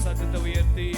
சத்தத்தை உயர்த்தி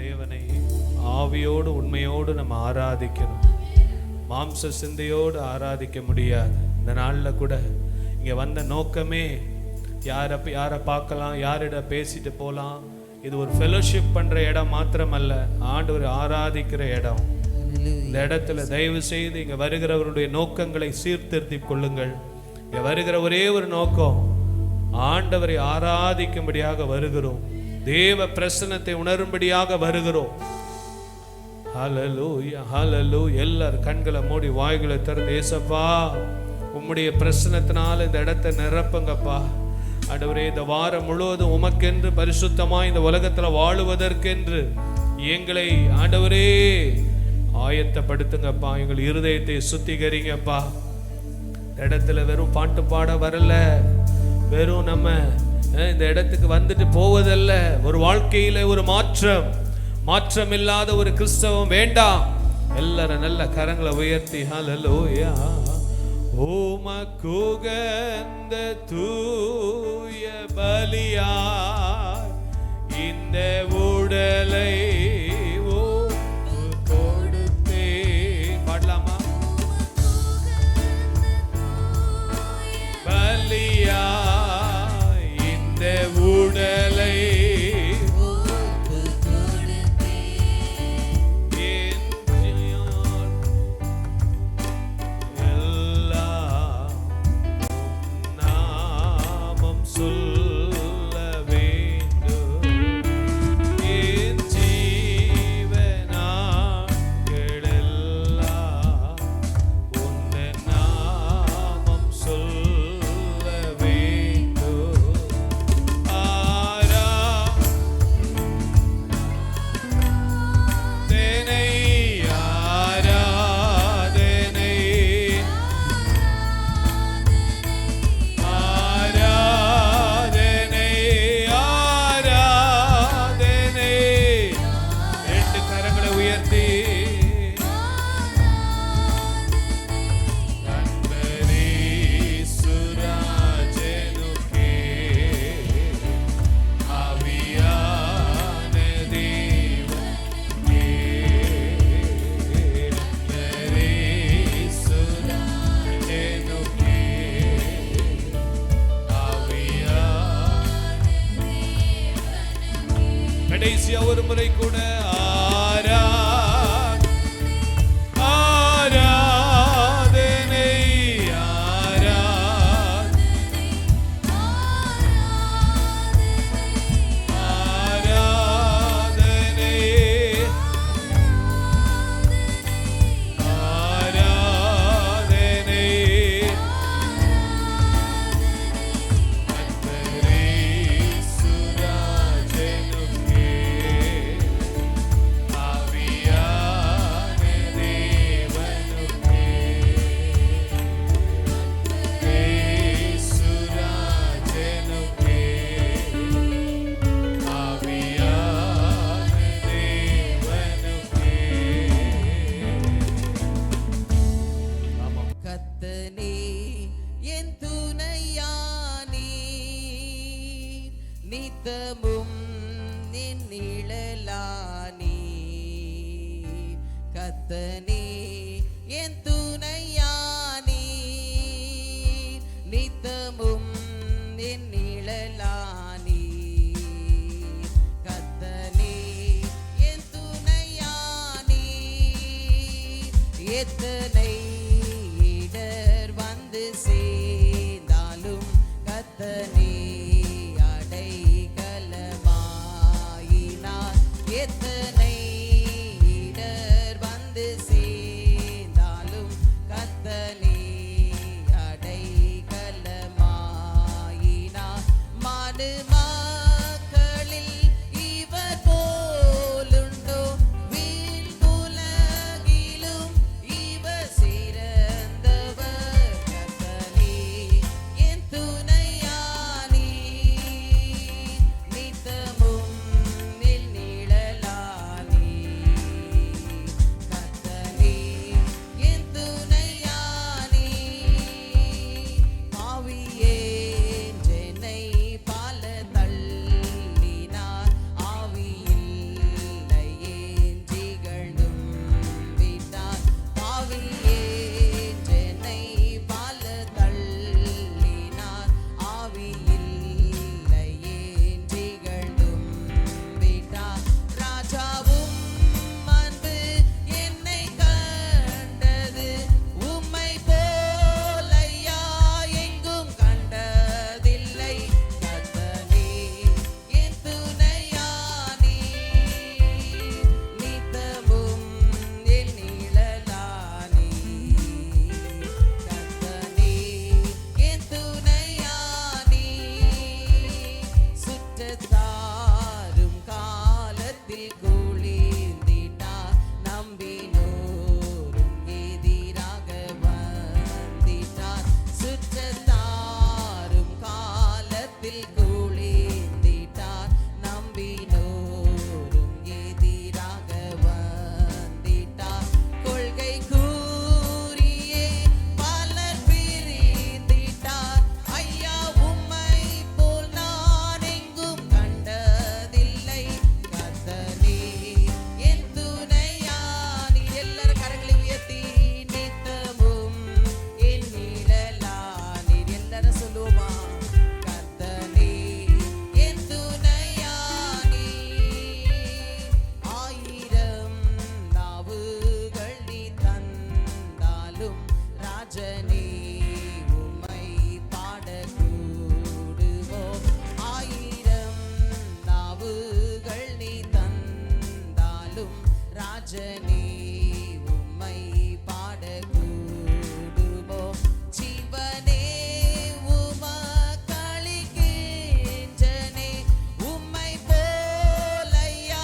தேவனை ஆவியோடு உண்மையோடு நம்ம ஆராதிக்கணும். மாம்ச சிந்தையோடு ஆராதிக்க முடியாது. இந்த நாளில் கூட இங்கே வந்த நோக்கமே யாரை பார்க்கலாம், யாரிட பேசிட்டு போகலாம். இது ஒரு ஃபெலோஷிப் பண்ணுற இடம் மாத்திரமல்ல, ஆண்டவர் ஆராதிக்கிற இடம். இந்த இடத்துல தயவு செய்து இங்கே வருகிறவருடைய நோக்கங்களை சீர்திருத்தி கொள்ளுங்கள். இங்கே வருகிற ஒரே ஒரு நோக்கம், ஆண்டவரை ஆராதிக்கும்படியாக வருகிறோம். தேவ பிரசன்னத்தை உணரும்படியாக வருகிறோம். ஹல்லேலூயா, ஹல்லேலூயா. எல்லாரும் கண்களை மூடி வாய்களை திறந்து, ஏசப்பா உம்முடைய பிரசன்னத்தினால இந்த இடத்தை நிரப்புங்கப்பா. ஆண்டவரே, இந்த வாரம் முழுவதும் உமக்கென்று பரிசுத்தமாய் இந்த உலகத்தில் வாழுவதற்கென்று எங்களை ஆண்டவரே ஆயத்தப்படுத்துங்கப்பா. எங்கள் இருதயத்தை சுத்திகரிங்கப்பா. இடத்துல வெறும் பாட்டு பாட வரல, வெறும் நம்ம இந்த இடத்துக்கு வந்துட்டு போவதல்ல. ஒரு வாழ்க்கையில ஒரு மாற்றம் இல்லாத ஒரு கிறிஸ்தவம் வேண்டாம். எல்லாரும் நல்ல கரங்களை உயர்த்தி ஹல்லேலூயா. உமக்குகந்த தூய பலியாய் இந்த உடலை கொடுத்தே. பாடலாமா? பலியா உடலை எல்லாம் நாமம் சொல்ல வேண்டும். என் ஜீவனை கடைசியா ஒரு முறை கூட நித்தமும் நின் நிழலானி கத்தனே என் துணையானி நித்தமும் நின் நிழலானி கத்தனே என் துணையானி எத்தனை இடர் வந்து சேர்ந்தாலும் கத்தனே எத்தனை இடர் வந்து சேர்ந்தாலும் கத்தனே அடைக்கலமாயினார் மனு மக்களில் இவர் போலுண்டோ வீண் உலகிலும் இவர் சிறந்தவர் கத்தனே என் துணையானி நித்தமும் ராஜனே உம்மை பாடக்கூடுமோ ஜீவனே உமக்களிக்கின்றனே உம்மை போலையா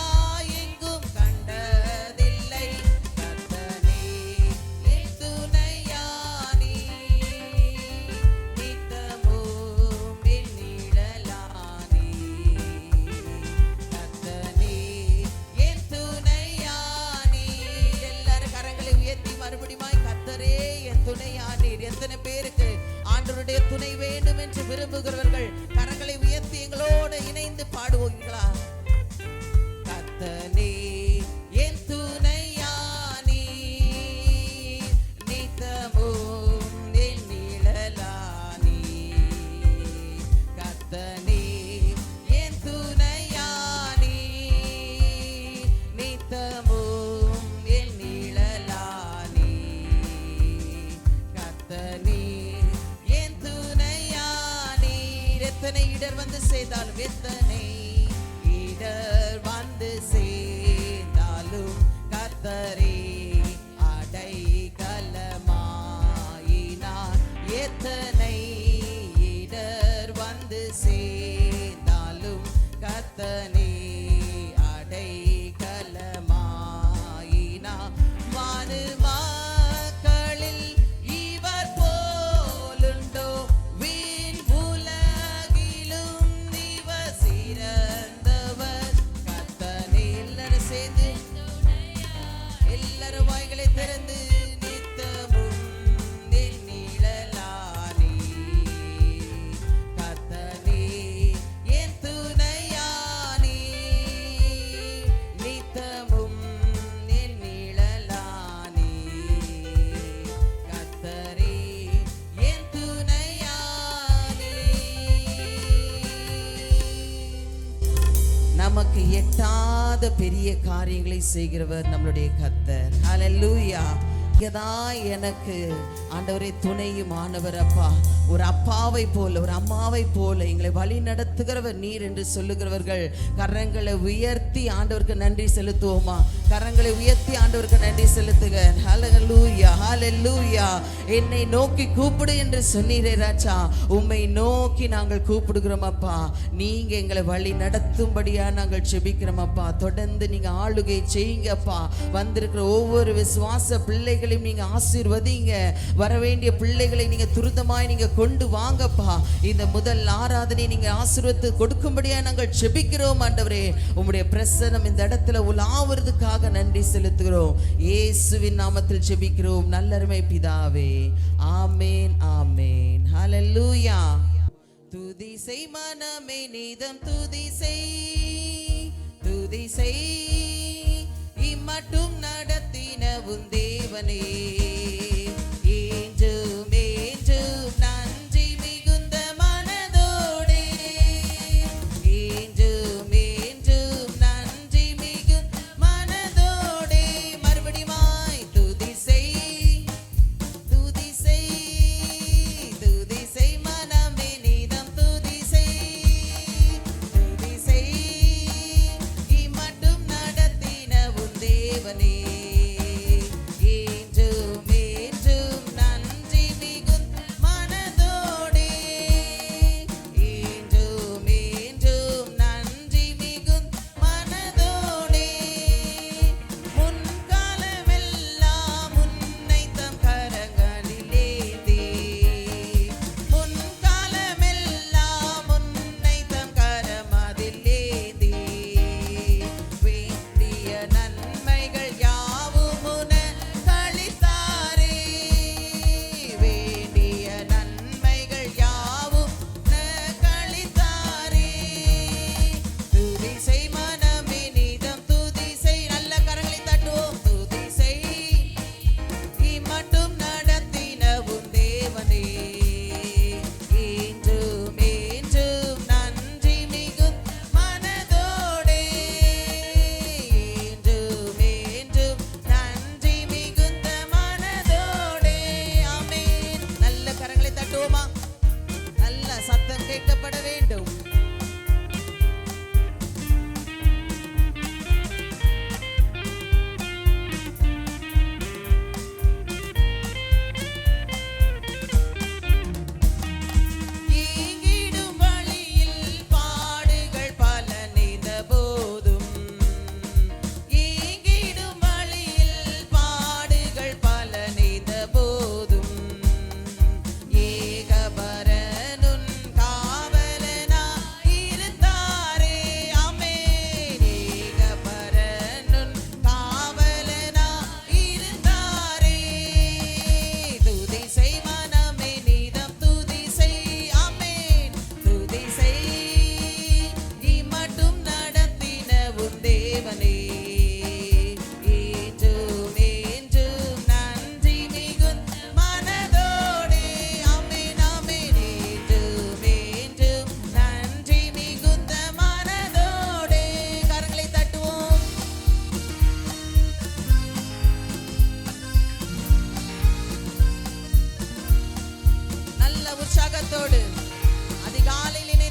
எங்கும் கண்டதில்லை கர்த்தனே என் துணையானி நித்தமும் என் நிழலானி கர்த்தனே என் துணையானி எல்லாரும் கரங்களை உயர்த்தி மறுபடியும் கர்த்தரே என் துணையானீர். எத்தனை பேருக்கு ஆண்டவருடைய துணை வேண்டும் என்று விரும்புகிறவர்கள் கரங்களை உயர்த்தி எங்களோடு இணைந்து பாடுவோங்களா? கர்த்தனே என் துணையானி நித்தமும் என் நிழலானி கர்த்தனே என் துணையானி எத்தனை இடர் வந்து சேர்ந்தாலும் எத்தனை இடர் வந்து சேர்ந்தாலும் கர்த்தரே அடைக்கலமாயினார். எத்தனை இடர் வந்து சேர்ந்தாலும் கர்த்தனே அடைக்கலமாயினார். வானு மக்களில் இவர் போலுண்டோ, வீண் உலகிலும் இவர் சிறந்தவர். கர்த்தனே எல்லாரும் சேர்ந்து எல்லாரும் வாய்களை திறந்து நித்தமும் நின் நிழலானே. கர்த்தனே என் துணையானே, நித்தமும் நின் நிழலானே. கர்த்தரே என் துணையானே. நமக்கு எட்டாத பெரிய காரியங்களை செய்கிறவர் நம்மளுடைய கர்த்தர். ஹல்லேலூயா. இங்கதான் எனக்கு ஆண்டவரே துணையும் ஆனவர். அப்பா, ஒரு அப்பாவை போல ஒரு அம்மாவை போல எங்களை வழி நடத்துகிறவர் நீர் என்று சொல்லுகிறவர்கள் கரங்களை உயர்த்தி ஆண்டவருக்கு நன்றி செலுத்துவோமா? கரங்களை உயர்த்தி ஆண்டவருக்கு நன்றி செலுத்துக. ஹல்லேலூயா, ஹல்லேலூயா. என்னை நோக்கி கூப்பிடு என்று சொன்னீரே ராஜா, உம்மை நோக்கி நாங்கள் கூப்பிடுகிறோம் அப்பா. நீங்க எங்களை வழி நடத்தும்படியா நாங்கள் ஜெபிக்கிறோம் அப்பா. தொடர்ந்து நீங்க ஆளுகை செய்யுங்க அப்பா. வந்திருக்கிற ஒவ்வொரு விசுவாச பிள்ளைகளையும் நீங்க ஆசீர்வதிங்க. வர வேண்டிய பிள்ளைகளை நீங்க துரிதமாய் நீங்க கொண்டு வாங்கப்பா. இந்த முதல் ஆராதனை நீங்க ஆசீர்வதித்து கொடுக்கும்படியா நாங்கள் ஜெபிக்கிறோம் ஆண்டவரே. உம்முடைய பிரசன்னம் இந்த இடத்துல உலாவுறதுக்காக நன்றி செலுத்துகிறோம். இயேசுவின் நாமத்தில் ஜெபிக்கிறோம் நல்லருமை பிதாவே. ஆமென், ஆமென். ஹல்லேலூயா. துதி செய் மனமே நீதம் துதி செய், துதி செய் இம்மட்டும் நடத்தின உன் தேவனே. ஏஞ்சும் ஏஞ்சும் நன்றி மிகுந்த மனதோடே, ஏஞ்சும் ஏஞ்சும் நன்றி மிகுந்த மனதோடே. மறுபடியுமாய் துதி செய், துதி செய், துதி செய் மனமே நீதம் துதி செய், துதி செய் இம்மட்டும் நடத்தின உன் தேவனே. ஏஞ்சும் ஏஞ்சும் நன்றி மிகுந்த மனதோடே, ஏஞ்சும் ஏஞ்சும் நன்றி மிகுந்த மனதோடே. முன்காலமெல்லாம் உன்னை தம் கரங்களிலேந்தி, முன்காலமெல்லாம் உன்னை தம் கரமதிலேந்தி. வேண்டிய நன்மைகள் யாவும் உனக்களித்தாரே, வேண்டிய நன்மைகள் யாவும் உனக்களித்தாரே. துதி செய் மனமே நீதம் துதி செய். நல்ல கரங்களை தட்டுவோம். துதி செய் இம்மட்டும் நடத்தின உன் தேவனே. ஏஞ்சும் ஏஞ்சும் நன்றி மிகுந்த மனதோடே, ஏஞ்சும் ஏஞ்சும் நன்றி மிகுந்த மனதோடே. ஆமென். நல்ல கரங்களை தட்டுவோமா? நல்ல சத்தம் கேட்கப்பட வேண்டும். ஈங்கிடும் வழியில் பாடுகள் பல நேர்ந்த போதும், ஈங்கிடும் வழியில் பாடுகள் பல நேர்ந்த போதும், ஏகபரனுன் காவலனாய் இருந்தாரே. ஆமென். ஏகபரனுன் காவலனாய் இருந்தாரே. துதி செய் மனமே நீதம் துதி செய். ஆமென். துதி செய் இம்மட்டும் நடத்தின உன் தேவனே. ஏஞ்சும் ஏஞ்சும் நன்றி மிகுந்த மனதோடே. ஆமென், ஆமென். ஏஞ்சும் ஏஞ்சும் நன்றி மிகுந்த மனதோடே. கரங்களை தட்டுவோம். நல்ல உற்சாகத்தோடு அதிகாலையில் என்னை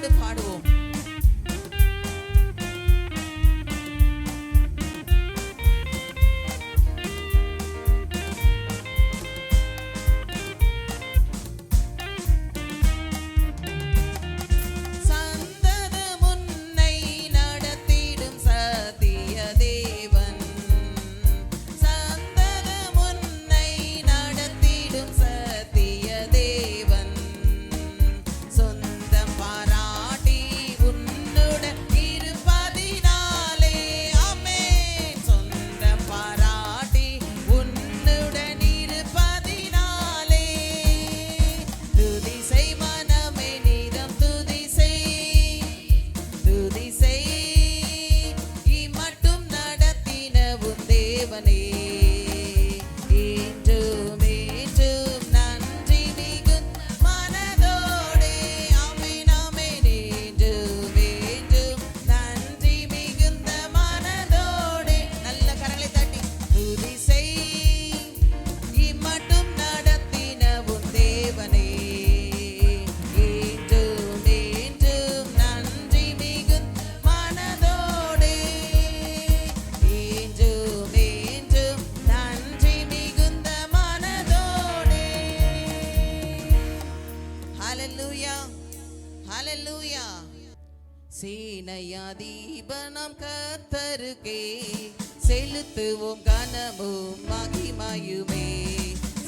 மகிழ்ச்சியோடு பாடுவோம். சேனையாதீபனம் கர்த்தருக்கே செலுத்துவோம் கனமும் மகிமையுமே.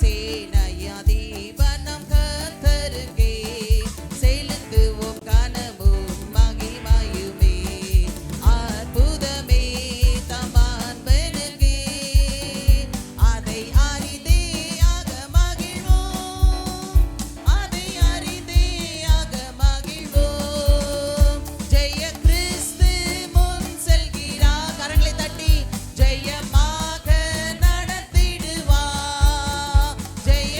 சேனையாதீபனம் கர்த்தருக்கே செலுத்துவோம் கனமும் மகிமையுமே. அற்புதமே தம் அன்பனுக்கே அதை அறிந்தே ஆக மகிழ்வோம், அதை அறிந்தே ஆக மகிழ்வோம். ஜெய கிறிஸ்து முன் செல்கிறார், கரங்களை தட்டி ஜெயமாக நடத்திடுவார். ஜெய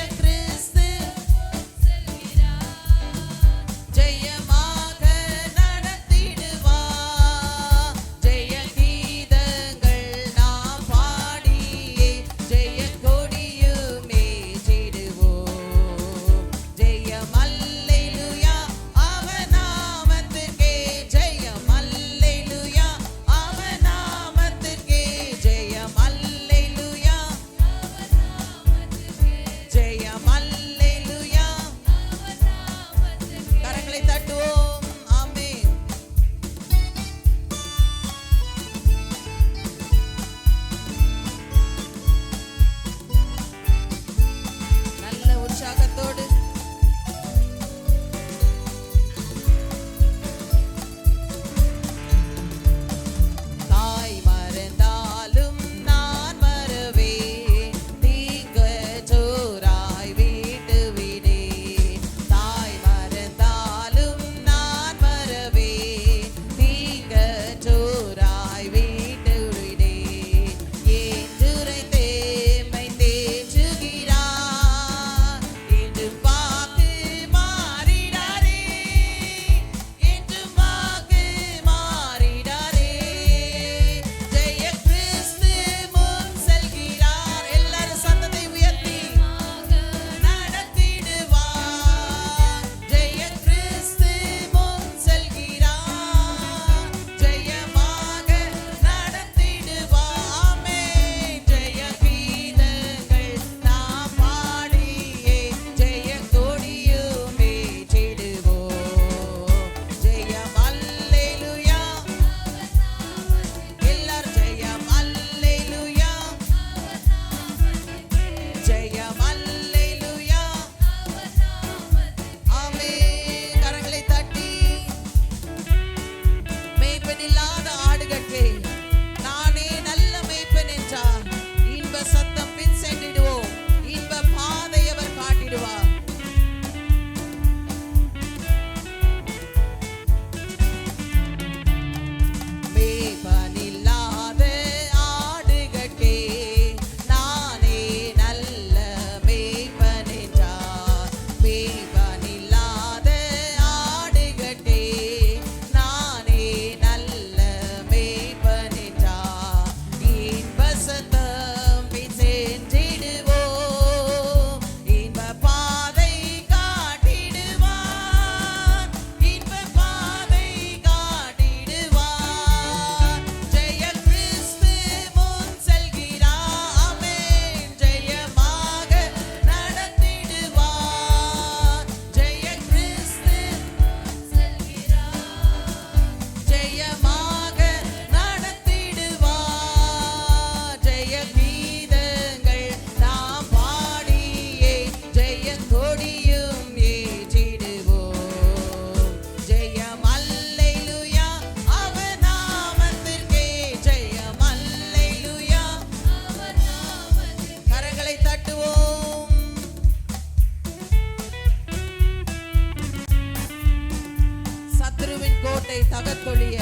வல்லமைகளை தகர்த்தொழிய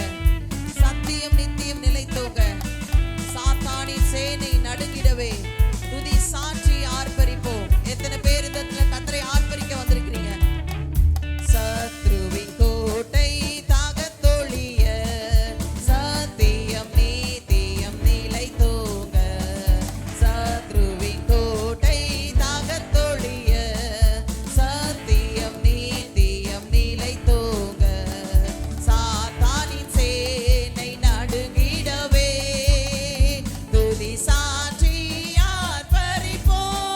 சத்தியம் நித்தியம் நிலைத்தோங்க சாத்தானின் சேனை நடுங்கிடவே துதி சாட்சி ஆர்ப்பரிப்போம். எத்தனை பேர் இந்த கர்த்தரை ஆர்ப்பரிக்க வந்திருக்கிறீங்க? சத்ருவின் கோட்டை தகர்த்தொழிய சத்தியம் நீதியம் நிலைத்தோங்க சத்ருவின் கோட்டை தகர்த்தொழிய சத்தியம் நீதியம் நிலைத்தோங்க சாத்தானின் சேனை நடுங்கிடவே துதி சாட்சி ஆர்ப்பரிப்போம்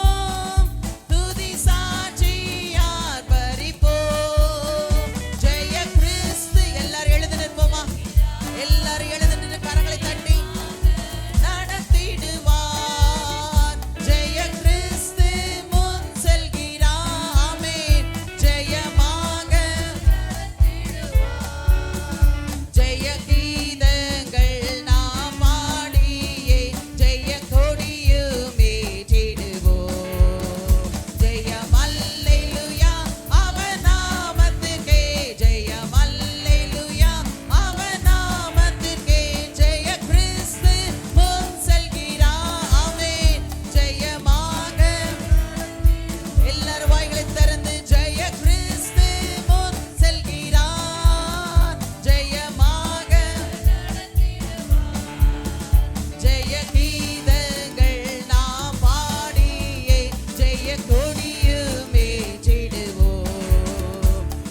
துதி சாட்சி ஆர்ப்பரிப்போம். ஜெய கிறிஸ்து. எல்லாரும் எழுந்து நிற்போமா? எல்லாரும் எழுந்து நின்று கரங்களை தட்டி நடத்திடுவார். ஜெய கிறிஸ்து முன் செல்கிறார். ஆமென். ஜெயமாக ஜெய கீதங்கள் நாம் பாடியே ஜெய கொடியும் ஏற்றிடுவோம். ஜெயம் அல்லேலூயா அவர் நாமத்துக்கே ஜெயம் அல்லேலூயா அவர் நாமத்துக்கே ஜெய கிறிஸ்து முன் செல்கிறார். ஆமென். ஜெயமாக எல்லாரும் வாய்களை திறந்து ஜெய கிறிஸ்து முன் செல்கிறார். ஜெயமாக ஜெய கீதங்கள் நாம் பாடியே ஜெய கொடியும் ஏற்றிடுவோம்.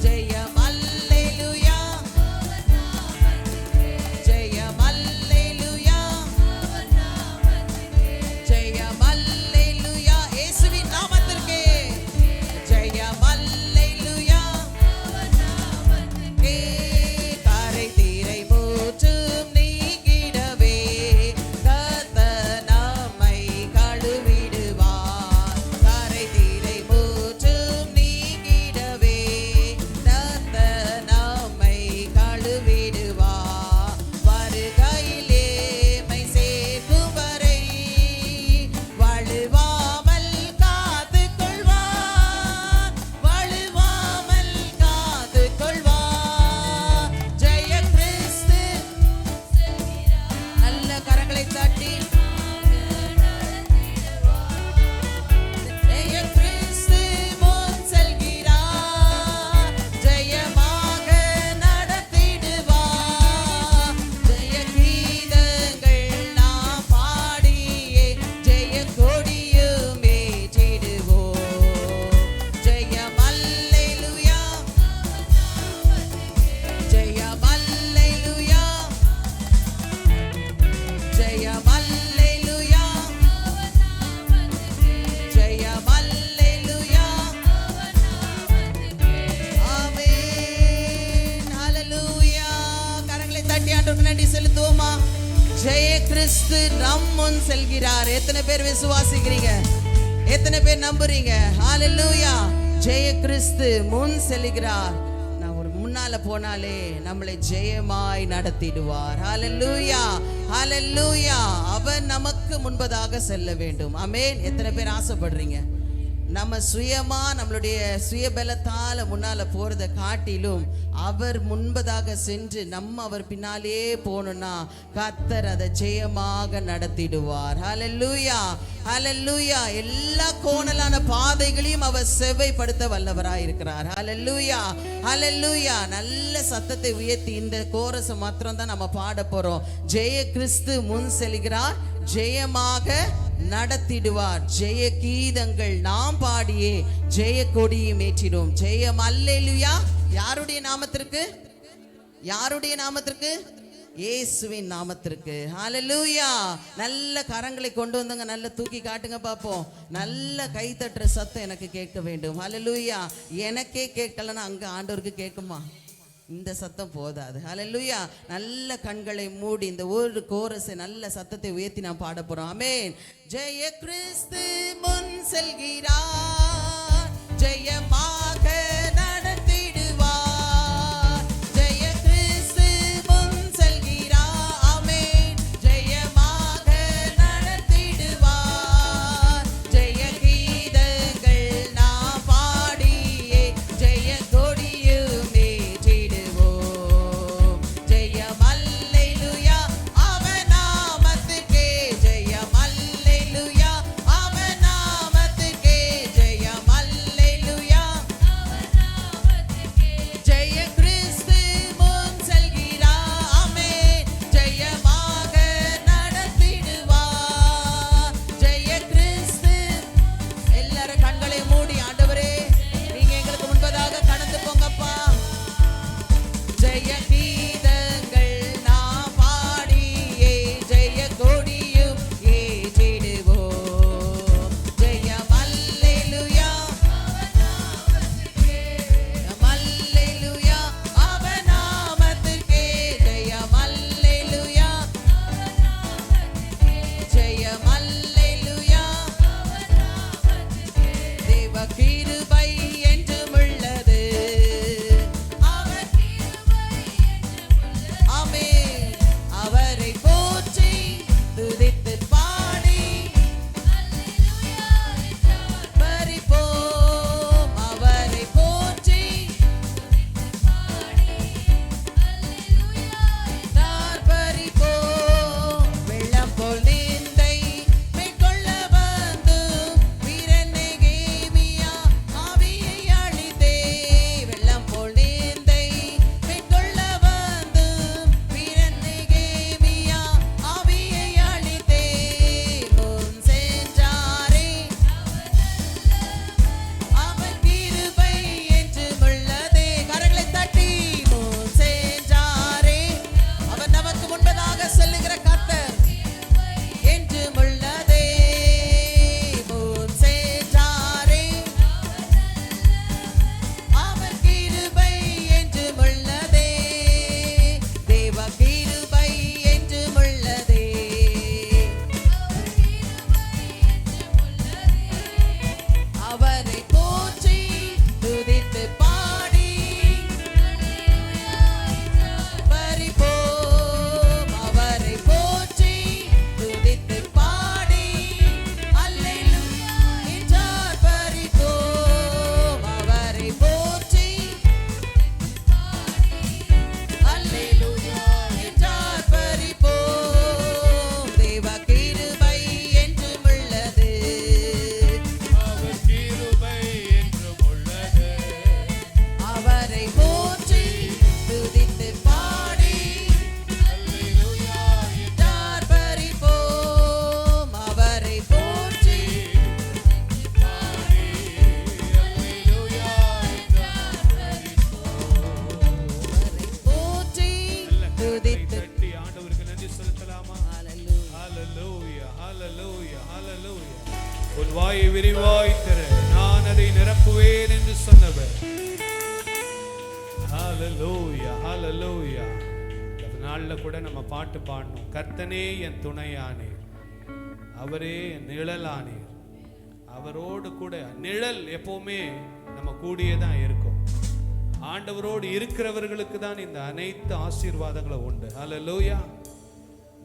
ஜெயம் அல்லேலூயா ஜெயம் அல்லேலூயா ஜெயம் அல்லேலூயா இயேசுவின் நாமத்திற்கே ஜெயம் அல்லேலூயா. கரை தீரை மூற்றும் நீக்கிடவே கர்த்தர் நம்மை கழுவிடுவார். கரை தீரை மூற்றும் நீக்கிடவே கர்த்தர் நம்மை கழுவிடுவார். வருகையிலே மை சேர்க்கும் வரை வழுவாமல் காத்துக் கொள்வார் வழுவாமல் காத்துக் கொள்வார். ஜெய கிறிஸ்து. நல்ல கரங்களை தட்டி ஜெய கிறிஸ்து முன் செல்கிறார். ஜெயமாக நடத்திடுவார். ஜெய கீதங்கள் நாம் பாடியே ஜெய கொடியும் ஏற்றிடுவோம். ஜெயம் அல்லேலூயா ஜெயம் அல்லேலூயா ஜெயம் அல்லேலூயா ஜெயம் அல்லேலூயா. ஆமென். ஹல்லேலூயா. கரங்களை தட்டி ஆண்டவருக்கு நன்றி செலுத்துவோமா? ஜெய கிறிஸ்து நம் முன் செல்கிறார். எத்தனை பேர் விசுவாசிக்கிறீங்க? எத்தனை பேர் நம்புறீங்க? ஹல்லேலூயா. ஜெய கிறிஸ்து முன் செல்கிறார். நான் ஒரு முன்னால போனாலே நம்மளை ஜெயமாய் நடத்திடுவார். ஹல்லேலூயா ஹல்லேலூயா. அவர் நமக்கு முன்பதாக செல்ல வேண்டும். ஆமென். எத்தனை பேர் ஆசைப்படுறீங்க? நம்ம சுயமா நம்மளுடைய சுயபலத்தால முன்னால போறதை காட்டிலும் அவர் முன்பதாக சென்று நம்ம அவர் பின்னாலே போனோம்னா கர்த்தர் அதை ஜெயமாக நடத்திடுவார். ஹல்லேலூயா ஹல்லேலூயா. எல்லா கோணலான பாதைகளையும் அவர் செவ்வைப்படுத்த வல்லவராய் இருக்கிறார். ஹல்லேலூயா ஹல்லேலூயா. நல்ல சத்தத்தை உயர்த்தி இந்த கோரஸை மாத்திரம் தான் நம்ம பாட போறோம். ஜெய கிறிஸ்து முன் செல்கிறார் ஜெயமாக நடத்திடுவார். ஜெய கீதங்கள் நாம் பாடியே ஜெய கொடியும் ஏற்றிடும். ஜெயம் அல்லேலூயா. யாருடைய நாமத்திற்கு? யாருடைய நாமத்திற்கு? இயேசுவின் நாமத்திற்கு. ஹல்லேலூயா. நல்ல கரங்களை கொண்டு வந்தங்க, நல்ல தூக்கி காட்டுங்க பாப்போம். நல்ல கை தட்டுற சத்தம் எனக்கு கேட்க வேண்டும். ஹல்லேலூயா. எனக்கே கேட்கலன்னா அங்க ஆண்டவருக்கு கேட்குமா? இந்த சத்தம் போதாது. ஹல்லேலூயா. நல்ல கண்களை மூடி இந்த ஒரு கோரஸை நல்ல சத்தத்தை உயர்த்தி நாம் பாட போறோம். ஆமென். ஜெய கிறிஸ்து முன் செல்கிறார் ஜெயமாக நடத்திடுவார். ஜெய கிறிஸ்து முன் செல்கிறார். ஆமென். ஜெயமாக நடத்திடுவார். ஜெய கீதங்கள் நாம் பாடியே ஜெய கொடியும் ஏற்றிடுவோம். கிருபை என்றும் உள்ளது. அவர் ஆமென். அவரை போற்றி துதித்து பாடி பரிபோம். அவரை போற்றி பரிபோம். வெள்ளம் போல் நீந்தை மேற்கொள்ள வந்து வீரனை கேமியா ஆவியை அழித்தே. வெள்ளம் போல் நீந்தை மேற்கொள்ள வந்து வீரனை கேமியா ஆவியை அழித்தே. முன் சென்றாரே அவர் கிருபை என்றும் உள்ளதே. கரங்களை தட்டி முன் சென்றாரே அவர் நமக்கு முன்பதாக செல்லுகிற கர்த்தர் என்றும் உள்ளதே. முன் சென்றாரே அவர் கிருபை என்றும் உள்ளதே. தேவ கிருபை என்றும் உள்ளதே. அவரை போற்றி துதித்து பாடி பரிபோம். அவரை போற்றி துதித்து பாடி அல்லேலூயா என்றார் பரிபோம். அவரை போற்றி அல்லேலூயா என்றார் பரிபோம். தேவ கிருபை என்றும் உள்ளது. அவர் கிருபை என்றும் உள்ளது. அவரை போற்றி துதித்து பாடி அல்லேலூயா என்றார் பரிபோம். அவரை போற்றி அல்லேலூயா அவரை போற்றி துதித்து தட்டி ஆண்டவருக்கு நன்றி செலுத்தலாமா? அல்லேலூயா. ஹalleluya ஹalleluya ஹalleluya. உன் வாயை விரிவாய் திற, நான் அதை நிரப்புவேன் என்று சொன்னவர். ஹalleluya ஹalleluya. இந்த நாள்ல கூட நம்ம பாட்டு பாடணும். கர்த்தனே என் துணையானீர், அவரே என் நிழலானீர். அவரோடு கூட நிழல் எப்பவுமே நம்ம கூடியே தான் இருக்கும். ஆண்டவரோடு இருக்கிறவர்களுக்கு தான் இந்த அனைத்து ஆசீர்வாதங்களும் உண்டு. ஹalleluya.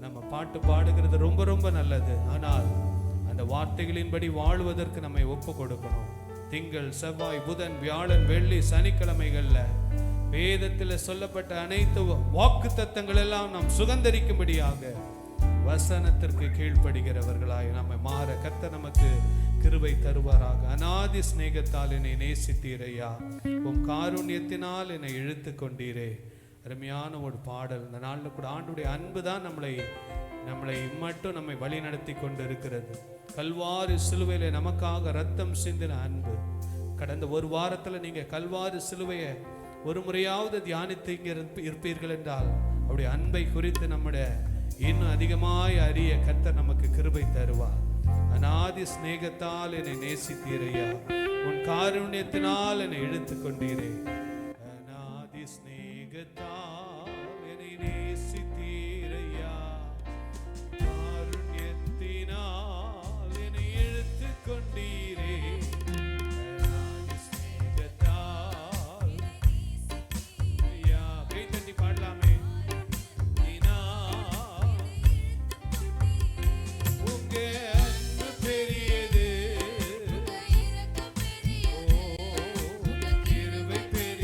நம்ம பாட்டு பாடுகிறது ரொம்ப ரொம்ப நல்லது. ஆனால் அந்த வார்த்தைகளின்படி வாழ்வதற்கு நம்மை ஒப்பு கொடுக்கணும். திங்கள், செவ்வாய், புதன், வியாழன், வெள்ளி, சனிக்கிழமைகள்ல வேதத்தில் சொல்லப்பட்ட அனைத்து வாக்கு தத்தங்கள் எல்லாம் நாம் சுதந்தரிக்கும்படியாக வசனத்திற்கு கீழ்ப்படுகிறவர்களாய் நம்மை மாற கர்த்தர் நமக்கு கிருபை தருவாராக. அநாதி சிநேகத்தால் என்னை நேசித்தீரையா, உம் காருண்யத்தினால் என்னை இழுத்து கொண்டீரே. அருமையான ஒரு பாடல். இந்த நாளில் கூட ஆண்டுடைய அன்பு தான் நம்மளை மட்டும் நம்மை வழி நடத்தி கொண்டு இருக்கிறது. கல்வாரி சிலுவையில நமக்காக ரத்தம் சிந்தின அன்பு. கடந்த ஒரு வாரத்தில் நீங்க கல்வாரி சிலுவையை ஒரு முறையாவது தியானித்து இங்கே இருப்பீர்கள் என்றால் அவருடைய அன்பை குறித்து நம்முடைய இன்னும் அதிகமாய் அறிய கர்த்தர் நமக்கு கிருபை தருவார். அநாதி சிநேகத்தால் என்னை நேசித்தீரையா, உன் காருண்யத்தினால் என்னை இழுத்து கொண்டீரே. அநாதி சிநேகத்தால் என்னை நேசித்தீரையா, காருண்யத்தினால் என்னை இழுத்து கொண்டீரே. அநாதி சிநேகத்தால் ஐயா, கை தட்டி பாடலாமே. உங்க அன்பு பெரியது, ஓ கிருபை பெரியது.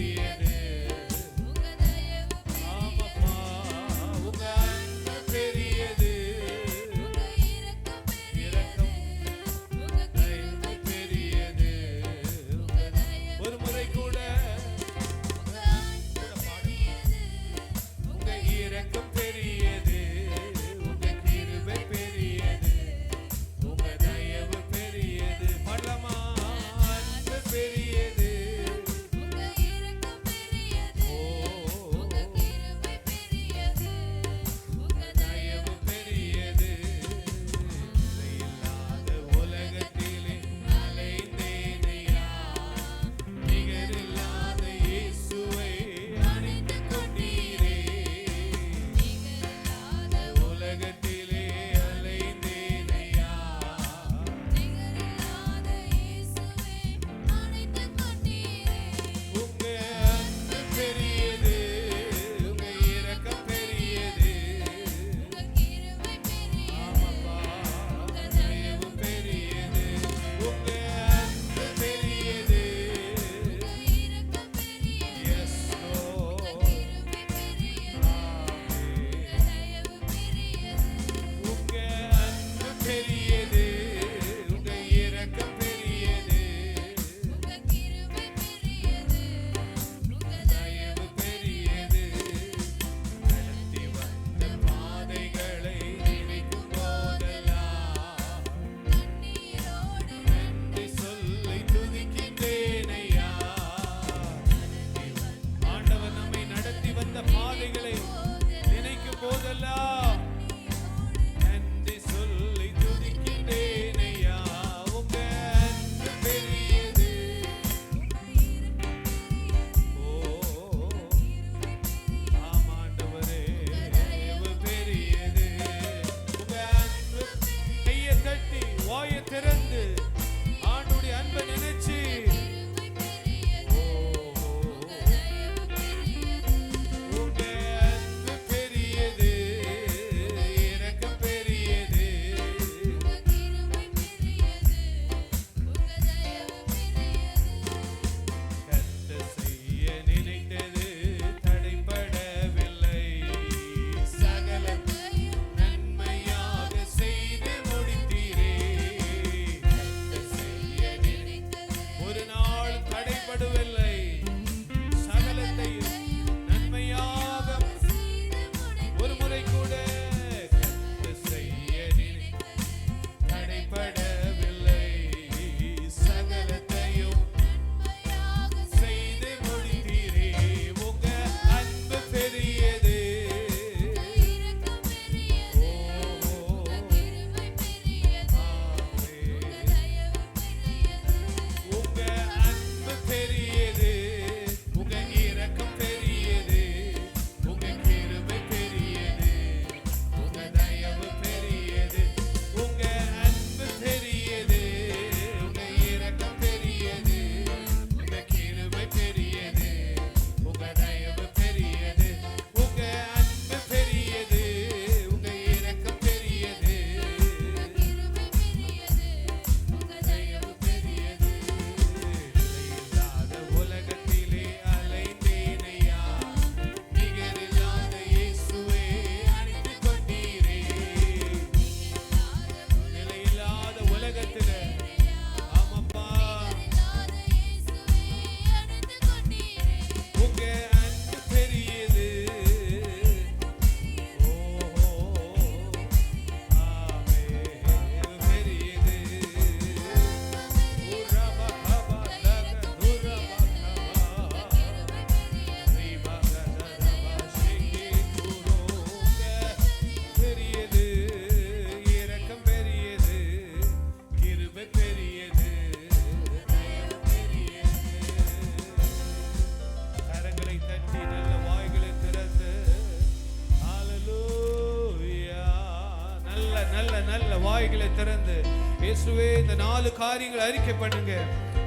திறந்து இயேசுவே இந்த 4 காரியங்களை அறிக்கை பண்ணுங்க.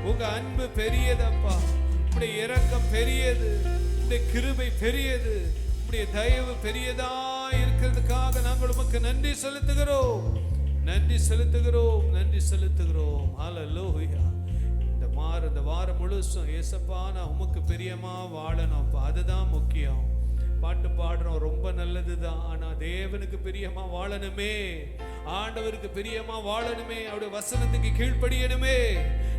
உங்க அன்பு பெரியதப்பா, உங்களுடைய இரக்கம் பெரியது, உங்களுடைய கிருபை பெரியது, உங்களுடைய தயவு பெரியதா இருக்கிறதுக்காக நாங்கள் உமக்கு நன்றி செலுத்துகிறோம், நன்றி செலுத்துகிறோம், நன்றி செலுத்துகிறோம். ஹல்லேலூயா. இந்த வாரம் முழுசும் ஏசப்பா நான் உமக்கு பிரியமா வாழணும்ப்பா, அதுதான் முக்கியம். பாட்டு பாடுறோம், ரொம்ப நல்லதுதான். ஆனா தேவனுக்கு பிரியமா வாழணுமே, ஆண்டவருக்கு பிரியமா வாழணுமே, அவருடைய வசனத்துக்கு கீழ்ப்படியணுமே.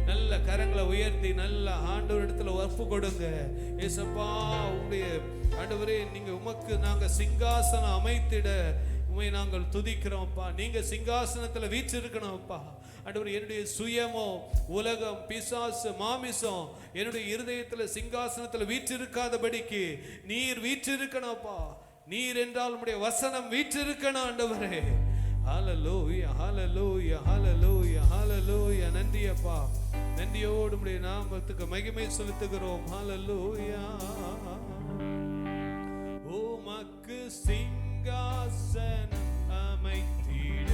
நல்ல கரங்களை உயர்த்தி நல்ல ஆண்டவர் இடத்துல ஒப்பு கொடுங்க. ஏசப்பா உங்களுடைய ஆண்டவரே, நீங்க உமக்கு நாங்க சிங்காசனம் அமைத்திட உண்மை நாங்கள் துதிக்கிறோம்ப்பா. நீங்க சிங்காசனத்துல வீற்றிருக்கணும்ப்பா. ஆண்டவரே, என்னுடைய சுயமோ உலகம் பிசாசு மாமிசம் என்னுடைய இருதயத்துல சிங்காசனத்துல வீற்றிருக்காதபடிக்கு நீர் வீற்றிருக்கணும்ப்பா. நீர் என்றால் உம்முடைய வசனம் வீற்றிருக்கணும் ஆண்டவரே. ஹல்லேலூயா, ஹல்லேலூயா, ஹல்லேலூயா, ஹல்லேலூயா. நன்றி அப்பா, நன்றியோடு உம்முடைய நாமத்துக்கு மகிமை செலுத்துகிறோம். ஹல்லேலூயா. உமக்கு சிங்காசனம் அமைத்திட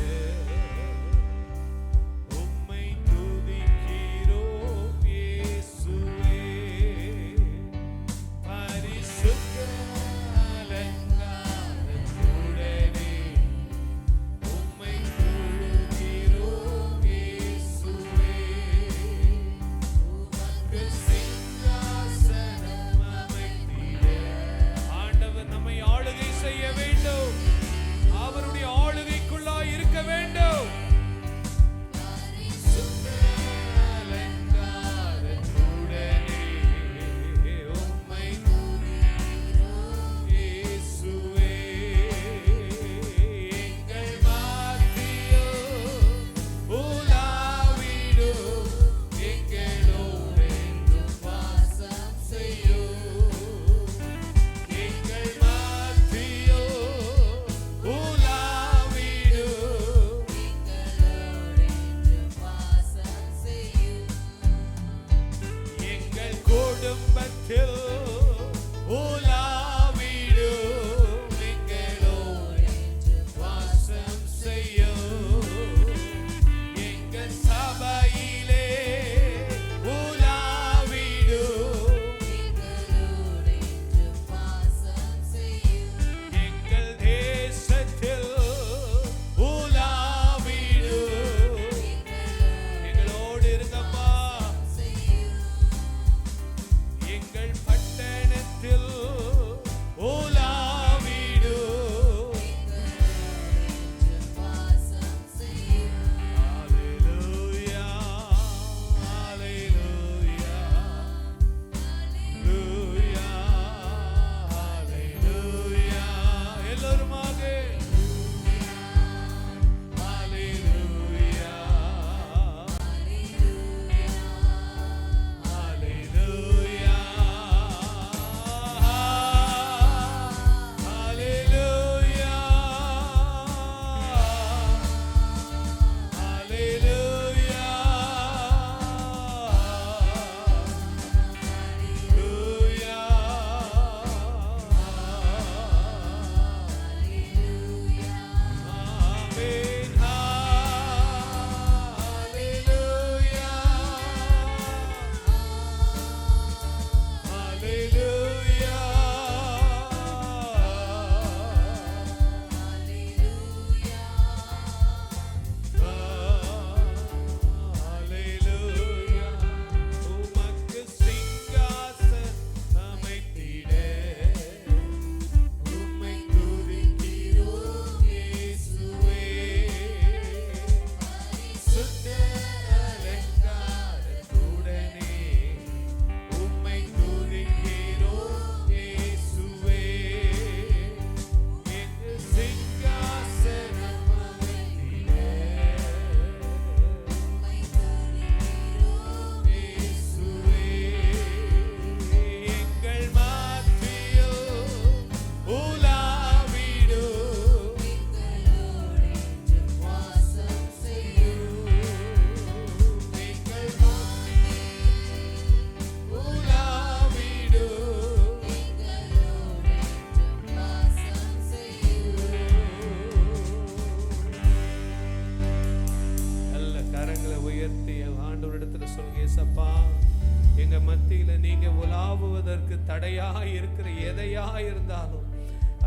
மத்தியில நீங்க உலாவுவதற்கு தடையாய் இருக்கிற எதையா இருந்தாலும்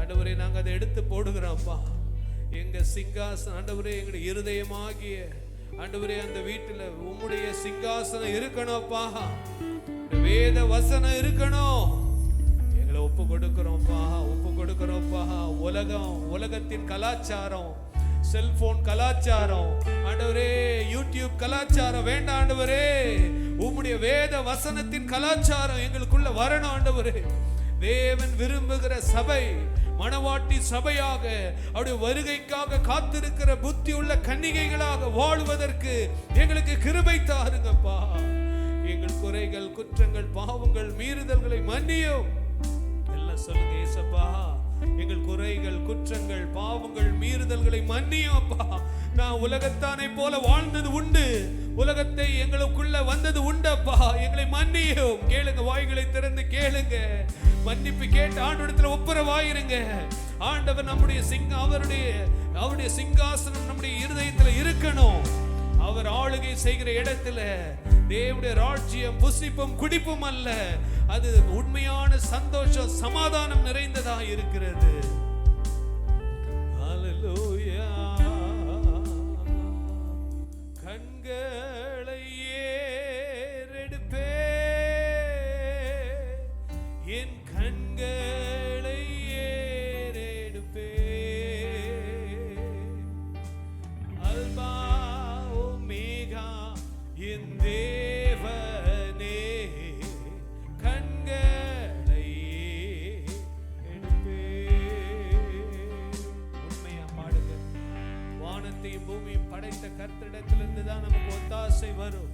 ஆண்டவரே நாங்க அதை எடுத்து போடுகிறோம்ப்பா. எங்க சிங்காசனம் ஆண்டவரே, எங்களுடைய இருதயமாகிய ஆண்டவரே அந்த வீட்டுல உம்முடைய சிங்காசனம் இருக்கணும்ப்பா. வேத வசனம் இருக்கணும். எங்களை ஒப்பு கொடுக்கிறோம்ப்பா, ஒப்பு கொடுக்கிறோம்ப்பா. உலகத்தின் கலாச்சாரம், செல்போன் கலாச்சாரம் ஆண்டவரே, யூடியூப் கலாச்சாரம் வேண்டாம் ஆண்டவரே. உம்முடைய வேத வசனத்தின் கலாச்சாரம் எங்களுக்குள்ள வரணும் ஆண்டவரே. தேவன் விரும்புகிற சபை மணவாட்டி சபையாக அவருடைய வருகைக்காக காத்திருக்கிற புத்தி உள்ள கன்னிகைகளாக வாழ்வதற்கு எங்களுக்கு கிருபை தாருங்கப்பா. எங்கள் குறைகள், குற்றங்கள், பாவங்கள், மீறுதல்களை மன்னியும். எல்லாம் சொல்லுங்க ஏசப்பா. எங்கள் குறைகள், குற்றங்கள், பாவங்கள், மீறுதல்களை மன்னியும் அப்பா. நான் உலகத்தானை போல வாழ்ந்தது உண்டு, உலகத்தை எங்களுக்குள்ள வந்தது உண்டப்பா. எங்களை மன்னியும். கேளுங்க, வாய்களை திறந்து கேளுங்க. மன்னிப்பு கேட்டு ஆண்டவரிடத்துல ஒப்புரவாயிருங்க. ஆண்டவர் நம்முடைய அவருடைய சிங்காசனம் நம்முடைய இருதயத்துல இருக்கணும். அவர் ஆளுகை செய்கிற இடத்துல தேவனுடைய ராஜ்யம் புசிப்பும் குடிப்பும் அல்ல, அது உண்மையான சந்தோஷம், சமாதானம் நிறைந்ததா இருக்கிறது. ஹல்லேலூயா. கண்களை ஏறெடுப்பே, என் கண்களை ஏறெடுப்பே. அல்பா ஒமேகா என் தேவனே, கண்களை எடுப்பே. உண்மையா பாடுங்க. வானத்தையும் பூமியும் படைத்த கர்த்தரிடத்திலிருந்து தான் நமக்கு ஒத்தாசை வரும்.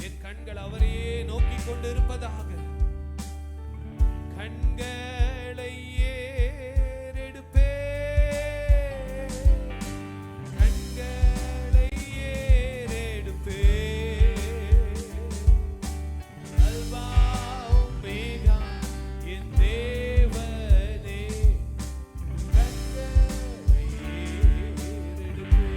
என் கண்கள் அவரையே நோக்கி கொண்டு இருப்பதாக. கண்களை ஏறெடுப்பே, கண்களை ஏறெடுப்பே. அல்பா ஒமேகா என் தேவனே, கண்களை ஏறெடுப்பே.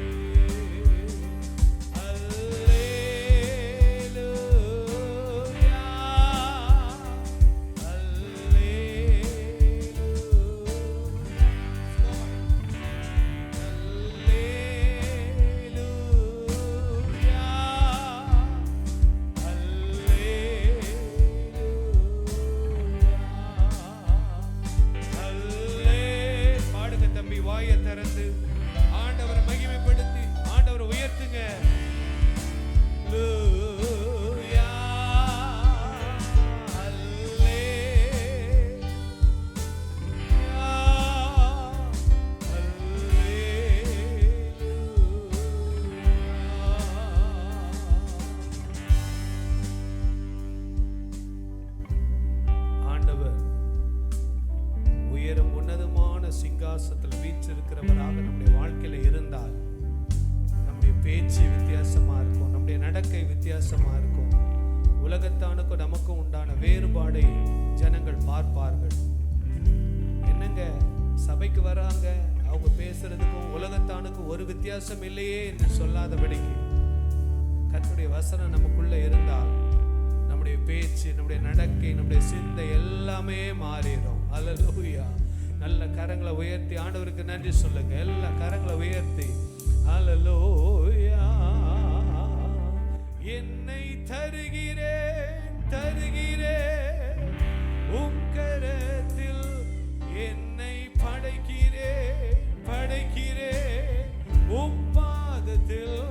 பாடுங்க தம்பி, வாயை திறந்து ஆண்டவரை மகிமைப்படுத்தி ஆண்டவரை உயர்த்துங்க. ஆண்டவர் உயரும் உன்னதமான சிங்காசனத்தில் வீற்றிருக்கிறவராக நம்முடைய வாழ்க்கையில இருந்தால் நம்முடைய பேச்சு வித்தியாசமா இருக்கும், நம்முடைய நடக்கை வித்தியாசமா இருக்கும். உலகத்தானுக்கும் நமக்கும் உண்டான வேறுபாடை ஜனங்கள் பார்ப்பார்கள். என்னங்க சபைக்கு வராங்க, அவங்க பேசுறதுக்கும் உலகத்தானுக்கும் ஒரு வித்தியாசம் இல்லையே என்று சொல்லாதபடிக்கு கர்த்தருடைய வசனம் நமக்குள்ள இருந்தால் நம்முடைய பேச்சு, நம்முடைய நடக்கை, நம்முடைய சிந்தை எல்லாமே மாறிடும். ஹல்லேலூயா. நல்ல கரங்களை உயர்த்தி ஆண்டவருக்கு நன்றி சொல்லுங்க. எல்லா கரங்களை உயர்த்தி ஹல்லேலூயா. என்னை தருகிறேன், தருகிறேன் உம் கரத்தில், என்னை படைக்கிறேன், படைக்கிறேன் உம் பாதத்தில்.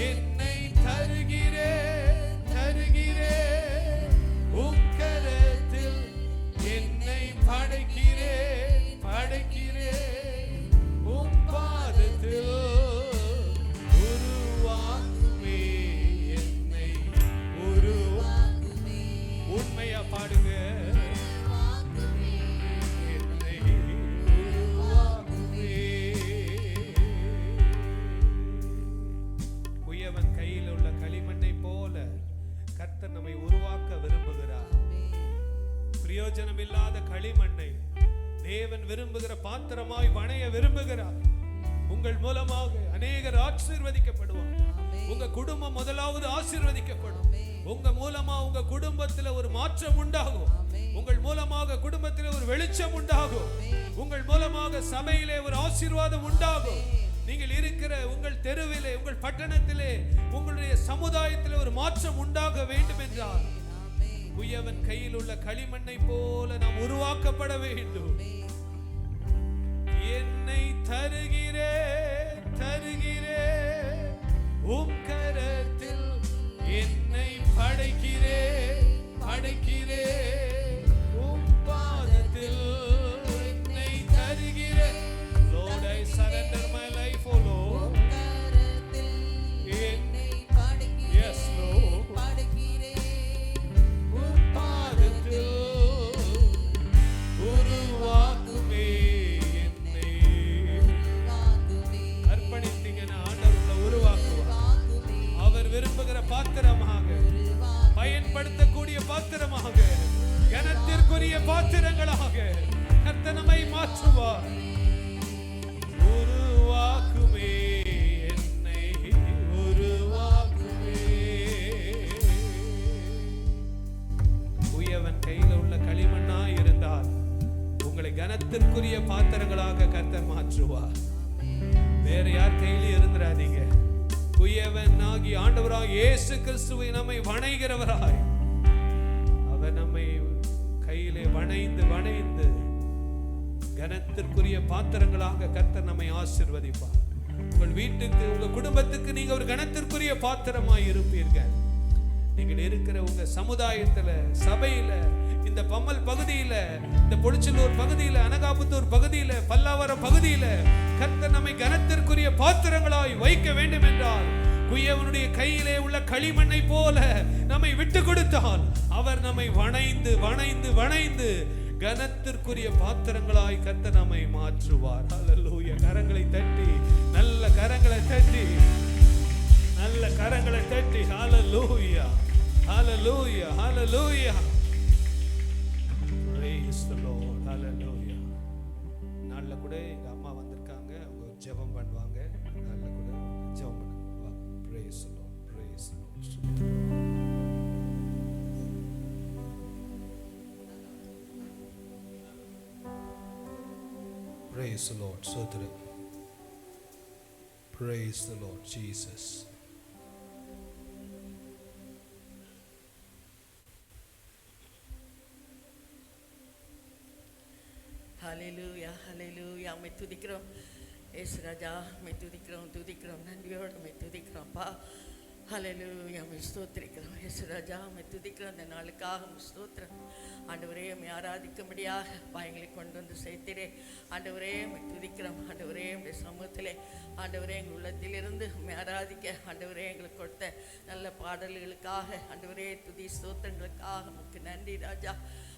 என்னை தருகிறேன், தருகிறேன் உம் கரத்தில், என்னை படைக்கிறேன், படைக்கிறேன் உம் பாதத்தில். உருவாக்குமே, என்னை உருவாக்குமே. உண்மையா பாடுங்க. என்னை உருவாக்குமே. குயவன் கையில் உள்ள களிமண்ணை போல கர்த்தர் நம்மை உருவாக்க விரும்புகிறார். பிரயோஜனம் இல்லாத களிமண்ணை தேவன் விரும்புகிற பாத்திரமாய் வணைய விரும்புகிறார். உங்கள் மூலமாக அநேகர் ஆசீர்வதிக்கப்படுவார். உங்க குடும்பம் முதலாவது ஆசீர்வதிக்கப்படும். உங்க மூலமா உங்க குடும்பத்துல ஒரு மாற்றம் உண்டாகும். உங்கள் மூலமாக குடும்பத்திலே ஒரு வெளிச்சம் உண்டாகும். உங்கள் மூலமாக சபையிலே ஒரு ஆசீர்வாதம் உண்டாகும். நீங்கள் இருக்கிற உங்கள் தெருவிலே, உங்கள் பட்டணத்திலே, உங்களுடைய சமுதாயத்திலே ஒரு மாற்றம் உண்டாக வேண்டும் என்றால் குயவன் கையில் உள்ள களிமண்ணை போல நாம் உருவாக்கப்பட வேண்டும். என்னை தருகிறேன் தருகிறேன் உம் கரத்தில், என்னை படைக்கிறேன் படைக்கிறேன் உம் பாதத்தில், என்னை தருகிறேன். Lord, I surrender my life, oh Lord. என்னை படைக்கிறேன். Yes, Lord. படைக்கிறேன் உம் பாதத்தில், உருவாக்குமே என்னை. அர்ப்பணித்தீங்கன்னா ஆண்டவர் உங்களை உருவாக்குவார். அவர் விரும்புகிற பாத்திரமாக, பயன்படுத்தக்கூடிய பாத்திரமாக, கனத்திற்குரிய பாத்திரங்களாக கர்த்தர் நம்மை மாற்றுவார். உருவாக்குமே என்னை, உருவாக்குமே. உயவன் கையில உள்ள களிமண்ணா இருந்தால் உங்களை கனத்திற்குரிய பாத்திரங்களாக கர்த்தர் மாற்றுவார். வேற யார் கையில இருந்துடாதீங்க. குயவன் ஆகி ஆண்டவராக இயேசு கிறிஸ்துவை நம்மை வணைகிறவராய், அவர் நம்மை கையிலே வணைந்து வணைந்து கனத்திற்குரிய பாத்திரங்களாக கர்த்தர் நம்மை ஆசீர்வதிப்பார். உங்கள் வீட்டுக்கு, உங்க குடும்பத்துக்கு நீங்க ஒரு கனத்திற்குரிய பாத்திரமாய் இருப்பீர்கள். நீங்கள் இருக்கிற உங்க சமுதாயத்துல, சபையில, இந்த பம்மல் பகுதியில, இந்த பொடிச்சலூர் பகுதியில, அனகாபுத்தூர் பகுதியில, பல்லாவரம் பகுதியில கர்த்தர் நம்மை கனத்திற்குரிய பாத்திரங்களாய் வைக்க வேண்டும் என்றால் குயவனுடைய கையிலே உள்ள களிமண்ணை போல நம்மை விட்டு கொடுத்தால் அவர் நம்மை வணைந்து வணைந்து வணைந்து கனத்திற்குரிய பாத்திரங்களாய் கர்த்தர் நம்மை மாற்றுவார். ஹல்லேலூயா. கரங்களை தட்டி, நல்ல கரங்களை தட்டி, நல்ல கரங்களை தட்டி, ஹல்லேலூயா ஹல்லேலூயா ஹல்லேலூயா. Praise the Lord. Hallelujah. நல்ல கூட எங்க அம்மா வந்திருக்காங்க, அவங்க ஜெபம் பண்ணுவாங்க. நல்ல கூட ஜெபம் பண்ணுங்க. Praise the Lord. Praise the Lord. Praise the Lord. Sotram. Praise the Lord Jesus. ஹல்லேலூயா ஹல்லேலூயா. உம்மை துதிக்கிறோம் இயேசு ராஜா, உம்மை துதிக்கிறோம் துதிக்கிறோம், நன்றியோடு உம்மை துதிக்கிறோம்ப்பா. ஹல்லேலூயா. உம்மை ஸ்தோத்திரிக்கிறோம் இயேசு ராஜா, உம்மை துதிக்கிறோம். இந்த நாளுக்காக உம்மை ஸ்தோத்திரம் ஆண்டவரே. உம்மை ஆராதிக்கும்படியாக பாயங்களை கொண்டு வந்து சேர்த்திரே ஆண்டவரே. உம்மை துதிக்கிறோம் ஆண்டவரே. உம்முடைய சமூகத்திலே ஆண்டவரே எங்கள் உள்ளத்திலிருந்து உம்மை ஆராதிக்க ஆண்டவரே எங்களுக்கு கொடுத்த நல்ல பாடல்களுக்காக ஆண்டவரே, துதி ஸ்தோத்திரங்களுக்காக உமக்கு நன்றி ராஜா.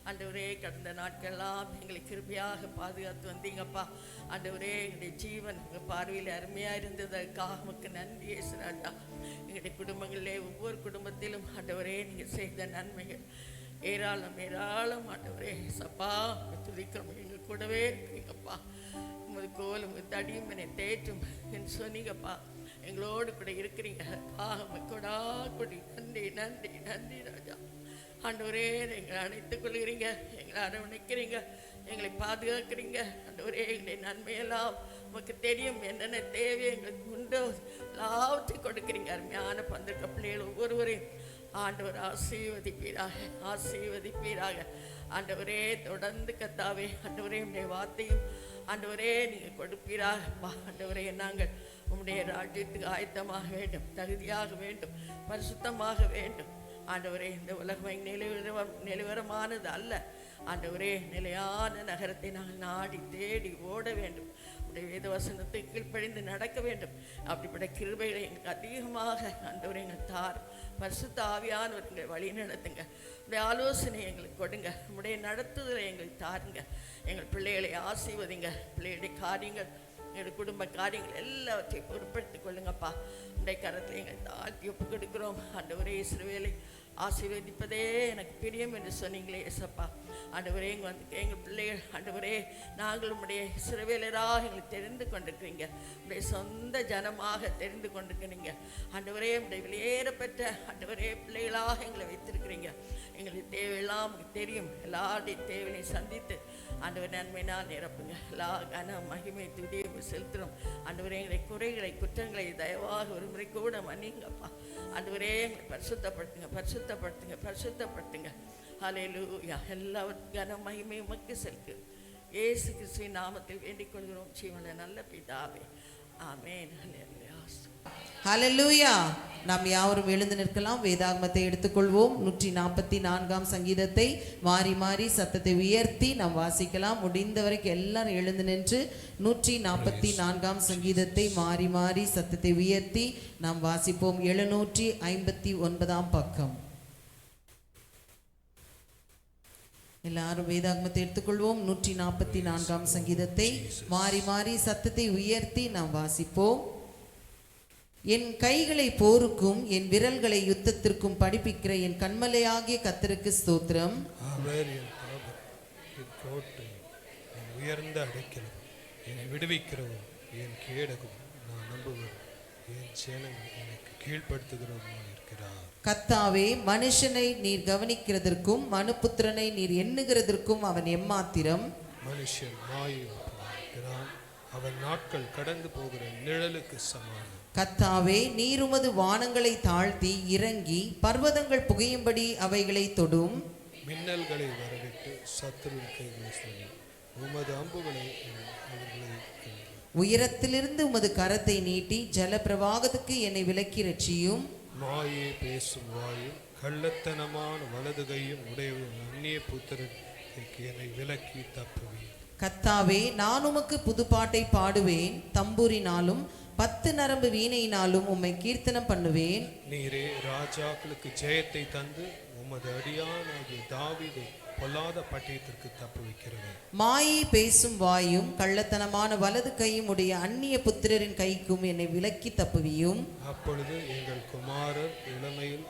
ஆண்டவரே, கடந்த நாட்கள்லாம் எங்களை கிருபையாக பாதுகாத்து வந்தீங்கப்பா ஆண்டவரே. எங்களுடைய ஜீவன் உங்கள் பார்வையில் அருமையாக இருந்ததற்காக உமக்கு நன்றி இயேசு ராஜா. எங்களுடைய குடும்பங்களிலே ஒவ்வொரு குடும்பத்திலும் ஆண்டவரே நீங்கள் செய்த நன்மைகள் ஏராளம் ஏராளம் ஆண்டவரே. சப்பா துதிக்கிறோம், எங்கள் கூடவே இருக்கிறீங்கப்பா. உமது கோல் உமது தடியும் என்னை தேற்றும் என்று சொன்னீங்கப்பா. எங்களோடு கூட இருக்கிறீங்க. கொடா கொடி நன்றி நன்றி நன்றி ராஜா. ஆண்டவரே, எங்களை அணைத்துக் கொள்கிறீங்க, எங்களை அரவணைக்கிறீங்க, எங்களை பாதுகாக்கிறீங்க ஆண்டவரே. எங்களுடைய நன்மையெல்லாம் உமக்கு தெரியும், என்னென்ன தேவை எங்களுக்கு உண்டு எல்லாவற்றையும் கொடுக்குறீங்க. அருமையான பந்திருக்க பிள்ளைகள் ஒவ்வொருவரையும் ஆண்டவர் ஆசீர்வதிப்பீராக ஆசீர்வதிப்பீராக ஆண்டவரே. தொடர்ந்து கத்தாவே ஆண்டவரே, உம்முடைய வார்த்தையும் ஆண்டவரே நீங்கள் கொடுப்பீராக ஆண்டவரே. நாங்கள் உம்முடைய ராஜ்யத்துக்கு ஆயத்தமாக வேண்டும், தகுதியாக வேண்டும், பரிசுத்தமாக வேண்டும் ஆண்டவரே. இந்த உலகம் நிலவரமானது அல்ல ஆண்டவரே. நிலையான நகரத்தை நாங்கள் நாடி தேடி ஓட வேண்டும். உடைய வேத வசனத்தை கீழ்ப்படிந்து நடக்க வேண்டும். அப்படிப்பட்ட கிருபைகளை எங்களுக்கு அதிகமாக ஆண்டவரே எங்கள் தார். பரிசுத்த ஆவியானவர் எங்களை வழி நடத்துங்க. உடைய ஆலோசனை எங்களுக்கு கொடுங்க. உடைய நடத்துதலை எங்களுக்கு தாருங்க. எங்கள் பிள்ளைகளை ஆசீர்வதிங்க. பிள்ளைகளுடைய காரியங்கள், எங்களுடைய குடும்ப காரியங்கள் எல்லாவற்றையும் பொறுப்படுத்திக் கொள்ளுங்கப்பா. உடைய கரத்தில் எங்கள் தாழ்த்தி ஒப்பு கொடுக்கிறோம் ஆண்டவரே. இஸ்ரவேலை ஆசீர்வதிப்பதே எனக்கு பிரியம் என்று சொன்னீங்களே ஏசப்பா. ஆண்டவரே, எங்கள் பிள்ளைகள் ஆண்டவரே, நாங்கள் உம்முடைய இஸ்ரவேலராக எங்களை தெரிந்து கொண்டிருக்கிறீங்க, உடைய சொந்த ஜனமாக தெரிந்து கொண்டிருக்கிறீங்க ஆண்டவரே. உடைய வெளியேறப்பெற்ற ஆண்டவரே பிள்ளைகளாக எங்களை வைத்திருக்கிறீங்க. எங்களுக்கு தேவையெல்லாம் உங்களுக்கு தெரியும். எல்லாருடைய தேவையை சந்தித்து ஆண்டவர் நன்மையினால் நிரப்புங்க. எல்லா கன மகிமை துதியை செலுத்துகிறோம் ஆண்டவரே. எங்களை குறைகளை குற்றங்களை தயவாக ஒரு முறை கூட மன்னிங்கப்பா ஆண்டவரே. எங்களை பரிசுத்தப்படுத்துங்க. ஹல்லேலூயா. எல்லா கன மகிமை உமக்கு செலுத்து. இயேசு கிறிஸ்துவின் நாமத்தில் வேண்டிக் கொள்கிறோம் ஜீவனுள்ள நல்ல பிதாவே, ஆமென். ஹல்லேலூயா. நாம் யாவரும் எழுந்து நிற்கலாம். வேதாகமத்தை எடுத்துக்கொள்வோம். 144ஆம் சங்கீதத்தை மாறி மாறி சத்தத்தை உயர்த்தி நாம் வாசிக்கலாம். முடிந்த வரைக்கும் எல்லாரும் எழுந்து நின்று 144ஆம் சங்கீதத்தை மாறி மாறி சத்தத்தை உயர்த்தி நாம் வாசிப்போம். 759ஆம் பக்கம். எல்லாரும் வேதாகமத்தை எடுத்துக்கொள்வோம். 144ஆம் சங்கீதத்தை மாறி மாறி சத்தத்தை உயர்த்தி நாம் வாசிப்போம். என் கைகளை போருக்கும் என் விரல்களை யுத்தத்திற்கும் படிப்பிக்கிற என் கண்மலையாகிய கர்த்தருக்கு ஸ்தோத்திரம். அவர் என் கோட்டை, என் உயர்ந்த அடைக்கலம், என்னை விடுவிக்கிறவர், என் கேடகம், நான் நம்புவேன், என் சேனங்கள் எனக்கு கீழ்ப்படுத்துகிறவராக இருக்கிறார். கர்த்தாவே, மனுஷனை நீர் கவனிக்கிறதற்கும் மனுபுத்திரனை நீர் எண்ணுகிறதற்கும் அவன் எம்மாத்திரம். மனுஷன் மாயை, அவன் நாட்கள் கடந்து போகிற நிழலுக்கு சமானம். கர்த்தாவே, நீர் உமது வானங்களை தாழ்த்தி இறங்கி பர்வதங்கள் புகையும்படி அவைகளை தொடும். மின்னல்களை வரவிட்டு சத்துருவின் கைகளை சொல்லி உமது அம்புகளை அவர்களை உயரத்திலிருந்து உமது கரத்தை நீட்டி ஜல பிரவாகத்துக்கு என்னை விலக்கி ரட்சியும். மாயே பேசும் வாயும் கள்ளத்தனமான வலது கையும் உடைய அந்நிய புத்திரனுக்கு என்னை விலக்கி தப்புவேன். கர்த்தாவே, நான் உமக்கு புதுப்பாட்டை பாடுவேன். தம்பூரினாலும் 10 நரம்பு வீணையினாலும் உம்மை கீர்த்தனம் பண்ணுவேன். நீரே ராஜாக்களுக்கு ஜெயத்தை தந்து உமது அடியானாகிய தாவீதை பொல்லாத பட்டயத்திற்கு தப்புவிக்கிறவர். மாயை பேசும் வாயும் கள்ளத்தனமான வலது கையும் உடைய அந்நிய புத்திரரின் கைக்கும் என்னை விலக்கி தப்புவியும். அப்பொழுது எங்கள் குமாரர் இளமையில்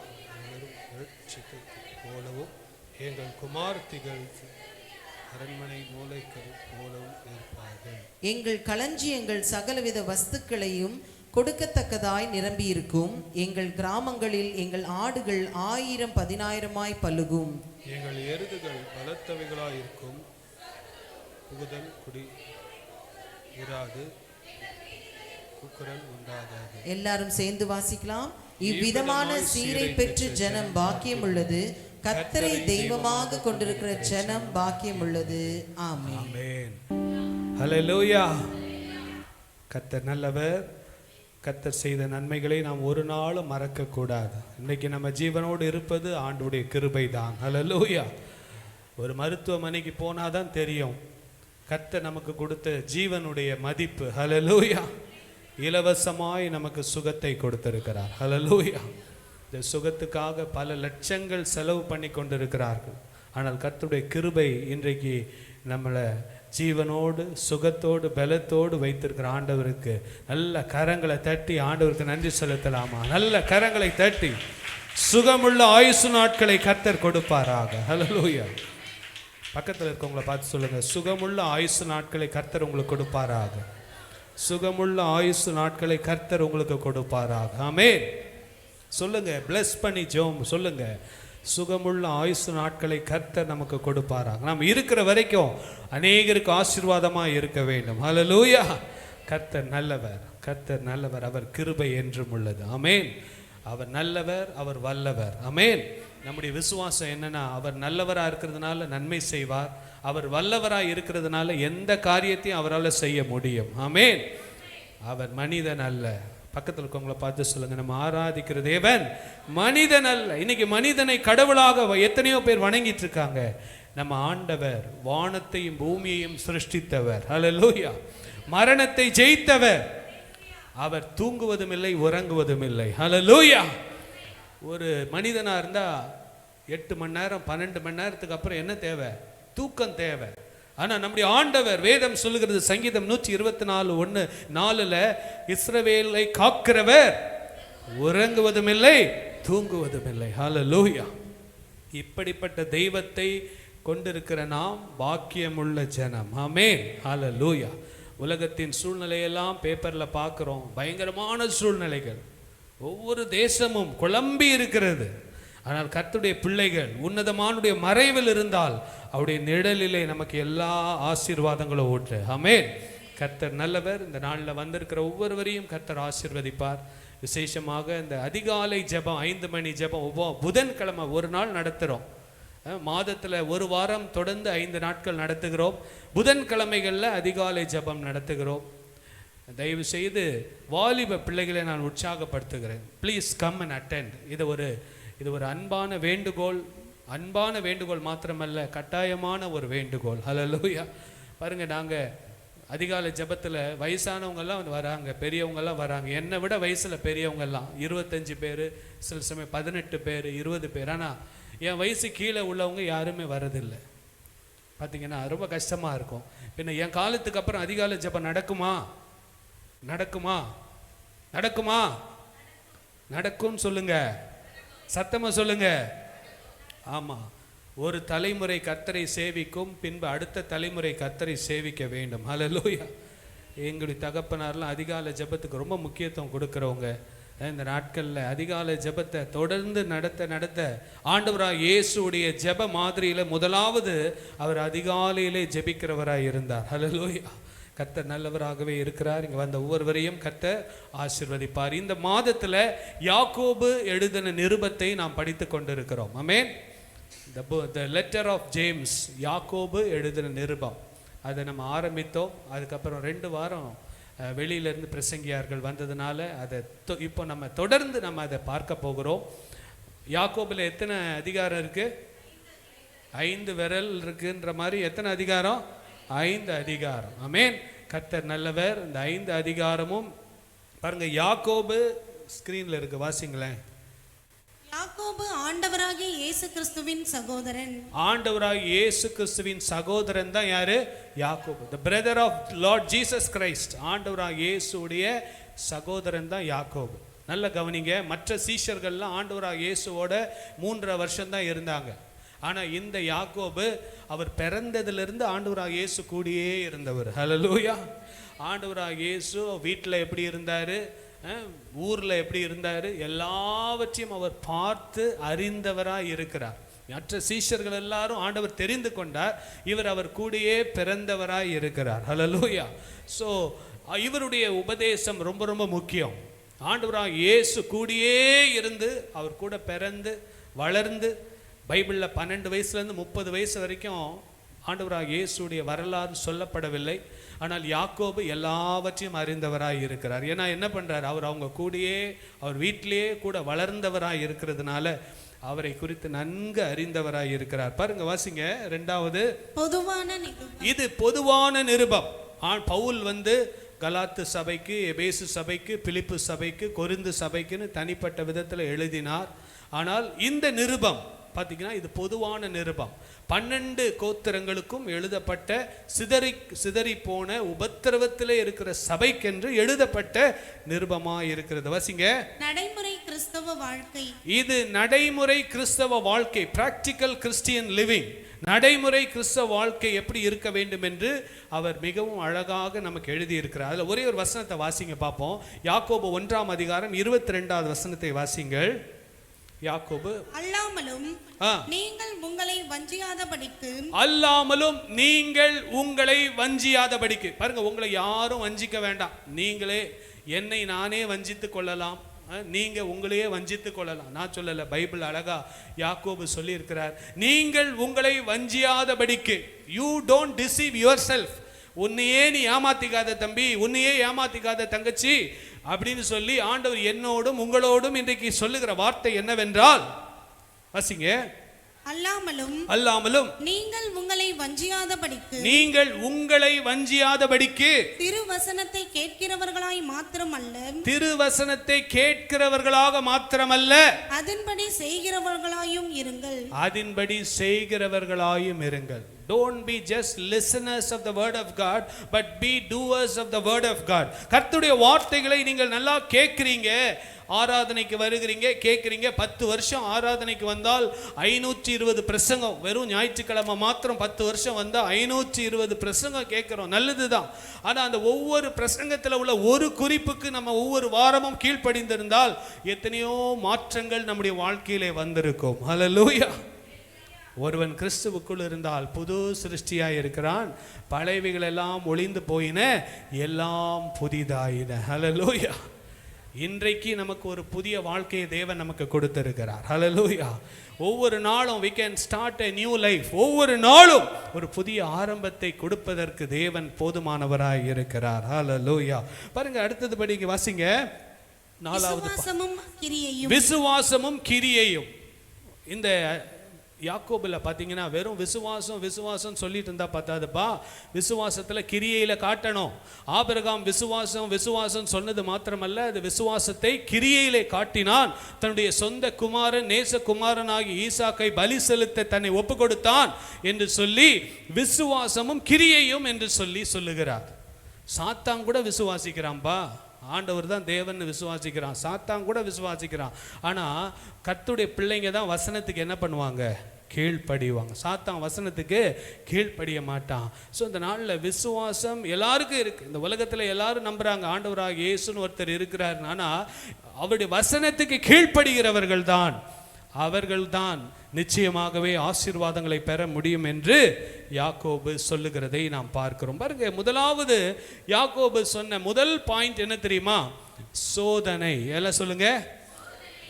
போலவும் எங்கள் குமாரத்திகள் அரண்மனை மூலைகள் போலவும் இருப்பார்கள். எங்கள் களஞ்சியங்கள் சகலவித வஸ்துக்களையும் கொடுக்கத்தக்கதாய் நிரம்பியிருக்கும். எங்கள் கிராமங்களில் எங்கள் ஆடுகள் 1000-10,000 பலுகும். எங்கள் எருதுகள் பலத்தவைகளாயிருக்கும். புகுதல் குடி இராது, குக்குரல் உண்டாகாது. எல்லாரும் சேர்ந்து வாசிக்கலாம். இவ்விதமான சீரை பெற்று ஜனம் பாக்கியம் உள்ளது. கர்த்தரை தெய்வமாக கொண்டிருக்கிற ஜனம் பாக்கியம் உள்ளது. ஆமென். ஆமென். ஹல்லேலூயா. கர்த்தர் நல்லவர். கர்த்தர் செய்த நன்மைகளை நாம் ஒரு நாளும் மறக்க கூடாது. இன்னைக்கு நம்ம ஜீவனோடு இருப்பது ஆண்டவருடைய கிருபை தான். ஹல்லேலூயா. ஒரு மருத்துவமனைக்கு போனாதான் தெரியும் கர்த்தர் நமக்கு கொடுத்த ஜீவனுடைய மதிப்பு. ஹல்லேலூயா. இலவசமாய் நமக்கு சுகத்தை கொடுத்திருக்கிறார். ஹல்லேலூயா. இந்த சுகத்துக்காக பல லட்சங்கள் செலவு பண்ணி கொண்டிருக்கிறார்கள். ஆனால் கர்த்தருடைய கிருபை இன்றைக்கு நம்மளை ஜீவனோடு சுகத்தோடு பலத்தோடு வைத்திருக்கிற ஆண்டவருக்கு நல்ல கரங்களை தட்டி ஆண்டவருக்கு நன்றி செலுத்தலாமா? நல்ல கரங்களை தட்டி சுகமுள்ள ஆயுசு நாட்களை கர்த்தர் கொடுப்பாராக. ஹல்லேலூயா. பக்கத்தில் இருக்கவங்களை பார்த்து சொல்லுங்க, சுகமுள்ள ஆயுசு நாட்களை கர்த்தர் உங்களுக்கு கொடுப்பாராக. சுகமுள்ள ஆயுசு நாட்களை கர்த்தர் உங்களுக்கு கொடுப்பாராக. ஆமென். சொல்லுங்க, பிளஸ் பண்ணி ஜெபம் சொல்லுங்க, சுகமுள்ள ஆயுசு நாட்களை கர்த்தர் நமக்கு கொடுப்பாராக. நாம் இருக்கிற வரைக்கும் அநேகருக்கு ஆசீர்வாதமாக இருக்க வேண்டும். ஹல்லேலூயா. கர்த்தர் நல்லவர், கர்த்தர் நல்லவர். அவர் கிருபை என்றும் உள்ளது. ஆமென். அவர் நல்லவர், அவர் வல்லவர். ஆமென். நம்முடைய விசுவாசம் என்னன்னா, அவர் நல்லவராக இருக்கிறதுனால நன்மை செய்வார், அவர் வல்லவராக இருக்கிறதுனால எந்த காரியத்தையும் அவரால் செய்ய முடியும். ஆமென். அவர் மனிதன் அல்ல. பக்கத்தில் இருக்கவங்களை பார்த்து சொல்லுங்க, நம்ம ஆராதிக்கிற தேவன் மனிதன் அல்ல. இன்னைக்கு மனிதனை கடவுளாக எத்தனையோ பேர் வணங்கிட்டு இருக்காங்க. நம்ம ஆண்டவர் வானத்தையும் பூமியையும் சிருஷ்டித்தவர். ஹல்லேலூயா. மரணத்தை ஜெயித்தவர். அவர் தூங்குவதும் இல்லை, உறங்குவதும் இல்லை. ஹல்லேலூயா. ஒரு மனிதனா இருந்தா 8 மணி நேரம் 12 மணி நேரத்துக்கு அப்புறம் என்ன தேவை? தூக்கம் தேவை. ஆனா நம்முடைய ஆண்டவர், வேதம் சொல்லுகிறது சங்கீதம் 124:1-4 இஸ்ரவேலை காக்கிறவர் உறங்குவதும் இல்லை, தூங்குவதும் இல்லை. ஹல்லேலூயா. இப்படிப்பட்ட தெய்வத்தை கொண்டிருக்கிற நாம் பாக்கியமுள்ள ஜனம். ஆமென், ஹல்லேலூயா. உலகத்தின் சூழ்நிலையெல்லாம் பேப்பரில் பார்க்குறோம், பயங்கரமான சூழ்நிலைகள், ஒவ்வொரு தேசமும் குழம்பி இருக்கிறது. ஆனால் கர்த்தருடைய பிள்ளைகள் உன்னதமானுடைய மறைவில் இருந்தால் அவருடைய நிழலிலே நமக்கு எல்லா ஆசீர்வாதங்களும் ஊற்று. ஆமென். கர்த்தர் நல்லவர். இந்த நாளில் வந்திருக்கிற ஒவ்வொருவரையும் கர்த்தர் ஆசீர்வதிப்பார். விசேஷமாக இந்த அதிகாலை ஜெபம், 5 மணி ஜெபம் புதன்கிழமை ஒரு நாள் நடத்துகிறோம். மாதத்தில் ஒரு வாரம் தொடர்ந்து 5 நாட்கள் நடத்துகிறோம். புதன்கிழமைகளில் அதிகாலை ஜெபம் நடத்துகிறோம். தயவு செய்து வாலிப பிள்ளைகளை நான் உற்சாகப்படுத்துகிறேன். Please come and attend. இது ஒரு அன்பான வேண்டுகோள் மாத்திரமல்ல, கட்டாயமான ஒரு வேண்டுகோள். ஹல்லேலூயா. பாருங்கள், நாங்கள் அதிகாலை ஜெபத்தில் வயசானவங்கெல்லாம் வராங்க, பெரியவங்கெல்லாம் வராங்க. என்னை விட வயசில் பெரியவங்கெல்லாம் 25 பேர், சில சமயம் 18 பேர், 20 பேர். ஆனால் என் வயசு கீழே உள்ளவங்க யாருமே வரதில்லை. பார்த்தீங்கன்னா ரொம்ப கஷ்டமாக இருக்கும். பின்ன என் காலத்துக்கு அப்புறம் அதிகாலை ஜெபம் நடக்குமா? நடக்கும்னு சொல்லுங்க, சத்தமாக சொல்லுங்க. ஆமாம், ஒரு தலைமுறை கர்த்தரை சேவிக்கும், பின்பு அடுத்த தலைமுறை கர்த்தரை சேவிக்க வேண்டும். ஹல்லேலூயா. எங்களுடைய தகப்பனார்லாம் அதிகாலை ஜெபத்துக்கு ரொம்ப முக்கியத்துவம் கொடுக்குறவங்க. இந்த நாட்களில் அதிகாலை ஜெபத்தை தொடர்ந்து நடத்த ஆண்டவராக இயேசுடைய ஜெப மாதிரியில் முதலாவது அவர் அதிகாலையிலே ஜெபிக்கிறவராக இருந்தார். ஹல்லேலூயா. கர்த்தர் நல்லவராகவே இருக்கிறார். இங்கே வந்த ஒவ்வொருவரையும் கர்த்தர் ஆசீர்வதிப்பார். இந்த மாதத்தில் யாக்கோபு எழுதின நிருபத்தை நாம் படித்து கொண்டிருக்கிறோம். ஆமென். The letter of James, யாக்கோபு எழுதின நிருபம், அதை நம்ம ஆரம்பித்தோம். அதுக்கப்புறம் 2 வாரம் வெளியிலேருந்து பிரசங்கியார்கள் வந்ததுனால இப்போ நம்ம தொடர்ந்து அதை பார்க்க போகிறோம். யாக்கோபில் எத்தனை அதிகாரம் இருக்கு? 5 விரல் இருக்குன்ற மாதிரி எத்தனை அதிகாரம்? 5 அதிகாரம். ஆமென். கர்த்தர் நல்லவர். இந்த 5 அதிகாரமும் பாருங்க. யாக்கோபு ஸ்கிரீன்ல இருக்கு, வாசிங்களேன். யாக்கோபு ஆண்டவராகிய இயேசு கிறிஸ்துவின் சகோதரன். ஆண்டவராகிய இயேசு கிறிஸ்துவின் சகோதரன் தான் யாரு? யாக்கோபு. The brother of Lord Jesus Christ. ஆண்டவராகிய இயேசுடைய சகோதரன் தான் யாக்கோபு. நல்ல கவனிங்க. மற்ற சீஷர்கள்லாம் ஆண்டவராகிய இயேசுவோட 3.5 வருஷம் தான் இருந்தாங்க. ஆனால் இந்த யாக்கோபு அவர் பிறந்ததிலிருந்து ஆண்டவராகிய இயேசு கூடியே இருந்தவர். ஹல்லேலூயா. ஆண்டவராகிய இயேசு வீட்டில் எப்படி இருந்தார், ஊரில் எப்படி இருந்தார், எல்லாவற்றையும் அவர் பார்த்து அறிந்தவராக இருக்கிறார். மற்ற சீஷர்கள் எல்லாரும் ஆண்டவர் தெரிந்து கொண்டார், இவர் அவர் கூடயே பிறந்தவராய் இருக்கிறார். ஹல்லேலூயா. ஸோ இவருடைய உபதேசம் ரொம்ப ரொம்ப முக்கியம். ஆண்டவராக இயேசு கூடயே இருந்து அவர் கூட பிறந்து வளர்ந்து, பைபிளில் 12 வயசுலேருந்து 30 வயசு வரைக்கும் ஆண்டவராக இயேசுடைய வரலாறு சொல்லப்படவில்லை. ஆனால் யாக்கோபு எல்லாவற்றையும் அறிந்தவராய் இருக்கிறார். ஏன்னா என்ன பண்ணுறார், அவங்க கூடயே அவர் வீட்டிலேயே கூட வளர்ந்தவராய் இருக்கிறதுனால அவரை குறித்து நன்கு அறிந்தவராய் இருக்கிறார். பாருங்க, வாசிங்க. 2வது இது பொதுவான நிருபம். பவுல் கலாத்து சபைக்கு, எபேசு சபைக்கு, பிலிப்பு சபைக்கு, கொரிந்து சபைக்குன்னு தனிப்பட்ட விதத்தில் எழுதினார். ஆனால் இந்த நிருபம் பார்த்தீங்கன்னா இது பொதுவான நிருபம். 12 கோத்திரங்களுக்கும் எழுதப்பட்ட சிதறி போன உபத்திரவத்திலே இருக்கிற சபைக்கென்று எழுதப்பட்ட நிருபமாக இருக்கிறது. வசிங்க. நடைமுறை கிறிஸ்தவ வாழ்க்கை. இது நடைமுறை கிறிஸ்தவ வாழ்க்கை, பிராக்டிக்கல் கிறிஸ்டியன் லிவிங். நடைமுறை கிறிஸ்தவ வாழ்க்கை எப்படி இருக்க வேண்டும் என்று அவர் மிகவும் அழகாக நமக்கு எழுதியிருக்கிறார். அதில் ஒரே ஒரு வசனத்தை வாசிங்க பார்ப்போம். யாக்கோபு 1ஆம் அதிகாரம் 22வது வசனத்தை வாசிங்கள். யாக்கோபு. அல்லாமலும் நீங்கள் உங்களை வஞ்சியாதபடிக்கு. பாருங்க, உங்களை யாரும் வஞ்சிக்க வேண்டாம். நீங்களே என்னை நானே வஞ்சித்துக் கொள்ளலாம், நீங்க உங்களையே வஞ்சித்துக் கொள்ளலாம். நான் சொல்லல, பைபிள் அழகா யாக்கோபு சொல்லி இருக்கிறார். நீங்கள் உங்களை வஞ்சியாதபடிக்கு. You don't deceive yourself. உன்னையே நீ ஏமாத்திக்காத தம்பி, உன்னையே ஏமாத்திக்காத தங்கச்சி அப்படின்னு சொல்லி ஆண்டவர் என்னோடும் உங்களோடும் இன்றைக்கு சொல்லுகிற வார்த்தை என்னவென்றால், வாசிங்க. அல்லாமலும் நீங்கள் உங்களை வஞ்சியாதபடிக்கு திருவசனத்தை கேட்கிறவர்களாக மாத்திரமல்ல அதன்படி செய்கிறவர்களாயும் இருங்கள். Don't be just listeners of the word of God, but be doers of the word of God. கர்த்தருடைய வார்த்தைகளை நீங்கள் நல்லா கேட்கிறீங்க, ஆராதனைக்கு வருகிறீங்க, கேட்குறீங்க. 10 வருஷம் ஆராதனைக்கு வந்தால் 520 பிரசங்கம், வெறும் ஞாயிற்றுக்கிழமை மாத்திரம் 10 வருஷம் வந்தால் 520 பிரசங்கம் கேட்குறோம், நல்லது தான். ஆனால் அந்த ஒவ்வொரு பிரசங்கத்தில் உள்ள ஒரு குறிப்புக்கு நம்ம ஒவ்வொரு வாரமும் கீழ்ப்படிந்திருந்தால் எத்தனையோ மாற்றங்கள் நம்முடைய வாழ்க்கையிலே வந்திருக்கும். ஹல்லேலூயா. ஒருவன் கிறிஸ்துவுக்குள் இருந்தால் புது சிருஷ்டியாய் இருக்கிறான், பழையவைகள் எல்லாம் ஒளிந்து போயின, எல்லாம் புதிதாயின. ஹல்லேலூயா. இன்றைக்கு நமக்கு ஒரு புதிய வாழ்க்கையை தேவன் நமக்கு கொடுத்திருக்கிறார். ஹல்லேலூயா. ஒவ்வொரு நாளும் we can start a new life. ஒவ்வொரு நாளும் ஒரு புதிய ஆரம்பத்தை கொடுப்பதற்கு தேவன் போதுமானவராய் இருக்கிறார். ஹல்லேலூயா. பாருங்க, அடுத்தது படிங்க, வாசிங்க. 4வது விசுவாசமும் கிரியையும். இந்த யாக்கோபுல பார்த்தீங்கன்னா வெறும் விசுவாசம் சொல்லிட்டு இருந்தா பார்த்தாதுப்பா, விசுவாசத்தில் கிரியையில காட்டணும். ஆபிரகாம் விசுவாசம் சொன்னது மாத்திரமல்ல, அது விசுவாசத்தை கிரியையிலே காட்டினான். தன்னுடைய சொந்த குமாரன், நேசகுமாரனாகி ஈசாக்கை பலி செலுத்த தன்னை ஒப்பு கொடுத்தான் என்று சொல்லி விசுவாசமும் கிரியையும் என்று சொல்லுகிறார். சாத்தான் கூட விசுவாசிக்கிறான்பா, ஆண்டவர் தான் தேவன் விசுவாசிக்கிறான், சாத்தான் கூட விசுவாசிக்கிறான். ஆனால் கர்த்தருடைய பிள்ளைங்க தான் வசனத்துக்கு என்ன பண்ணுவாங்க? கீழ்ப்படிவாங்க. சாத்தான் வசனத்துக்கு கீழ்ப்படிய மாட்டான். ஸோ இந்த நாளில் விசுவாசம் எல்லாருக்கும் இருக்கு. இந்த உலகத்தில் எல்லாரும் நம்புறாங்க ஆண்டவராக இயேசுன்னு ஒருத்தர் இருக்கிறார். ஆனால் அவருடைய வசனத்துக்கு அவர்கள்தான் நிச்சயமாகவே ஆசீர்வாதங்களை பெற முடியும் என்று யாக்கோபு சொல்லுகிறதை நாம் பார்க்கிறோம். பாருங்க, முதலாவது யாக்கோபு சொன்ன முதல் பாயிண்ட் என்ன தெரியுமா? சோதனை. எல்லாம் சொல்லுங்க.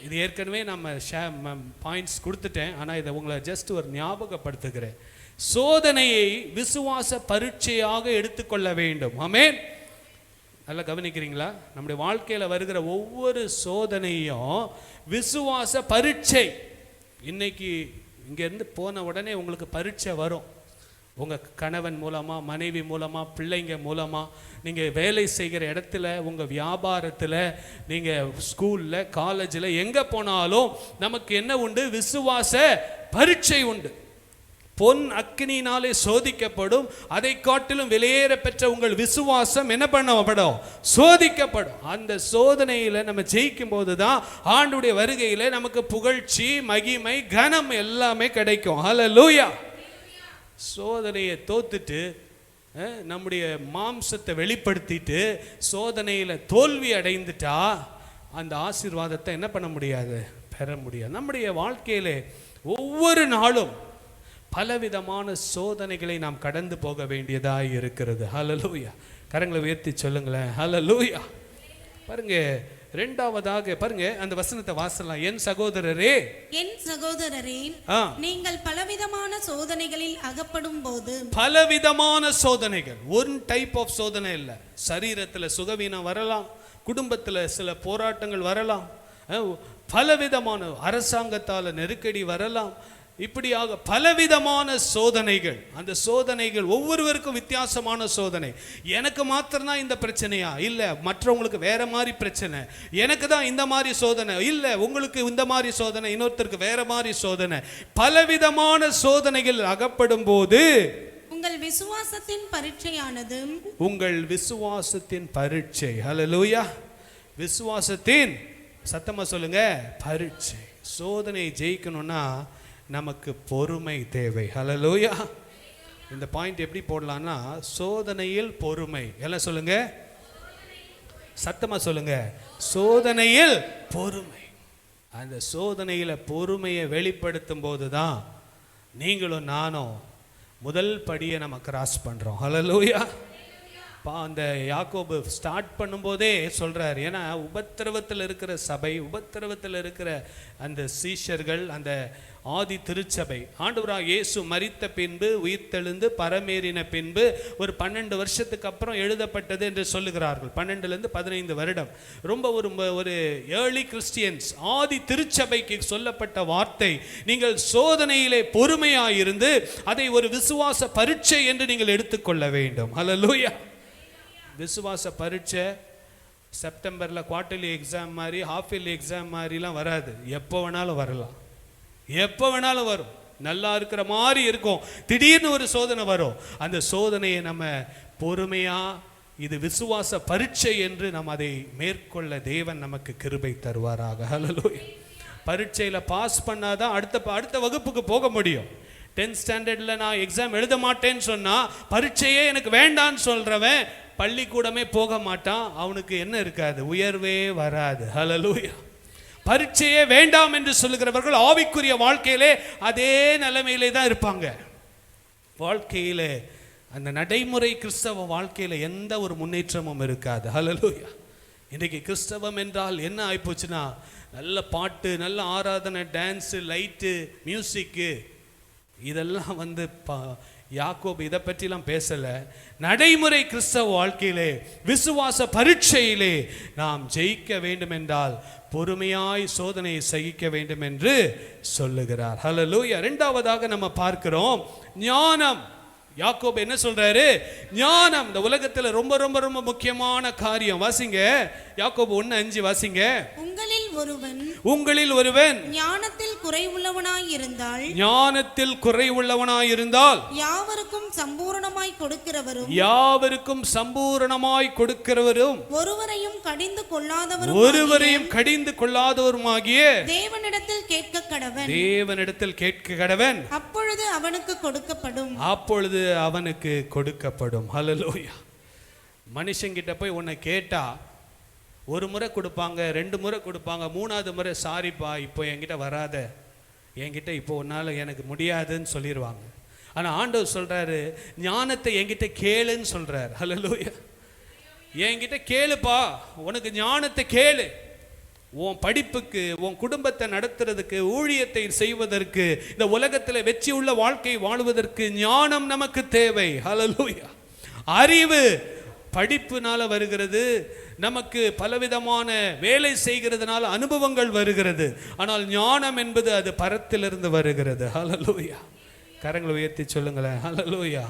இது ஏற்கனவே நம்ம பாயிண்ட்ஸ் கொடுத்துட்டேன், ஆனால் இதை உங்களை ஜஸ்ட் ஒரு ஞாபகப்படுத்துகிறேன். சோதனையை விசுவாச பரீட்சையாக எடுத்துக்கொள்ள வேண்டும். ஆமென். நல்லா கவனிக்கிறீங்களா? நம்முடைய வாழ்க்கையில் வருகிற ஒவ்வொரு சோதனையும் விசுவாச பரீட்சை. இன்னைக்கு இங்கேருந்து போன உடனே உங்களுக்கு பரீட்சை வரும். உங்கள் கணவன் மூலமாக, மனைவி மூலமாக, பிள்ளைங்க மூலமாக, நீங்கள் வேலை செய்கிற இடத்துல, உங்கள் வியாபாரத்தில், நீங்கள் ஸ்கூலில், காலேஜில், எங்கே போனாலும் நமக்கு என்ன உண்டு? விசுவாச பரீட்சை உண்டு. பொன் அக்கினியினாலே சோதிக்கப்படும், அதை காட்டிலும் வெளியேற பெற்ற உங்கள் விசுவாசம் என்ன பண்ணப்படும்? சோதிக்கப்படும். அந்த சோதனையில் நம்ம ஜெயிக்கும் போது தான் ஆண்டுடைய வருகையில் நமக்கு புகழ்ச்சி, மகிமை, கனம் எல்லாமே கிடைக்கும். ஹல்லேலூயா. சோதனையை தோத்துட்டு நம்முடைய மாம்சத்தை வெளிப்படுத்திட்டு சோதனையில் தோல்வி அடைந்துட்டா அந்த ஆசீர்வாதத்தை என்ன பண்ண முடியாது? பெற முடியாது. நம்முடைய வாழ்க்கையிலே ஒவ்வொரு நாளும் பலவிதமான சோதனைகளை நாம் கடந்து போக வேண்டியதாக இருக்கிறது. ஹல்லேலூயா. கரங்களை உயர்த்தி சொல்லுங்களேன், ஹல்லேலூயா. பாருங்க, இரண்டாவதாக பாருங்க, அந்த வசனத்தை வாசலாம். என் சகோதரரே நீங்கள் பலவிதமான சோதனைகளில் அகப்படும் போது, பலவிதமான சோதனைகள், ஒன் டைப் ஆஃப் சோதனை இல்லை. சரீரத்தில் சுகவீனம் வரலாம், குடும்பத்தில் சில போராட்டங்கள் வரலாம், பலவிதமான அரசாங்கத்தால் நெருக்கடி வரலாம், இப்படியாக பலவிதமான சோதனைகள். அந்த சோதனைகள் ஒவ்வொருவருக்கும் வித்தியாசமான சோதனை. எனக்கு மாத்திரம்தான் இந்த பிரச்சனையா? இல்லை, மற்றவங்களுக்கு வேற மாதிரி பிரச்சனை. எனக்கு தான் இந்த மாதிரி சோதனை இல்லை, உங்களுக்கு இந்த மாதிரி சோதனை, இன்னொருத்தருக்கு வேற மாதிரி சோதனை. பலவிதமான சோதனைகள் அகப்படும் போது உங்கள் விசுவாசத்தின் பரீட்சையானது, உங்கள் விசுவாசத்தின் பரீட்சை. ஹல்லேலூயா. விசுவாசத்தின், சத்தமா சொல்லுங்க, பரீட்சை. சோதனையை ஜெயிக்கணும்னா நமக்கு பொறுமை தேவை. ஹல்லேலூயா. இந்த பாயிண்ட் எப்படி போடலாம்னா, சோதனையில் பொறுமை. எல்லாம் சொல்லுங்க, சத்தமா சொல்லுங்க, சோதனையில் பொறுமை. அந்த சோதனையில் பொறுமையை வெளிப்படுத்தும் போது தான் நீங்களும் நானும் முதல் படியை நம்ம கிராஸ் பண்றோம். ஹல்லேலூயா. அந்த யாக்கோபு ஸ்டார்ட் பண்ணும்போதே சொல்றார். ஏன்னா உபத்திரவத்தில் இருக்கிற சபை, உபத்திரவத்தில் இருக்கிற அந்த சீஷர்கள், அந்த ஆதி திருச்சபை, ஆண்டவராக இயேசு மரித்த பின்பு உயிர்த்தெழுந்து பரமேறின பின்பு ஒரு 12 வருஷத்துக்கு அப்புறம் எழுதப்பட்டது என்று சொல்லுகிறார்கள். 12லேருந்து 15 வருடம். ரொம்ப ஒரு ஏர்லி கிறிஸ்டியன்ஸ், ஆதி திருச்சபைக்கு சொல்லப்பட்ட வார்த்தை, நீங்கள் சோதனையிலே பொறுமையாயிருந்து அதை ஒரு விசுவாச பரீட்சை என்று நீங்கள் எடுத்துக்கொள்ள வேண்டும். ஹல்லேலூயா. விசுவாச பரீட்சை செப்டம்பரில் குவார்டர்லி எக்ஸாம் மாதிரி, ஹாஃப் இயர்லி எக்ஸாம் மாதிரிலாம் வராது. எப்போ வேணாலும் வரலாம், எப்போ வேணாலும் வரும். நல்லா இருக்கிற மாதிரி இருக்கும், திடீர்னு ஒரு சோதனை வரும். அந்த சோதனையை நம்ம பொறுமையாக இது விசுவாச பரீட்சை என்று நாம் அதை மேற்கொள்ள தேவன் நமக்கு கிருபை தருவாராக. ஹல்லேலூயா. பரீட்சையில் பாஸ் பண்ணாதான் அடுத்த வகுப்புக்கு போக முடியும். 10th ஸ்டாண்டர்டில் நான் எக்ஸாம் எழுத மாட்டேன்னு சொன்னால், பரீட்சையே எனக்கு வேண்டான்னு சொல்கிறவன் பள்ளிக்கூடமே போக மாட்டான். அவனுக்கு என்ன இருக்காது? உயர்வே வராது. ஹல்லேலூயா. பரீட்சையே வேண்டாம் என்று சொல்லுகிறவர்கள் ஆவிக்குரிய வாழ்க்கையிலே அதே நிலைமையிலே தான் இருப்பாங்க. வாழ்க்கையிலே அந்த நடைமுறை கிறிஸ்தவ வாழ்க்கையில் எந்த ஒரு முன்னேற்றமும் இருக்காது. ஹல்லேலூயா. இன்றைக்கி கிறிஸ்தவம் என்றால் என்ன ஆகிப்போச்சுன்னா, நல்ல பாட்டு, நல்ல ஆராதனை, டான்ஸு, லைட்டு, மியூசிக்கு, இதெல்லாம் யாக்கோபு இதை பற்றிலாம் பேசலை. நடைமுறை கிறிஸ்தவ வாழ்க்கையிலே, விசுவாச பரீட்சையிலே நாம் ஜெயிக்க வேண்டும் என்றால் பொறுமையாய் சோதனையை சகிக்க வேண்டும் என்று சொல்லுகிறார். ஹல்லேலூயா. இரண்டாவதாக நம்ம பார்க்கிறோம் ஞானம். யாக்கோபு என்ன சொல்றாரு? ஞானம் இந்த உலகத்தில் ரொம்ப ரொம்ப ரொம்ப முக்கியமான காரியம். வாசிங்க, யாக்கோபு 1:5 வாசிங்க. உங்களில் ஒருவன் ஞானத்தில் குறைவுள்ளவனாய் இருந்தால் யாவருக்கும் சம்பூரணமாய் கொடுக்கிறவரும் ஒருவரையும் கடிந்து கொள்ளாதவருமாகிய தேவனிடத்தில் கேட்க கடவன். அப்பொழுது அவனுக்கு கொடுக்கப்படும். ஹல்லேலூயா. மனுஷங்கிட்ட போய் உன்னை கேட்டா ஒரு முறை கொடுப்பாங்க, 2 முறை கொடுப்பாங்க, 3வது முறை சாரிப்பா இப்போ என்கிட்ட வராத, என்கிட்ட இப்போ உன்னால் எனக்கு முடியாதுன்னு சொல்லிடுவாங்க. ஆனால் ஆண்டவர் சொல்கிறாரு, ஞானத்தை என்கிட்ட கேளுன்னு சொல்கிறார். ஹல்லேலூயா. என்கிட்ட கேளுப்பா, உனக்கு ஞானத்தை கேளு. உன் படிப்புக்கு, உன் குடும்பத்தை நடத்துறதுக்கு, ஊழியத்தை செய்வதற்கு, இந்த உலகத்தில் வெற்றி உள்ள வாழ்க்கை வாழ்வதற்கு ஞானம் நமக்கு தேவை. ஹல்லேலூயா. அறிவு படிப்புனால வருகிறது, நமக்கு பலவிதமான வேலை செய்கிறதுனால அனுபவங்கள் வருகிறது. ஆனால் ஞானம் என்பது அது பரத்திலிருந்து வருகிறது. ஹல்லேலூயா. கரங்களை உயர்த்தி சொல்லுங்களேன். ஹல்லேலூயா.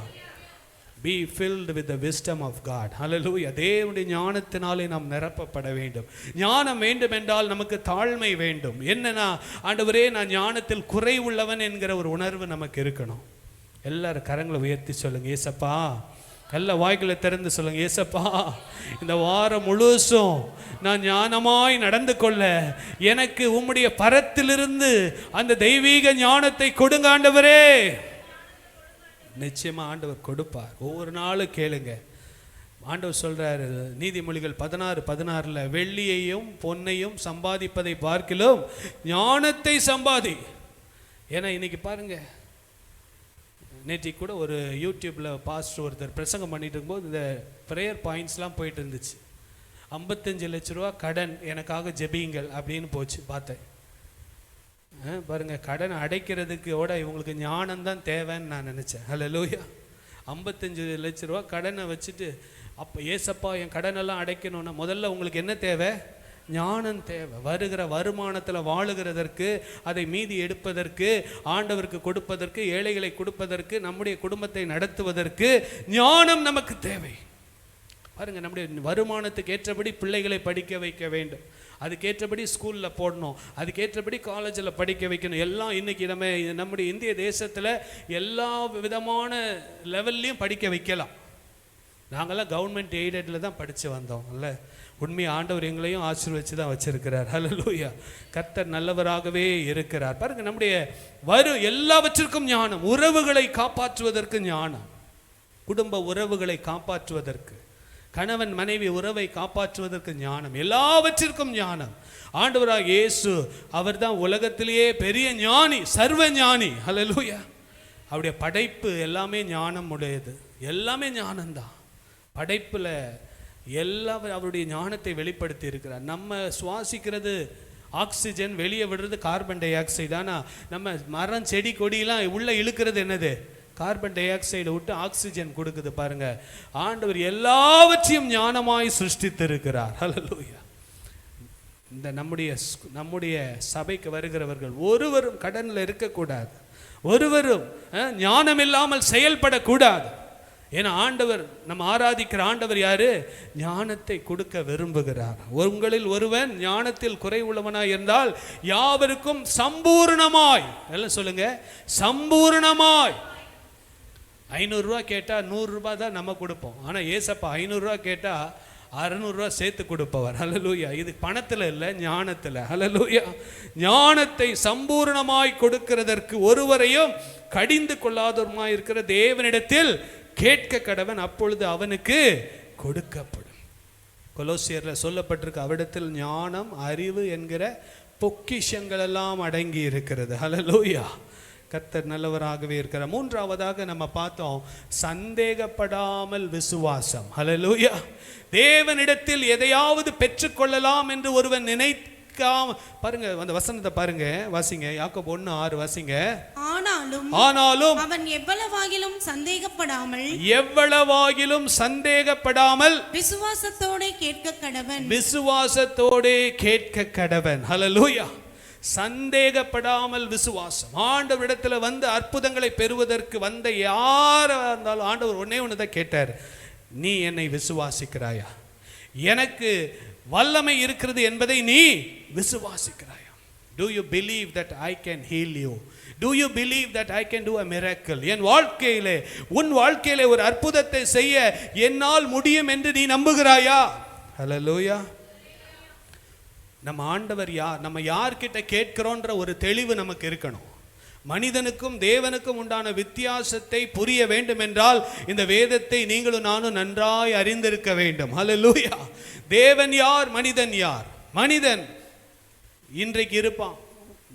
Be filled with the wisdom of God. Hallelujah. தேவனுடைய ஞானத்தினாலே நாம் நிரப்பப்பட வேண்டும். ஞானம் வேண்டும் என்றால் நமக்கு தாழ்மை வேண்டும். என்னன்னா, ஆண்டவரே நான் ஞானத்தில் குறைவுள்ளவன் என்கிற ஒரு உணர்வு நமக்கு இருக்கணும். எல்லாரும் கரங்களை உயர்த்தி சொல்லுங்க, ஏசப்பா. எல்லா வாய்களை திறந்து சொல்லுங்க, ஏசப்பா, இந்த வாரம் முழுசும் நான் ஞானமாய் நடந்து கொள்ள எனக்கு உம்முடைய பரத்திலிருந்து அந்த தெய்வீக ஞானத்தை கொடுங்க ஆண்டவரே. நிச்சயமா ஆண்டவர் கொடுப்பார். ஒவ்வொரு நாளும் கேளுங்க. ஆண்டவர் சொல்றாரு நீதிமொழிகள் 16:16 வெள்ளியையும் பொன்னையும் சம்பாதிப்பதை பார்க்கிலும் ஞானத்தை சம்பாதி. ஏன்னா இன்னைக்கு பாருங்க, நேற்று கூட ஒரு யூடியூப்ல பாஸ்டர் ஒருத்தர் பிரசங்கம் பண்ணிட்டு இருக்கும்போது இந்த ப்ரேயர் பாயிண்ட்ஸ்லாம் போயிட்டு இருந்துச்சு. 55 லட்ச ரூபா கடன், எனக்காக ஜெபியுங்கள் அப்படின்னு போச்சு. பார்த்தேன் பாருங்க, கடன் அடைக்கிறதுக்கு இவங்களுக்கு ஞானம் தான் தேவைன்னு நான் நினச்சேன். ஹல்லேலூயா. 55 லட்ச ரூபா கடனை வச்சுட்டு, அப்போ ஏசப்பா என் கடனெல்லாம் அடைக்கணும்னா முதல்ல உங்களுக்கு என்ன தேவை? ஞானம் தேவை. வருகிற வருமானத்தில் வாழுகிறதற்கு, அதை மீதி எடுப்பதற்கு, ஆண்டவருக்கு கொடுப்பதற்கு, ஏழைகளை கொடுப்பதற்கு, நம்முடைய குடும்பத்தை நடத்துவதற்கு ஞானம் நமக்கு தேவை. பாருங்கள், நம்முடைய வருமானத்துக்கு ஏற்றபடி பிள்ளைகளை படிக்க வைக்க வேண்டும், அதுக்கேற்றபடி ஸ்கூலில் போடணும், அதுக்கேற்றபடி காலேஜில் படிக்க வைக்கணும். எல்லாம் இன்றைக்கி நம்முடைய இந்திய தேசத்தில் எல்லா விதமான லெவல்லையும் படிக்க வைக்கலாம். நாங்கள்லாம் கவர்மெண்ட் எய்டடில் தான் படித்து வந்தோம் இல்லை. உண்மையாக ஆண்டவர் எங்களையும் ஆசீர்வதித்து தான் வச்சிருக்கிறார். ஹல்லேலூயா. கர்த்தர் நல்லவராகவே இருக்கிறார். பாருங்கள், நம்முடைய எல்லாவற்றிற்கும் ஞானம். உறவுகளை காப்பாற்றுவதற்கு ஞானம், குடும்ப உறவுகளை காப்பாற்றுவதற்கு, கணவன் மனைவி உறவை காப்பாற்றுவதற்கு ஞானம், எல்லாவற்றிற்கும் ஞானம். ஆண்டவராக இயேசு அவர் தான் உலகத்திலேயே பெரிய ஞானி, சர்வ ஞானி. ஹல்லேலூயா. அவருடைய படைப்பு எல்லாமே ஞானம் உடையது, எல்லாமே ஞானம்தான். படைப்பில் எல்லாம் அவருடைய ஞானத்தை வெளிப்படுத்தி இருக்கிறார். நம்ம சுவாசிக்கிறது ஆக்சிஜன், வெளியே விடுறது கார்பன் டை ஆக்சைடு. ஆனால் நம்ம மரம் செடி கொடியெல்லாம் உள்ளே இழுக்கிறது என்னது? கார்பன் டை ஆக்சைடு விட்டு ஆக்சிஜன் கொடுக்குது. பாருங்க, ஆண்டவர் எல்லாவற்றையும் ஞானமாய் சிருஷ்டித்து இருக்கிறார். ஹல்லேலூயா. இந்த நம்முடைய சபைக்கு வருகிறவர்கள் ஒருவரும் கடனில் இருக்கக்கூடாது, ஒருவரும் ஞானம் இல்லாமல் செயல்படக்கூடாது. ஏன்னா ஆண்டவர், நம்ம ஆராதிக்கிற ஆண்டவர் யாரு? ஞானத்தை கொடுக்க விரும்புகிறார். உங்களில் ஒருவன் ஞானத்தில் குறைவுள்ளவனாய் இருந்தால் யாவருக்கும் சம்பூர்ணமாய், எல்லாம் சொல்லுங்க, சம்பூர்ணமாய் 500 கேட்டால் 100 தான் நம்ம கொடுப்போம். ஆனால் ஏசப்பா 500 கேட்டால் 600 சேர்த்து கொடுப்பவர். ஹல்லேலூயா. இது பணத்தில் இல்லை, ஞானத்தில். ஹல்லேலூயா. ஞானத்தை சம்பூர்ணமாய் கொடுக்கிறதற்கு ஒருவரையும் கடிந்து கொள்ளாதவருமாய் இருக்கிற தேவனிடத்தில் கேட்க கடவன், அப்பொழுது அவனுக்கு கொடுக்கப்படும். கொலோசியரில் சொல்லப்பட்டிருக்கு, அவ்விடத்தில் ஞானம் அறிவு என்கிற பொக்கிஷங்கள் எல்லாம் அடங்கி இருக்கிறது. ஹல்லேலூயா. கர்த்தர் நல்லவராகவே இருக்கிறார். மூன்றாவதாக நம்ம பார்த்தோம் சந்தேகப்படாமல் விசுவாசம். ஹல்லேலூயா. தேவனிடத்தில் எதையாவது பெற்றுக்கொள்ளலாம் என்று ஒருவன் நினைக்காம பாருங்க, அந்த வசனத்தை பாருங்க, வாசிங்க. யாக்கோபு 1:6 வாசிங்க. ஆனாலும் அவன் எவ்வளவாகிலும் சந்தேகப்படாமல் விசுவாசத்தோடே கேட்க கடவன். ஹல்லேலூயா. சந்தேகப்படாமல் விசுவாசம். ஆண்டவரிடத்தில் வந்து அற்புதங்களை பெறுவதற்கு வந்த யாரா இருந்தாலும் ஆண்டவர் ஒண்ணே தான் கேட்டார், நீ என்னை விசுவாசிக்கிறாயா? எனக்கு வல்லமை இருக்கிறது என்பதை நீ விசுவாசிக்கிறாயா? Do you believe that I can heal you? Do you believe that I can do a miracle? என் வாழ்க்கையிலே, உன் வாழ்க்கையிலே ஒரு அற்புதத்தை செய்ய என்னால் முடியும் என்று நீ நம்புகிறாயா? ஹல்லேலூயா. நம்ம ஆண்டவர் யார், நம்ம யார்கிட்ட கேட்கிறோன்ற ஒரு தெளிவு நமக்கு இருக்கணும். மனிதனுக்கும் தேவனுக்கும் உண்டான வித்தியாசத்தை புரிய வேண்டும் என்றால் இந்த வேதத்தை நீங்களும் நானும் நன்றாய் அறிந்திருக்க வேண்டும். ஹல்லேலூயா. தேவன் யார், மனிதன் யார்? மனிதன் இன்றைக்கு இருப்பான்.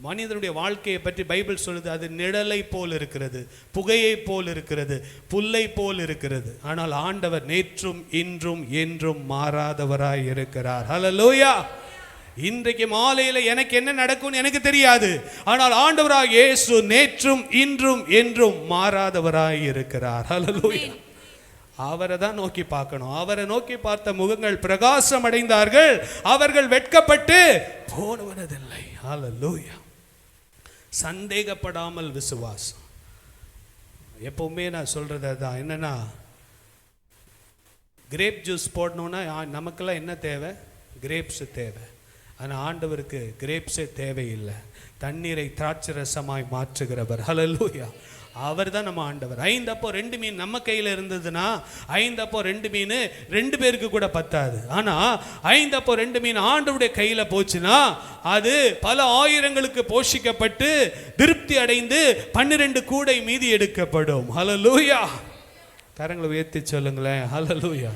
மனிதனுடைய வாழ்க்கையை பற்றி பைபிள் சொல்லுது, அது நிழலை போல் இருக்கிறது, புகையை போல் இருக்கிறது, புல்லை போல் இருக்கிறது. ஆனால் ஆண்டவர் நேற்றும் இன்றும் என்றும் மாறாதவராய் இருக்கிறார். ஹல்லேலூயா. இன்றைக்கு மாலையில் எனக்கு என்ன நடக்கும்னு எனக்கு தெரியாது, ஆனால் ஆண்டவராய் இயேசு நேற்றும் இன்றும் என்றும் மாறாதவராய் இருக்கிறார். ஹல்லேலூயா. அவரை தான் நோக்கி பார்க்கணும். அவரை நோக்கி பார்த்த முகங்கள் பிரகாசம் அடைந்தார்கள், அவர்கள் வெட்கப்பட்டு போனவனதில்லை. ஹல்லேலூயா. சந்தேகப்படாமல் விசுவாசம். எப்பவுமே நான் சொல்றது தான், என்னன்னா கிரேப் ஜூஸ் போடணும்னா நமக்கெல்லாம் என்ன தேவை? கிரேப்ஸ் தேவை. ஆனால் ஆண்டவருக்கு கிரேப்ஸே தேவையில்லை. தண்ணீரை திராட்சை ரசமாய் மாற்றுகிறவர். ஹல்லேலூயா. அவர் தான் நம்ம ஆண்டவர். 5 அப்போ 2 மீன் நம்ம கையில் இருந்ததுன்னா 5 அப்போ 2 மீன் 2 பேருக்கு கூட பத்தாது. ஆனால் 5 அப்போ 2 மீன் ஆண்டவருடைய கையில் போச்சுன்னா அது பல ஆயிரங்களுக்கு போஷிக்கப்பட்டு திருப்தி அடைந்து 12 கூடை மீதி எடுக்கப்படும். ஹல்லேலூயா. கரங்களை உயர்த்தி சொல்லுங்களேன். ஹல்லேலூயா.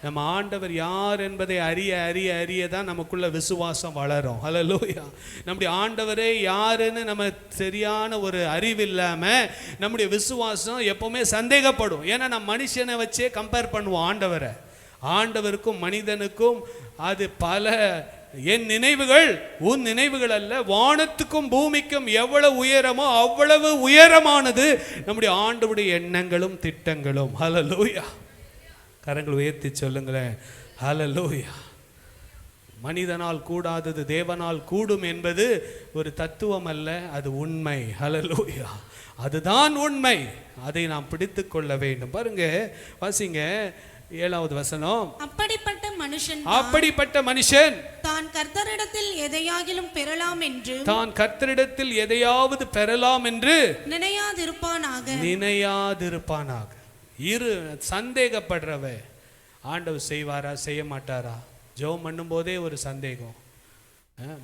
நம்ம ஆண்டவர் யார் என்பதை அறிய அறிய அறிய தான் நமக்குள்ள விசுவாசம் வளரும். ஹல்லேலூயா. நம்முடைய ஆண்டவரே யாருன்னு நம்ம சரியான ஒரு அறிவு இல்லாமல் நம்முடைய விசுவாசம் எப்பவுமே சந்தேகப்படும். ஏன்னா நம்ம மனுஷனை வச்சே கம்பேர் பண்ணுவோம் ஆண்டவரை. ஆண்டவருக்கும் மனிதனுக்கும் அது பல, என் நினைவுகள் உன் நினைவுகள் அல்ல, வானத்துக்கும் பூமிக்கும் எவ்வளவு உயரமோ அவ்வளவு உயரமானது நம்முடைய ஆண்டவருடைய எண்ணங்களும் திட்டங்களும். ஹல்லேலூயா. கரங்கள் உயர்த்தி சொல்லுங்களேன். ஹல்லேலூயா. மனிதனால் கூடாதது தேவனால் கூடும் என்பது ஒரு தத்துவம் அல்ல, அது உண்மை. ஹல்லேலூயா. அதுதான் உண்மை. அதை நாம் பிடித்து கொள்ள வேண்டும். பாருங்க, வாசிங்க 7வது வசனம். அப்படிப்பட்ட மனுஷன் தான் கர்த்தரிடத்தில் எதையாகிலும் பெறலாம் என்று, தான் கர்த்தரிடத்தில் எதையாவது பெறலாம் என்று நினையாதிருப்பானாக. சந்தேகப்படுறவ ஆண்டவர் செய்வாரா செய்ய மாட்டாரா? ஜெபம் பண்ணும் போதே ஒரு சந்தேகம்.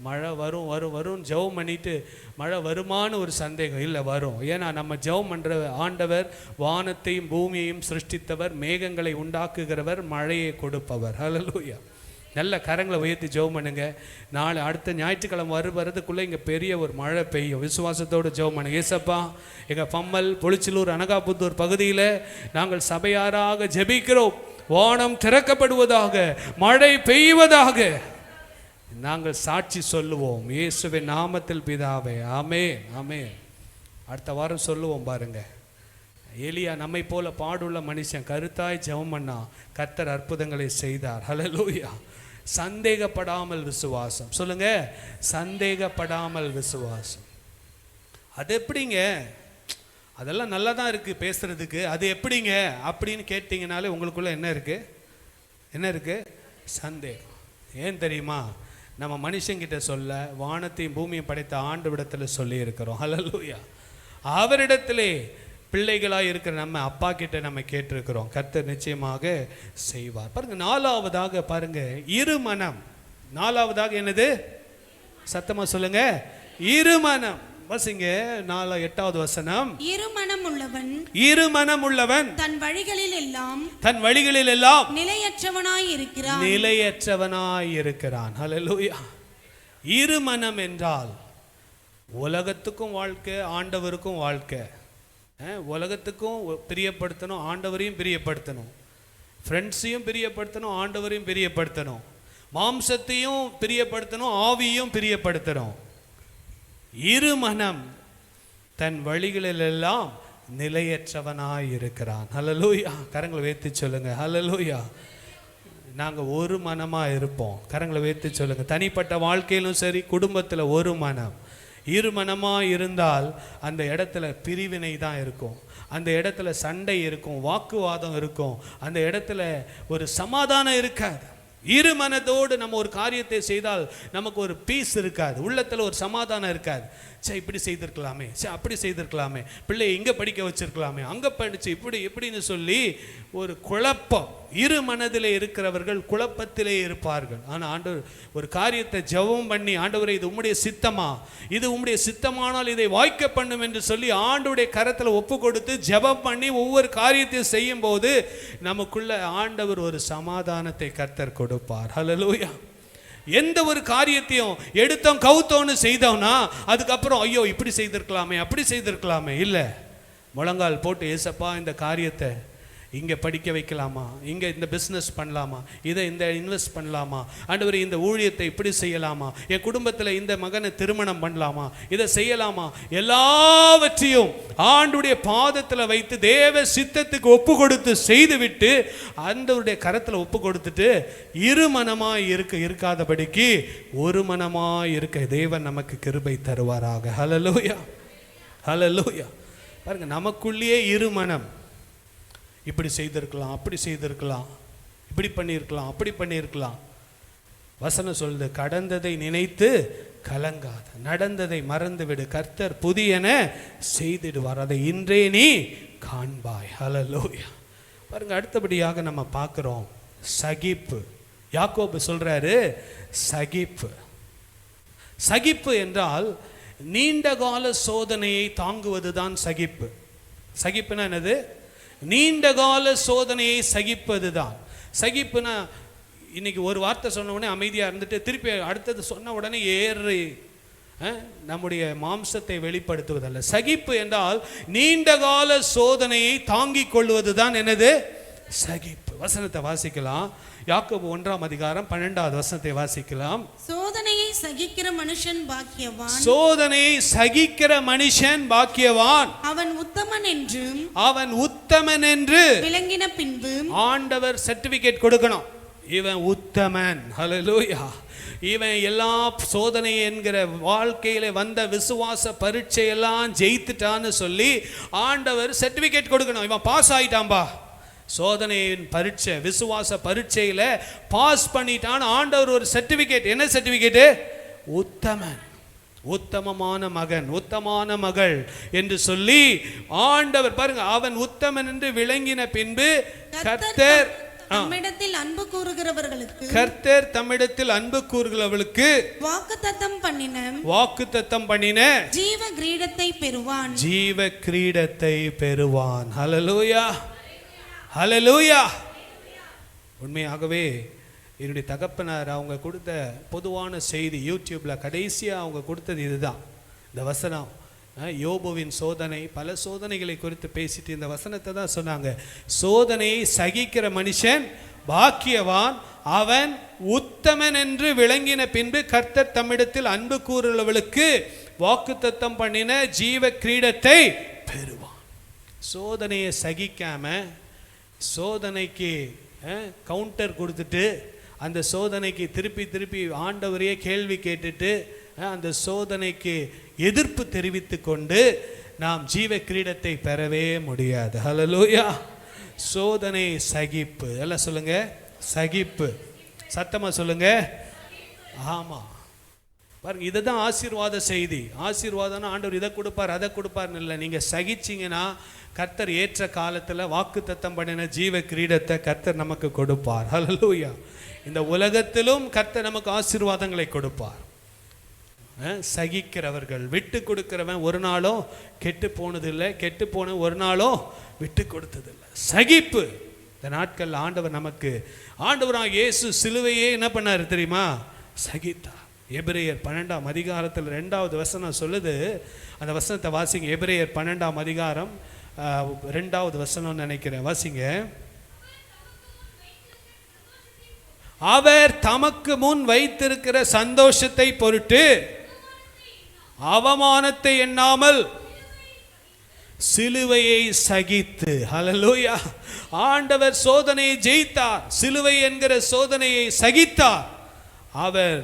மழை வரும் வரும் வரும் ஜெபம் பண்ணிட்டு மழை வருமானு ஒரு சந்தேகம். இல்லை, வரும். ஏன்னா நம்ம ஜெபம் பண்ணுற ஆண்டவர் வானத்தையும் பூமியையும் சிருஷ்டித்தவர், மேகங்களை உண்டாக்குகிறவர், மழையை கொடுப்பவர். ஹல்லேலூயா. நல்ல கரங்களை உயர்த்தி ஜெபம் பண்ணுங்க. நாளை அடுத்த ஞாயிற்றுக்கிழமை வரதுக்குள்ளே இங்கே பெரிய ஒரு மழை பெய்யும். விசுவாசத்தோடு ஜெபம் பண்ணுங்க. ஏசப்பா, எங்கள் பம்மல், பொளிச்சலூர், அனகாபுத்தூர் பகுதியில் நாங்கள் சபையாராக ஜெபிக்கிறோம். வானம் திறக்கப்படுவதாக, மழை பெய்வதாக. நாங்கள் சாட்சி சொல்லுவோம். இயேசுவின் நாமத்தில் பிதாவே, ஆமென் ஆமென். அடுத்த வாரம் சொல்லுவோம். பாருங்க, எலியா நம்மை போல பாடுள்ள மனுஷன் கருத்தாய் ஜெபம் பண்ணா, கர்த்தர் அற்புதங்களை செய்தார். ஹல்லேலூயா. சந்தேகப்படாமல் விசுவாசம். சொல்லுங்க, சந்தேகப்படாமல் விசுவாசம். அது எப்படிங்க? அதெல்லாம் நல்லா தான் இருக்கு பேசுறதுக்கு. அது எப்படிங்க அப்படின்னு கேட்டீங்கனாலே உங்களுக்குள்ள என்ன இருக்கு? என்ன இருக்கு? சந்தேகம். ஏன் தெரியுமா? நம்ம மனுஷங்கிட்ட சொல்ல, வானத்தையும் பூமியும் படைத்த ஆண்டவரிடத்தில் சொல்லி இருக்கிறோம். ஹல்லேலூயா. அவரிடத்திலே பிள்ளைகளாக இருக்கிற நம்ம அப்பா கிட்ட நம்ம கேட்டிருக்கிறோம். கர்த்தர் நிச்சயமாக செய்வார். பாருங்க, நாலாவதாக பாருங்க, இருமனம். நாலாவதாக என்னது? சத்தமா சொல்லுங்க, இருமனம். வாசிங்க 8வது வசனம். இருமனம் உள்ளவன், இருமனம் உள்ளவன் தன் வழிகளில் எல்லாம் நிலையற்றவனாய் இருக்கிறான். நிலையற்றவனாய் இருக்கிறான். ஹல்லேலூயா. இருமனம் என்றால் உலகத்துக்கும் வாழ்க்கை, ஆண்டவருக்கும் வாழ்க்கை. உலகத்துக்கும் பிரியப்படுத்தணும், ஆண்டவரையும் பிரியப்படுத்தணும், ஃப்ரெண்ட்ஸையும் பிரியப்படுத்தணும், ஆண்டவரையும் பிரியப்படுத்தணும், மாம்சத்தையும் பிரியப்படுத்தணும், ஆவியும் பிரியப்படுத்தணும். இருமனம் தன் வழிகளிலெல்லாம் நிலையற்றவனாய் இருக்கிறான். ஹல்லேலூயா. கரங்களை வைத்து சொல்லுங்க, ஹல்லேலூயா. நாங்கள் ஒரு மனமாக இருப்போம். கரங்களை வைத்து சொல்லுங்க. தனிப்பட்ட வாழ்க்கையிலும் சரி, குடும்பத்தில் ஒரு மனம். இருமனமாக இருந்தால் அந்த இடத்துல பிரிவினை தான் இருக்கும், அந்த இடத்துல சண்டை இருக்கும், வாக்குவாதம் இருக்கும், அந்த இடத்துல ஒரு சமாதானம் இருக்காது. இருமனதோடு நம்ம ஒரு காரியத்தை செய்தால் நமக்கு ஒரு பீஸ் இருக்காது, உள்ளத்தில் ஒரு சமாதானம் இருக்காது. சே, இப்படி செய்திருக்கலாமே, சே அப்படி செய்திருக்கலாமே, பிள்ளை இங்கே படிக்க வச்சிருக்கலாமே, அங்கே படித்து இப்படின்னு சொல்லி ஒரு குழப்பம். இரு மனதிலே இருக்கிறவர்கள் குழப்பத்திலே இருப்பார்கள். ஆனால் ஆண்டவர் ஒரு காரியத்தை ஜெபம் பண்ணி, ஆண்டவரே இது உம்முடைய சித்தமா, இது உம்முடைய சித்தமானால் இதை வாய்க்க பண்ணும் என்று சொல்லி ஆண்டவருடைய கரத்தில் ஒப்பு கொடுத்து ஜெபம் பண்ணி ஒவ்வொரு காரியத்தையும் செய்யும் போது நமக்குள்ள ஆண்டவர் ஒரு சமாதானத்தை கர்த்தர் கொடுப்பார். ஹல்லேலூயா. எந்த ஒரு காரியத்தையும் எடுத்தோம் கவுத்தோன்னு செய்தோம்னா அதுக்கப்புறம் ஐயோ இப்படி செய்திருக்கலாமே, அப்படி செய்திருக்கலாமே, இல்லை, முழங்கால் போட்டு ஏசப்பா இந்த காரியத்தை இங்கே படிக்க வைக்கலாமா, இங்கே இந்த பிஸ்னஸ் பண்ணலாமா, இதை இந்த இன்வெஸ்ட் பண்ணலாமா, ஆண்டவரே இந்த ஊழியத்தை இப்படி செய்யலாமா, என் குடும்பத்தில் இந்த மகனை திருமணம் பண்ணலாமா, இதை செய்யலாமா, எல்லாவற்றையும் ஆண்டுடைய பாதத்தில் வைத்து தேவ சித்தத்துக்கு ஒப்பு கொடுத்து செய்துவிட்டு ஆண்டவருடைய கரத்தில் ஒப்பு கொடுத்துட்டு இருமனமாய் இருக்காதபடிக்கு ஒரு மனமாய் இருக்க தேவன் நமக்கு கிருபை தருவாராக. ஹல்லேலூயா, ஹல்லேலூயா. பாருங்க, நமக்குள்ளேயே இருமனம். இப்படி செய்திருக்கலாம், அப்படி செய்திருக்கலாம், இப்படி பண்ணியிருக்கலாம், அப்படி பண்ணியிருக்கலாம். வசனம் சொல்லுது, கடந்ததை நினைத்து கலங்காத, நடந்ததை மறந்துவிடு, கர்த்தர் புதியன செய்திடுவார், அதை இன்றே நீ காண்பாய். ஹல்லேலூயா. பாருங்க, அடுத்தபடியாக நம்ம பார்க்குறோம் சகிப்பு. யாக்கோபு சொல்றாரு சகிப்பு. சகிப்பு என்றால் நீண்ட கால சோதனையை தாங்குவது தான் சகிப்பு. சகிப்புனா என்னது? நீண்ட கால சோதனையை சகிப்பது தான் சகிப்புனா. இன்னைக்கு ஒரு வார்த்தை சொன்ன உடனே அமைதியாக இருந்துட்டு திருப்பி அடுத்தது சொன்ன உடனே ஏறி நம்முடைய மாம்சத்தை வெளிப்படுத்துவதல்ல. சகிப்பு என்றால் நீண்ட கால சோதனையை தாங்கிக் கொள்வது தான் என்னது? சகிப்பு. வசனத்தை வாசிக்கலாம். யாக்கோபு 1ஆம் அதிகாரம் 12வது வசனத்தை வாசிக்கலாம். சோதனையை சகிக்கிற மனுஷன் பாக்கியவான். சோதனையை சகிக்கிற மனுஷன் பாக்கியவான். அவன் உத்தமன் என்று விளங்கின பின்பு ஆண்டவர் சர்டிபிகேட் கொடுக்கணும், இவன் உத்தமன். ஹல்லேலூயா. இவன் எல்லா சோதனை என்கிற வாழ்க்கையில வந்த விசுவாச பரீட்சையெல்லாம் ஜெயித்துட்டான்னு சொல்லி ஆண்டவர் சர்டிபிகேட் கொடுக்கணும். இவன் பாஸ் ஆயிட்டான்பா, சோதனையின் பரீட்சை விசுவாச பரீட்சையில் பாஸ் பண்ணிட்டான். ஆண்டவர் ஒரு சர்டிபிகேட். என்ன சர்டிபிகேட்டு? உத்தமன், உத்தமமான மகன், உத்தமமான மகள் என்று சொல்லி ஆண்டவர் பாருங்க, அவன் உத்தமன் என்று விளங்கின பின்பு கர்த்தர் தம்மிடத்தில் அன்பு கூறுகிறவர்களுக்கு, கர்த்தர் தம்மிடத்தில் அன்பு கூறுகிறவர்களுக்கு வாக்குத்தத்தம் பண்ணின ஜீவ கிரீடத்தை பெறுவான். ஜீவ கிரீடத்தை பெறுவான். ஹல்லேலூயா, ஹல்லேலூயா. உண்மையாகவே என்னுடைய தகப்பனார் அவங்க கொடுத்த பொதுவான செய்தி யூடியூப்பில் கடைசியாக அவங்க கொடுத்தது இதுதான், இந்த வசனம். யோபுவின் சோதனை, பல சோதனைகளை குறித்து பேசிட்டு இந்த வசனத்தை தான் சொன்னாங்க. சோதனையை சகிக்கிற மனுஷன் பாக்கியவான், அவன் உத்தமன் என்று விளங்கின பின்பு கர்த்தர் தம்மிடத்தில் அன்பு கூறுள்ளவளுக்கு வாக்குத்தத்தம் பண்ணின ஜீவ கிரீடத்தை பெறுவான். சோதனையை சகிக்காம சோதனைக்கு கவுண்டர் கொடுத்துட்டு அந்த சோதனைக்கு திருப்பி திருப்பி ஆண்டவரையே கேள்வி கேட்டுட்டு அந்த சோதனைக்கு எதிர்ப்பு தெரிவித்து கொண்டு நாம் ஜீவ கிரீடத்தை பெறவே முடியாது. ஹல்லேலூயா. சோதனை சகிப்பு. எல்லாம் சொல்லுங்க, சகிப்பு. சத்தமா சொல்லுங்க. ஆமா, பாருங்க, இதுதான் ஆசீர்வாத செய்தி. ஆசீர்வாதம்னா ஆண்டவர் இதை கொடுப்பார் அதை கொடுப்பார்னு இல்லை. நீங்கள் சகிச்சிங்கன்னா கர்த்தர் ஏற்ற காலத்தில் வாக்குத்தத்தம் பண்ணின ஜீவ கிரீடத்தை கர்த்தர் நமக்கு கொடுப்பார். ஹல்லேலூயா. இந்த உலகத்திலும் கர்த்தர் நமக்கு ஆசீர்வாதங்களை கொடுப்பார். சகிக்கிறவர்கள், விட்டு கொடுக்கிறவன் ஒரு நாளும் கெட்டு போனதில்லை, கெட்டு போன ஒரு நாளும் விட்டு கொடுத்ததில்லை. சகிப்பு. இந்த நாட்கள் ஆண்டவர் நமக்கு, ஆண்டவராக இயேசு சிலுவையே என்ன பண்ணார் தெரியுமா? சகித்தார். எபிரேயர் 12ஆம் அதிகாரத்தில் 2வது வசனம் சொல்லுது. அந்த வசனத்தை வாசிங்க. எபிரேயர் 12ஆம் அதிகாரம் 2வது வசனம் நினைக்கிறேன், வாசிங்க. அவர் தமக்கு முன் வைத்திருக்கிற சந்தோஷத்தை பொருட்டு அவமானத்தை எண்ணாமல் சிலுவையை சகித்து, ஹல்லேலூயா, ஆண்டவர் சோதனையை ஜெயித்தார். சிலுவை என்கிற சோதனையை சகித்தார். அவர்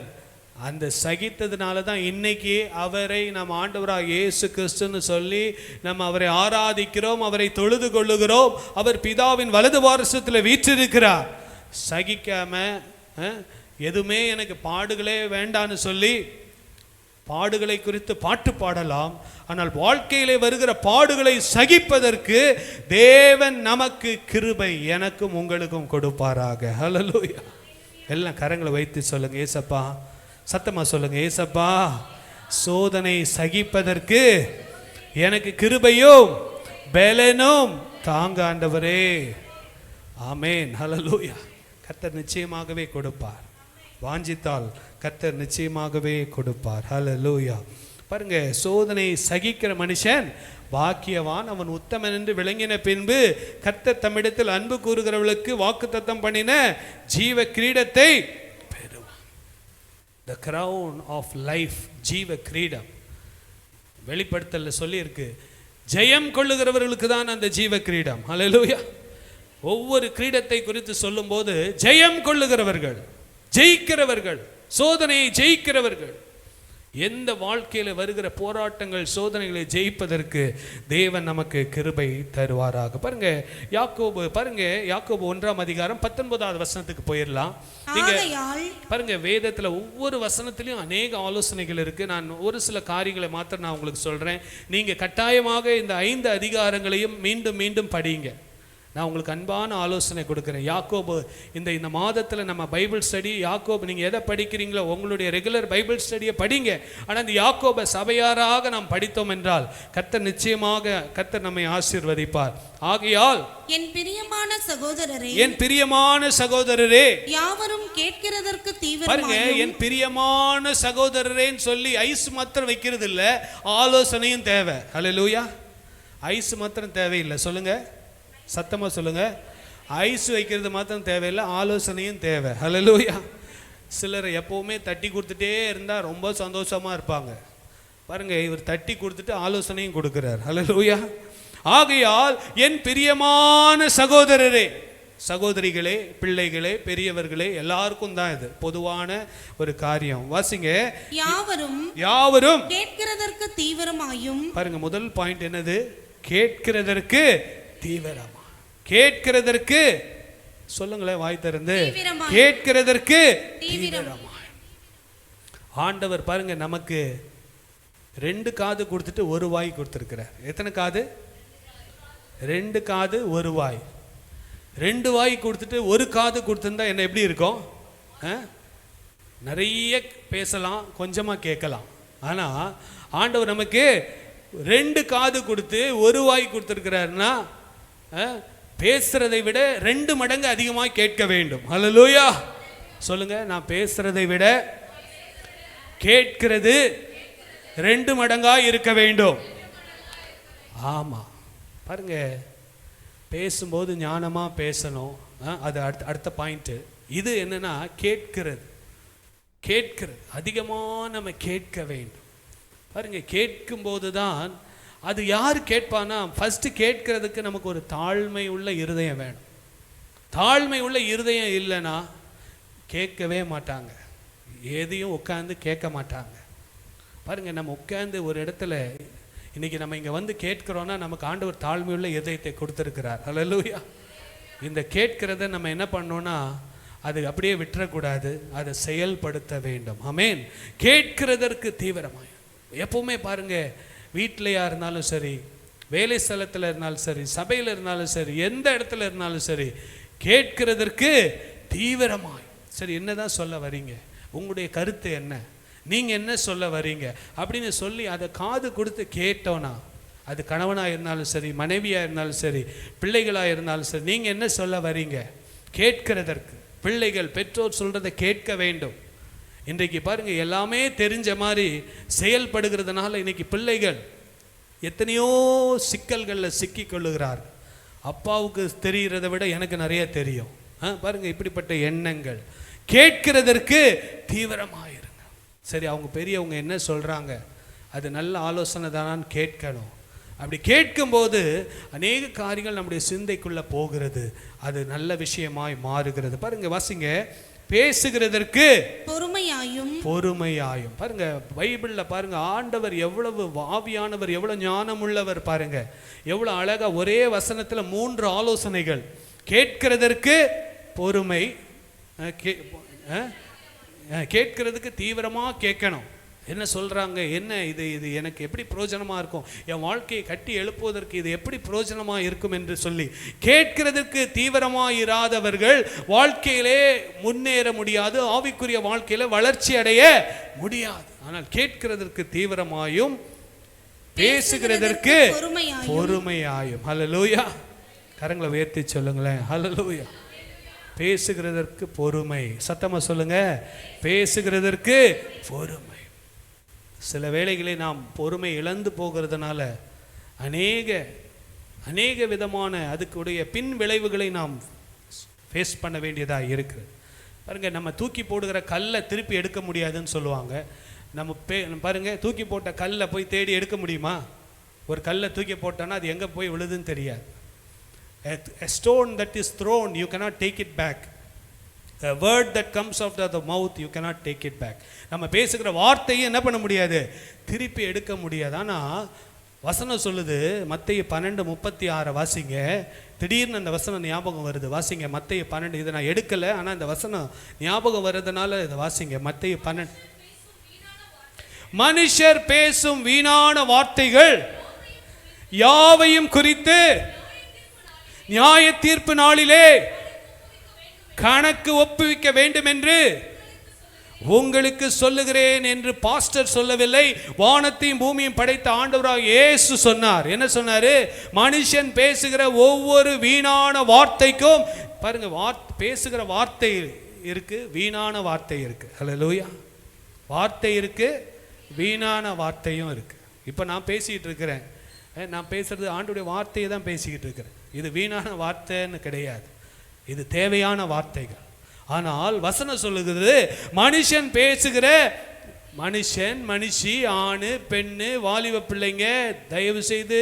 அந்த சகித்ததுனால தான் இன்னைக்கு அவரை நம்ம ஆண்டவராக இயேசு கிறிஸ்துன்னு சொல்லி நம்ம அவரை ஆராதிக்கிறோம், அவரை தொழுது கொள்ளுகிறோம். அவர் பிதாவின் வலது வாரிசத்தில் வீற்றிருக்கிறார். சகிக்காம எதுவுமே எனக்கு பாடுகளே வேண்டான்னு சொல்லி பாடுகளை குறித்து பாட்டு பாடலாம். ஆனால் வாழ்க்கையிலே வருகிற பாடுகளை சகிப்பதற்கு தேவன் நமக்கு கிருபை எனக்கும் உங்களுக்கும் கொடுப்பாராக. ஹல்லேலூயா. எல்லாம் கரங்களை வைத்து சொல்லுங்க, ஏசப்பா. சத்தமா சொல்லுங்க, ஏசப்பா, சோதனை சகிப்பதற்கு எனக்கு கிருபையும் பலனும் தாங்க ஆண்டவரே. ஆமேன். ஹல்லேலூயா. கர்த்தர் நிச்சயமாகவே கொடுப்பார். வாஞ்சித்தால் கர்த்தர் நிச்சயமாகவே கொடுப்பார். ஹல்லேலூயா. பாருங்க, சோதனை சகிக்கிற மனுஷன் பாக்கியவான், அவன் உத்தமன் என்று விளங்கின பின்பு கர்த்தர் தம்மிடத்தில் அன்பு கூறுகிறவர்களுக்கு வாக்குத்தத்தம் பண்ணின ஜீவ கிரீடத்தை பெறுவான். The crown of life, ஜீவ கிரீடம். வெளிப்படுத்தல சொல்லி இருக்கு, ஜெயம் கொள்ளுகிறவர்களுக்கு தான் அந்த ஜீவ கிரீடம். ஹல்லேலூயா. ஒவ்வொரு கிரீடத்தை குறித்து சொல்லும் போது ஜெயம் கொள்ளுகிறவர்கள், ஜெயிக்கிறவர்கள், சோதனையை ஜெயிக்கிறவர்கள். எந்த வாழ்க்கையில் வருகிற போராட்டங்கள் சோதனைகளை ஜெயிப்பதற்கு தேவன் நமக்கு கிருபை தருவாராக. பாருங்க யாக்கோபு, பாருங்க யாக்கோபு 1ஆம் அதிகாரம் 19வது வசனத்துக்கு போயிடலாம். நீங்க பாருங்க, வேதத்துல ஒவ்வொரு வசனத்திலையும் அநேக ஆலோசனைகள் இருக்கு. நான் ஒரு சில காரியங்களை மாத்திரம் நான் உங்களுக்கு சொல்றேன். நீங்க கட்டாயமாக இந்த 5 அதிகாரங்களையும் மீண்டும் மீண்டும் படிங்க. நான் உங்களுக்கு அன்பான ஆலோசனை கொடுக்குறேன். யாக்கோபு இந்த மாதத்தில் நம்ம பைபிள் ஸ்டடி, யாக்கோபு நீங்கள் எதை படிக்கிறீங்களோ உங்களுடைய ரெகுலர் பைபிள் ஸ்டடியை படிங்க. ஆனால் இந்த யாக்கோபை சபையாராக நாம் படித்தோம் என்றால் கர்த்தர் நிச்சயமாக கர்த்தர் நம்மை ஆசீர்வதிப்பார். ஆகையால் என் பிரியமான சகோதரரே, என் பிரியமான சகோதரரே, யாவரும் கேட்கிறதற்கு தீவிரமாயும். பாருங்க, என் பிரியமான சகோதரரேன்னு சொல்லி ஐஸ் மாத்திரம் வைக்கிறது இல்லை, ஆலோசனையும் தேவை. ஹல்லேலூயா. ஐஸ் மாத்திரம் தேவையில்லை, சொல்லுங்க, சத்தமாக சொல்லுங்க. ஐஸ் வைக்கிறது மாத்திரம் தேவையில்லை, ஆலோசனையும் தேவை. ஹல்லேலூயா. சிலர் எப்போவுமே தட்டி கொடுத்துட்டே இருந்தால் ரொம்ப சந்தோஷமாக இருப்பாங்க. பாருங்க, இவர் தட்டி கொடுத்துட்டு ஆலோசனையும் கொடுக்குறார். ஹல்லேலூயா. ஆகையால் என் பிரியமான சகோதரரே, சகோதரிகளே, பிள்ளைகளே, பெரியவர்களே, எல்லாருக்கும் தான் இது பொதுவான ஒரு காரியம். வாசிங்க. யாவரும் கேட்கிறதற்கு தீவிரமாயும். பாருங்க, முதல் பாயிண்ட் என்னது? கேட்கிறதற்கு தீவிரமா. கேட்கிறதற்கு சொல்லுங்களேன், வாய் திறந்து. கேட்கிறதற்கு தீவிரமா. ஆண்டவர் பாருங்க நமக்கு 2 காது கொடுத்துட்டு 1 வாய் கொடுத்திருக்கிறார். எத்தனை காது? 2 காது 1 வாய். 2 வாய் கொடுத்துட்டு 1 காது கொடுத்திருந்தா என்ன எப்படி இருக்கும்? நிறைய பேசலாம், கொஞ்சமா கேட்கலாம். ஆனா ஆண்டவர் நமக்கு 2 காது கொடுத்து 1 வாய் கொடுத்திருக்கிறாருன்னா பேசுறதை விட 2 மடங்கு அதிகமாக கேட்க வேண்டும். ஹல்லேலூயா. சொல்லுங்க, நான் பேசுறதை விட கேட்கிறது 2 மடங்காக இருக்க வேண்டும். ஆமா, பாருங்க, பேசும்போது ஞானமா பேசணும். அது அடுத்த பாயிண்ட். இது என்னன்னா கேட்கிறது. கேட்கிறது அதிகமாக நம்ம கேட்க வேண்டும். பாருங்க, கேட்கும்போது தான் அது யார் கேட்பானா, ஃபர்ஸ்ட் கேட்கறதுக்கு நமக்கு ஒரு தாழ்மை உள்ள இருதயம் வேணும். தாழ்மை உள்ள இருதயம் இல்லைன்னா கேட்கவே மாட்டாங்க, எதையும் உட்காந்து கேட்க மாட்டாங்க. பாருங்க, நம்ம உட்காந்து ஒரு இடத்துல இன்னைக்கு நம்ம இங்கே வந்து கேட்கிறோன்னா நமக்கு ஆண்டவர் தாழ்மை உள்ள இருதயத்தை கொடுத்துருக்கிறார். ஹல்லேலூயா. இந்த கேட்கிறத நம்ம என்ன பண்ணோன்னா அது அப்படியே விட்டுறக்கூடாது, அதை செயல்படுத்த வேண்டும். ஆமென். கேட்கிறதற்கு தீவிரமாய் எப்பவுமே பாருங்க, வீட்டிலையா இருந்தாலும் சரி, வேலை ஸ்தலத்தில் இருந்தாலும் சரி, சபையில் இருந்தாலும் சரி, எந்த இடத்துல இருந்தாலும் சரி, கேட்கிறதற்கு தீவிரமாய். சரி, என்னதான் சொல்ல வரீங்க, உங்களுடைய கருத்து என்ன, நீங்க என்ன சொல்ல வரீங்க அப்படின்னு சொல்லி அதை காது கொடுத்து கேட்டோன்னா, அது கணவனாக இருந்தாலும் சரி, மனைவியாக இருந்தாலும் சரி, பிள்ளைகளாக இருந்தாலும் சரி, நீங்கள் என்ன சொல்ல வரீங்க கேட்கிறதற்கு. பிள்ளைகள் பெற்றோர் சொல்கிறத கேட்க வேண்டும். இன்றைக்கு பாருங்க, எல்லாமே தெரிஞ்ச மாதிரி செயல்படுகிறதுனால இன்னைக்கு பிள்ளைகள் எத்தனையோ சிக்கல்களில் சிக்கி கொள்ளுகிறார். அப்பாவுக்கு தெரிகிறத விட எனக்கு நிறைய தெரியும். பாருங்க, இப்படிப்பட்ட எண்ணங்கள். கேட்கிறதற்கு தீவிரமாயிருங்க. சரி, அவங்க பெரியவங்க என்ன சொல்கிறாங்க, அது நல்ல ஆலோசனை தானான்னு கேட்கணும். அப்படி கேட்கும்போது அநேக காரியங்கள் நம்முடைய சிந்தைக்குள்ளே போகிறது, அது நல்ல விஷயமாய் மாறுகிறது. பாருங்க, வாசிங்க. பேசுகிறதற்கு பொறுமையாயும். பாருங்க, பைபிளில் பாருங்க, ஆண்டவர் எவ்வளவு ஆவியானவர், எவ்வளவு ஞானம் உள்ளவர் பாருங்க, எவ்வளவு அழகா ஒரே வசனத்தில் 3 ஆலோசனைகள். கேட்கிறதற்கு பொறுமை, கேட்கிறதுக்கு தீவிரமாக கேட்கணும். என்ன சொல்கிறாங்க, என்ன இது இது எனக்கு எப்படி பிரயோஜனமாக இருக்கும், என் வாழ்க்கையை கட்டி எழுப்புவதற்கு இது எப்படி பிரயோஜனமாக இருக்கும் என்று சொல்லி கேட்கிறதுக்கு தீவிரமாக இராதவர்கள் வாழ்க்கையிலே முன்னேற முடியாது, ஆவிக்குரிய வாழ்க்கையில் வளர்ச்சி அடைய முடியாது. ஆனால் கேட்கிறதற்கு தீவிரமாயும் பேசுகிறதற்கு பொறுமையாயும். ஹல்லேலூயா. கரங்களை உயர்த்தி சொல்லுங்களேன். ஹல்லேலூயா. பேசுகிறதற்கு பொறுமை. சத்தமாக சொல்லுங்க, பேசுகிறதற்கு பொறுமை. சில வேளைகளை நாம் பொறுமை இழந்து போகிறதுனால அநேக விதமான அதுக்குடைய பின் விளைவுகளை நாம் ஃபேஸ் பண்ண வேண்டியதாக இருக்குது. பாருங்க, நம்ம தூக்கி போடுகிற கல்லை திருப்பி எடுக்க முடியாதுன்னு சொல்லுவாங்க. நம்ம பாருங்க, தூக்கி போட்ட கல்லை போய் தேடி எடுக்க முடியுமா? ஒரு கல்லை தூக்கி போட்டோன்னா அது எங்கே போய் விழுதுன்னு தெரியாது. A stone that is thrown, you cannot take it back. A word that comes out of the mouth, you cannot take it back. நம்ம பேசுகிற வார்த்தையை என்ன பண்ண முடியாது, திருப்பி எடுக்க முடியாது. ஆனால் வசனம் சொல்லுது, மத்தேயு 12:36 வாசிங்க. திடீர்னு அந்த வசனம் ஞாபகம் வருது. வாசிங்க, மத்தேயு 12. இதை நான் எடுக்கலை, ஆனால் இந்த வசனம் ஞாபகம் வர்றதுனால இதை வாசிங்க. மத்தேயு 12. மனுஷர் பேசும் வீணான வார்த்தைகள் யாவையும் குறித்து நியாய தீர்ப்பு நாளிலே கணக்கு ஒப்புவிக்க வேண்டும் என்று உங்களுக்கு சொல்லுகிறேன் என்று பாஸ்டர் சொல்லவில்லை, வானத்தையும் பூமியும் படைத்த ஆண்டவராக இயேசு சொன்னார். என்ன சொன்னாரு? மனுஷன் பேசுகிற ஒவ்வொரு வீணான வார்த்தைக்கும் பாருங்க, பேசுகிற வார்த்தை இருக்கு, வீணான வார்த்தை இருக்கு. ஹல்லேலூயா. வார்த்தை இருக்கு, வீணான வார்த்தையும் இருக்கு. இப்போ நான் பேசிக்கிட்டு இருக்கிறேன், நான் பேசுறது ஆண்டவருடைய வார்த்தையை தான் பேசிக்கிட்டு இருக்கிறேன். இது வீணான வார்த்தைன்னு கிடையாது, இது தேவையான வார்த்தைகள். ஆனால் வசனம் சொல்லுகிறது, மனுஷன் பேசுகிற மனுஷன், மனுஷி, ஆணு, பெண்ணு, வாலிப பிள்ளைங்க, தயவு செய்து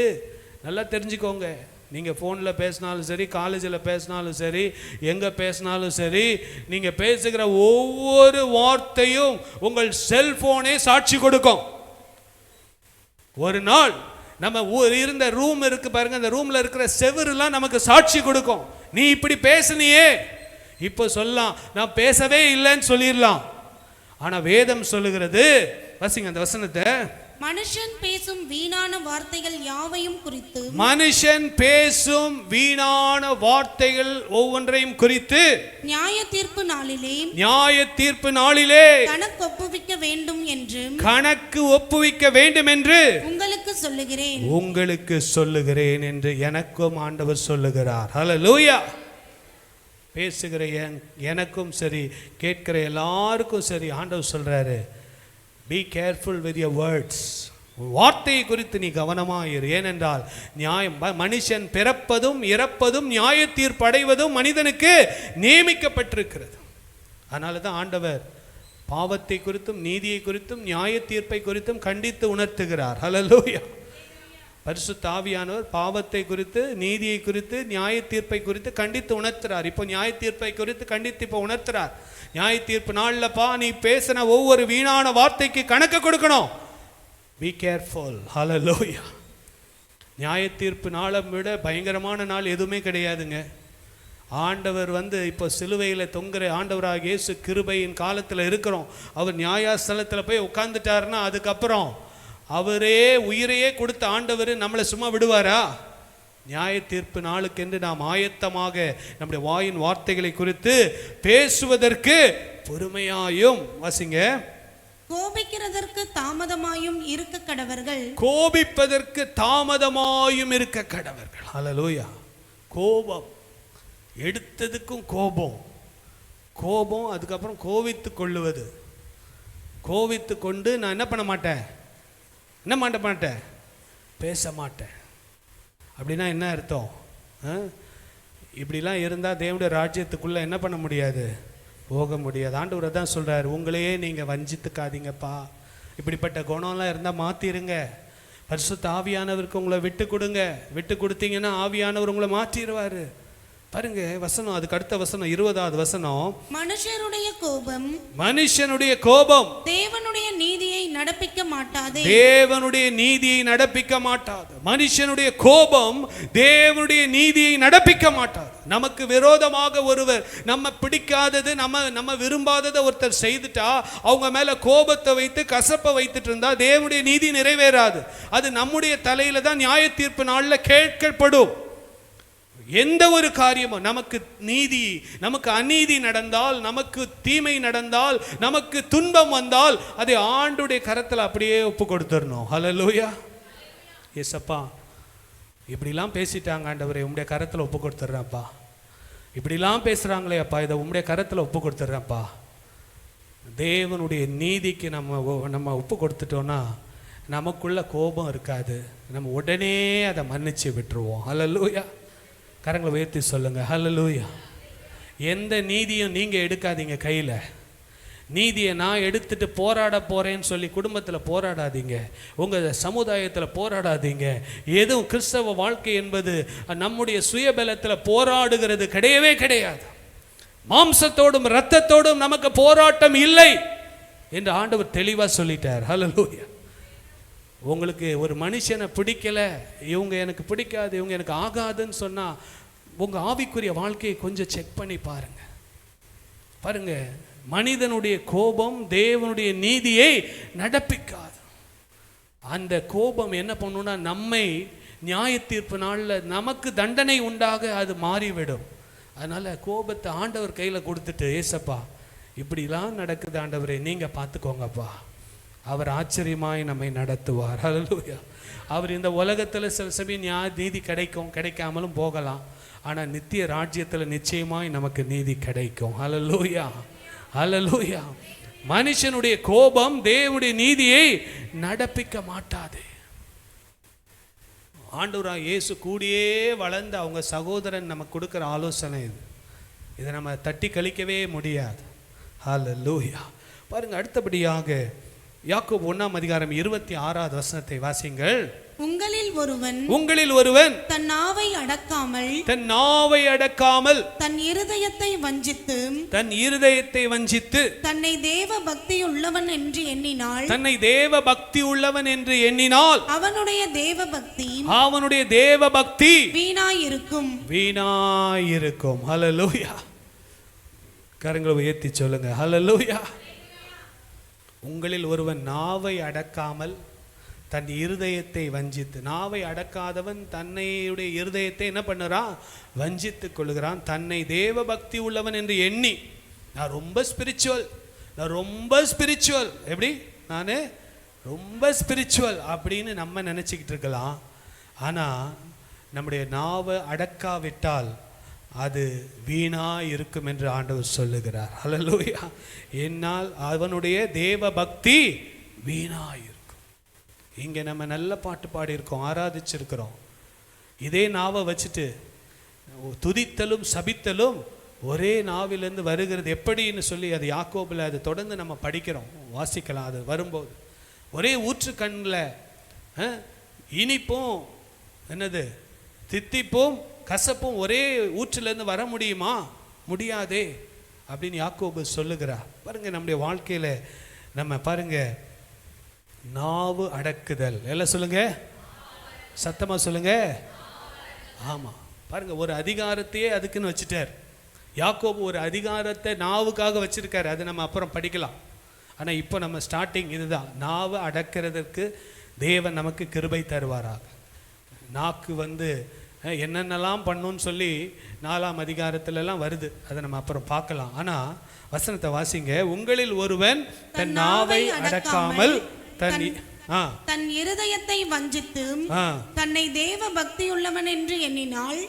நல்லா தெரிஞ்சுக்கோங்க. நீங்கள் ஃபோனில் பேசினாலும் சரி, காலேஜில் பேசினாலும் சரி, எங்கே பேசினாலும் சரி, நீங்கள் பேசுகிற ஒவ்வொரு வார்த்தையும் உங்கள் செல்ஃபோனே சாட்சி கொடுக்கும். ஒரு நாள் நம்ம இருந்த ரூம் இருக்கு பாருங்க, அந்த ரூம்ல இருக்கிற செவருலாம் நமக்கு சாட்சி கொடுக்கும். நீ இப்படி பேசுனியே, இப்போ சொல்லலாம் நான் பேசவே இல்லைன்னு சொல்லிடலாம். ஆனா வேதம் சொல்லுகிறது, வாசிங்க அந்த வசனத்தை. மனுஷன் பேசும் வீணான வார்த்தைகள் யாவையும் குறித்து, மனுஷன் பேசும் வீணான வார்த்தைகள் ஒவ்வொன்றையும் குறித்து நியாய தீர்ப்பு நாளிலே கணக்கு ஒப்புவிக்க வேண்டும் என்று உங்களுக்கு சொல்லுகிறேன் என்று எனக்கும் ஆண்டவர் சொல்லுகிறார். ஹல்லேலூயா. பேசுகிற எனக்கும் சரி, கேட்கிற எல்லாருக்கும் சரி, ஆண்டவர் சொல்றாரு, be careful with your words. வார்த்தையை குறித்து நீ கவனமாக இரு. ஏனென்றால் நியாயம், மனுஷன் பிறப்பதும் இறப்பதும் நியாய தீர்ப்படைவதும் மனிதனுக்கு நியமிக்கப்பட்டிருக்கிறது. அதனால தான் ஆண்டவர் பாவத்தை குறித்தும் நீதியை குறித்தும் நியாய தீர்ப்பை குறித்தும் கண்டித்து உணர்த்துகிறார். ஹல்லேலூயா. பரிசுத்த ஆவியானவர் பாவத்தை குறித்து, நீதியை குறித்து, நியாய தீர்ப்பை குறித்து கண்டித்து உணர்த்துறார். இப்போ நியாய தீர்ப்பை குறித்து கண்டித்து இப்போ உணர்த்துறார். நியாய தீர்ப்பு நாள்லப்பா, நீ பேசின ஒவ்வொரு வீணான வார்த்தைக்கு கணக்கு கொடுக்கணும். Be careful. ஹல்லேலூயா. நியாய தீர்ப்பு நாளை விட பயங்கரமான நாள் எதுவுமே கிடையாதுங்க. ஆண்டவர் இப்போ சிலுவையில் தொங்குற ஆண்டவராக இயேசு கிருபையின் காலத்தில் இருக்கிறோம். அவர் நியாயஸ்தலத்தில் போய் உட்கார்ந்துட்டாருன்னா அதுக்கப்புறம் அவரே உயிரையே கொடுத்த ஆண்டவர் நம்மளை சும்மா விடுவாரா? நியாய தீர்ப்பு நாளுக்கென்று நாம் ஆயத்தமாக நம்முடைய வாயின் வார்த்தைகளை குறித்து பேசுவதற்கு பொறுமையாயும் வாசிங்க. கோபிக்கிறதற்கு தாமதமாயும் இருக்க கடவர்கள். கோபிப்பதற்கு தாமதமாயும் இருக்க கடவர்கள். ஹல்லேலூயா. கோபம் எடுத்ததுக்கும் கோபம் அதுக்கப்புறம் கோபித்து கொள்ளுவது. கோபித்து கொண்டு நான் என்ன பண்ண மாட்டேன் பேச மாட்டேன். அப்படின்னா என்ன அர்த்தம்? இப்படிலாம் இருந்தால் தேவனுடைய ராஜ்யத்துக்குள்ளே என்ன பண்ண முடியாது? போக முடியாது. ஆண்டவர் தான் சொல்கிறார், உங்களையே நீங்கள் வஞ்சித்துக்காதீங்கப்பா. இப்படிப்பட்ட குணம்லாம் இருந்தால் மாற்றிடுங்க. பரிசுத்த ஆவியானவருக்கு உங்களை விட்டு கொடுத்தீங்கன்னா ஆவியானவர் உங்களை மாற்றிடுவார். பாருங்க வசனம், அதுக்கு அடுத்த வசனம் 20வது வசனம். மனுஷனுடைய கோபம் தேவனுடைய நீதியை நடப்பிக்க மாட்டாது. மனுஷனுடைய கோபம் தேவனுடைய நீதியை நடப்பிக்க மாட்டாது. நமக்கு விரோதமாக ஒருவர், நம்ம பிடிக்காதது, நம்ம விரும்பாததை ஒருத்தர் செய்துட்டா அவங்க மேல கோபத்தை வைத்து கசப்பை வைத்துட்டு இருந்தா தேவனுடைய நீதி நிறைவேறாது. அது நம்முடைய தலையில தான் நியாய தீர்ப்பு நாளில் கேட்கப்படும். எந்த ஒரு காரியமும் நமக்கு அநீதி நடந்தால், நமக்கு தீமை நடந்தால், நமக்கு துன்பம் வந்தால் அதை ஆண்டுடைய கரத்தில் அப்படியே ஒப்பு கொடுத்துடணும். ஹல்லேலூயா. ஏசப்பா இப்படிலாம் பேசிட்டாங்க ஆண்டவரே, உம்முடைய கரத்தில் ஒப்பு கொடுத்துட்றேன்ப்பா. இப்படிலாம் பேசுகிறாங்களே அப்பா, இதை உம்முடைய கரத்தில் ஒப்பு கொடுத்துட்றேன்ப்பா. தேவனுடைய நீதிக்கு நம்ம ஒப்பு கொடுத்துட்டோன்னா நமக்குள்ள கோபம் இருக்காது. நம்ம உடனே அதை மன்னிச்சு விட்டுருவோம். ஹல்லேலூயா. கரங்களை உயர்த்தி சொல்லுங்க ஹல்லேலூயா. எந்த நீதியும் நீங்கள் எடுக்காதீங்க கையில். நீதியை நான் எடுத்துட்டு போராட போகிறேன்னு சொல்லி குடும்பத்தில் போராடாதீங்க, உங்கள் சமுதாயத்தில் போராடாதீங்க. எதுவும் கிறிஸ்தவ வாழ்க்கை என்பது நம்முடைய சுயபலத்தில் போராடுகிறது கிடையவே கிடையாது. மாம்சத்தோடும் இரத்தத்தோடும் நமக்கு போராட்டம் இல்லை என்று ஆண்டவர் தெளிவாக சொல்லிட்டார். ஹல்லேலூயா. உங்களுக்கு ஒரு மனுஷனை பிடிக்கல, இவங்க எனக்கு பிடிக்காது, இவங்க எனக்கு ஆகாதுன்னு சொன்னால் உங்கள் ஆவிக்குரிய வாழ்க்கையை கொஞ்சம் செக் பண்ணி பாருங்க. மனிதனுடைய கோபம் தேவனுடைய நீதியை நடப்பிக்காது. அந்த கோபம் என்ன பண்ணுன்னா நம்மை நியாய தீர்ப்பு நாளில் நமக்கு தண்டனை உண்டாக அது மாறிவிடும். அதனால் கோபத்தை ஆண்டவர் கையில் கொடுத்துட்டு, ஏசப்பா இப்படிலாம் நடக்குது ஆண்டவரே, நீங்கள் பார்த்துக்கோங்கப்பா. அவர் ஆச்சரியமாய் நம்மை நடத்துவார். ஹல்லேலூயா. அவர் இந்த உலகத்தில் சில சமயம் நீதி கிடைக்காமலும் போகலாம். ஆனால் நித்திய ராஜ்யத்தில் நிச்சயமாய் நமக்கு நீதி கிடைக்கும். ஹல்லேலூயா. ஹல்லேலூயா. மனுஷனுடைய கோபம் தேவனுடைய நீதியை நடப்பிக்க மாட்டாது. ஆண்டவராக இயேசு கூடியே வளர்ந்த அவங்க சகோதரன் நமக்கு கொடுக்குற ஆலோசனை இதை நம்ம தட்டி கழிக்கவே முடியாது. ஹல்லேலூயா. பாருங்க, அடுத்தபடியாக யாக்கோபு 1ஆம் அதிகாரம் 26வது வசனத்தை வாசிங்கள். உங்களில் ஒருவன் தன் நாவை அடக்காமல் தன் இருதயத்தை வஞ்சித்து தன்னை தேவ பக்தி உள்ளவன் என்று எண்ணினால் அவனுடைய தேவ பக்தி வீணாயிருக்கும். ஹல்லேலூயா. கரங்களை உயர்த்தி சொல்லுங்க ஹல்லேலூயா. உங்களில் ஒருவன் நாவை அடக்காமல் தன் இருதயத்தை வஞ்சித்து, நாவை அடக்காதவன் தன்னையுடைய இருதயத்தை என்ன பண்ணுறான்? வஞ்சித்து கொள்கிறான். தன்னை தேவ பக்தி உள்ளவன் என்று எண்ணி, நான் ரொம்ப ஸ்பிரிச்சுவல் எப்படி நான் ரொம்ப ஸ்பிரிச்சுவல் அப்படின்னு நம்ம நினச்சிக்கிட்டு இருக்கலாம். ஆனால் நம்முடைய நாவை அடக்காவிட்டால் அது வீணா இருக்கும் என்று ஆண்டவர் சொல்லுகிறார். ஹல்லேலூயா. என்னால் அவனுடைய தேவ பக்தி வீணா இருக்கும். இங்கே நம்ம நல்ல பாட்டு பாடியிருக்கோம், ஆராதிச்சிருக்கிறோம். இதே நாவை வச்சுட்டு துதித்தலும் சபித்தலும் ஒரே நாவிலிருந்து வருகிறது எப்படின்னு சொல்லி அது யாக்கோபில் அது தொடர்ந்து நம்ம படிக்கிறோம், வாசிக்கலாம். அது வரும்போது ஒரே ஊற்று கண்ணில் இனிப்பும் தித்திப்பும் கசப்பும் ஒரே ஊற்றிலேருந்து வர முடியுமா? முடியாதே அப்படின்னு யாக்கோபு சொல்லுகிறார். பாருங்க, நம்முடைய வாழ்க்கையில் நம்ம பாருங்க, நாவு அடக்குதல். எல்லாம் சொல்லுங்க, சத்தமாக சொல்லுங்க. ஆமாம், பாருங்க, ஒரு அதிகாரத்தையே அதுக்குன்னு வச்சுட்டார். யாக்கோபு ஒரு அதிகாரத்தை நாவுக்காக வச்சிருக்காரு, அது நம்ம அப்புறம் படிக்கலாம். ஆனால் இப்போ நம்ம ஸ்டார்டிங் இதுதான், நாவை அடக்கிறதுக்கு தேவன் நமக்கு கிருபை தருவாராக. நாக்கு என்னென்னலாம் பண்ணுன்னு சொல்லி 4ஆம் அதிகாரத்துலலாம் வருது, அதை நம்ம அப்புறம் பார்க்கலாம். ஆனால் வசனத்தை வாசிங்க. உங்களில் ஒருவன் தன் நாவை அடக்காமல் தன் இருதயத்தை வஞ்சித்து தன்னை தேவ பக்தி உள்ளவன் என்று எண்ணினால்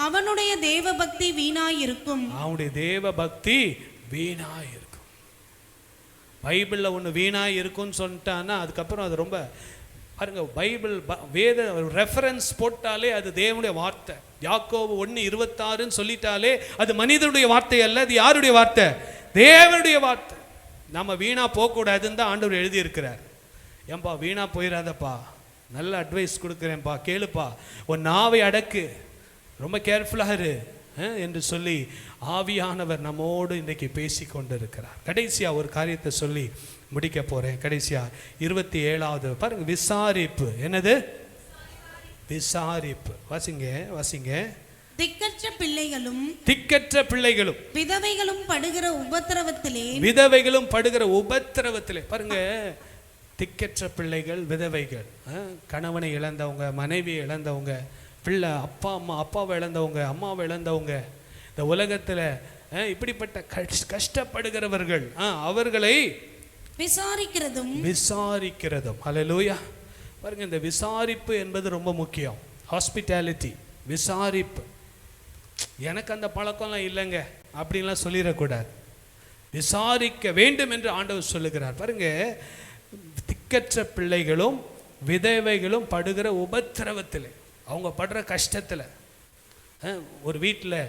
அவனுடைய தேவ பக்தி வீணாயிருக்கும். அவனுடைய தேவ பக்தி வீணாயிருக்கும். பைபிள்ல ஒன்று வீணாயிருக்கும்னு சொல்லிட்டான்னா அதுக்கப்புறம் அது ரொம்ப பாருங்க, பைபிள் வேத ரெஃபரன்ஸ் போட்டாலே அது தேவனுடைய வார்த்தை. யாக்கோபு 1:26 சொல்லிட்டாலே அது மனிதனுடைய வார்த்தை அல்ல, அது யாருடைய வார்த்தை? தேவனுடைய வார்த்தை. நம்ம வீணா போகக்கூடாதுன்னு தான் ஆண்டவர் எழுதியிருக்கிறார். ஏன்பா வீணா போயிடாதப்பா, நல்ல அட்வைஸ் கொடுக்குறேன்ப்பா, கேளுப்பா, உன் நாவை அடக்கு, ரொம்ப கேர்ஃபுல்லாக இரு என்று சொல்லி ஆவியானவர் நம்மோடு இன்றைக்கு பேசி கொண்டு இருக்கிறார். கடைசியாக ஒரு காரியத்தை சொல்லி முடிக்க போகிறேன். கடைசியாக 27வது பாருங்க, விசாரிப்பு. என்னது? விசாரிப்பு. வாசிங்க. திக்கற்ற பிள்ளைகளும் விதவைகளும் படுகிற உபத்திரவத்திலே பாருங்க, திக்கற்ற பிள்ளைகள், விதவைகள், கணவனை இழந்தவங்க, மனைவி இழந்தவங்க, பிள்ளை அப்பாவை இழந்தவங்க, அம்மாவை இழந்தவங்க, இந்த உலகத்தில் இப்படிப்பட்ட கஷ்டப்படுகிறவர்கள், அவர்களை விசாரிக்கிறதும். ஹல்லேலூயா. பாருங்க, இந்த விசாரிப்பு என்பது ரொம்ப முக்கியம். ஹாஸ்பிட்டாலிட்டி, விசாரிப்பு. எனக்கு அந்த பழக்கம்லாம் இல்லைங்க அப்படின்லாம் சொல்லிடக்கூடாது. விசாரிக்க வேண்டும் என்று ஆண்டவர் சொல்லுகிறார். பாருங்க, திக்கற்ற பிள்ளைகளும் விதவைகளும் படுகிற உபத்திரவத்தில், அவங்க படுற கஷ்டத்தில், ஒரு வீட்டில்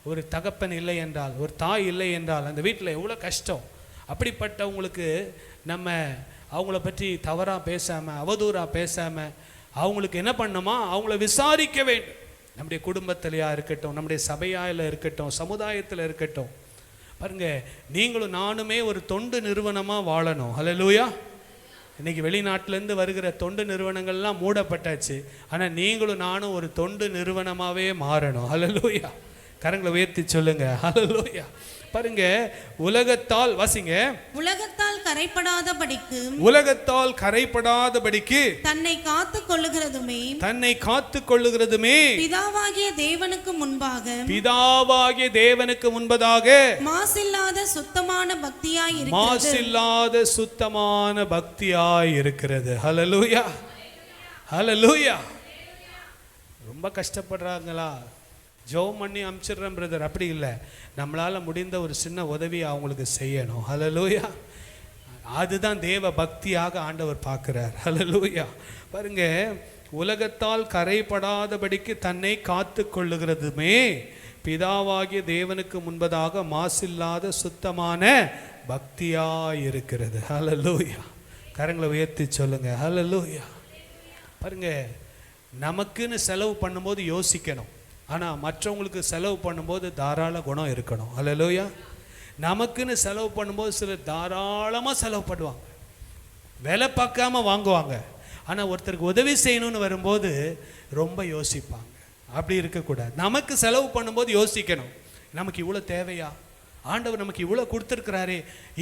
ஒரு தகப்பன் இல்லை என்றால், ஒரு தாய் இல்லை என்றால் அந்த வீட்டில் எவ்வளோ கஷ்டம். அப்படிப்பட்டவங்களுக்கு நம்ம அவங்கள பற்றி தவறாக பேசாமல், அவதூறாக பேசாமல், அவங்களுக்கு என்ன பண்ணணுமா, அவங்கள விசாரிக்க வேண்டும். நம்முடைய குடும்பத்திலையா இருக்கட்டும், நம்முடைய சபையாயில் இருக்கட்டும், சமுதாயத்தில் இருக்கட்டும். பாருங்க, நீங்களும் நானுமே ஒரு தொண்டு நிறுவனமாக வாழணும். ஹல்லேலூயா. இன்றைக்கி வெளிநாட்டிலேருந்து வருகிற தொண்டு நிறுவனங்கள்லாம் மூடப்பட்டாச்சு. ஆனால் நீங்களும் நானும் ஒரு தொண்டு நிறுவனமாகவே மாறணும். ஹல்லேலூயா. கரங்களை உயர்த்தி சொல்லுங்க, ஹல்லேலூயா. பாருங்க, உலகத்தால் வாசிங்க, உலகத்தால் கரைப்படாதபடிக்கு தன்னை காத்து கொள்ளுகிறதுமே பிதாவாகிய தேவனுக்கு முன்பதாக மாசில்லாத சுத்தமான பக்தியாய் இருக்கிறது. ஹல்லேலூயா. ஹல்லேலூயா. ரொம்ப கஷ்டப்படுறாங்களா, ஜெபம் பண்ணி அனுப்பிச்சிடுறேன் பிரதர், அப்படி இல்லை. நம்மளால் முடிந்த ஒரு சின்ன உதவியை அவங்களுக்கு செய்யணும். ஹல்லேலூயா. அதுதான் தேவ பக்தியாக ஆண்டவர் பார்க்குறார். ஹல்லேலூயா. பாருங்க, உலகத்தால் கரைப்படாதபடிக்கு தன்னை காத்து கொள்ளுகிறதுமே பிதாவாகிய தேவனுக்கு முன்பதாக மாசில்லாத சுத்தமான பக்தியாக இருக்கிறது. ஹல்லேலூயா. கரங்களை உயர்த்தி சொல்லுங்க, ஹல்லேலூயா. பாருங்க, நமக்குன்னு செலவு பண்ணும்போது யோசிக்கணும். ஆனால் மற்றவங்களுக்கு செலவு பண்ணும்போது தாராள குணம் இருக்கணும். ஹல்லேலூயா. நமக்குன்னு செலவு பண்ணும்போது சிலர் தாராளமாக செலவு பண்ணுவாங்க, விலை பார்க்காம வாங்குவாங்க. ஆனால் ஒருத்தருக்கு உதவி செய்யணும்னு வரும்போது ரொம்ப யோசிப்பாங்க. அப்படி இருக்கக்கூடாது. நமக்கு செலவு பண்ணும்போது யோசிக்கணும், நமக்கு இவ்வளோ தேவையா, ஆண்டவர் நமக்கு இவ்வளோ கொடுத்துருக்கிறாரே,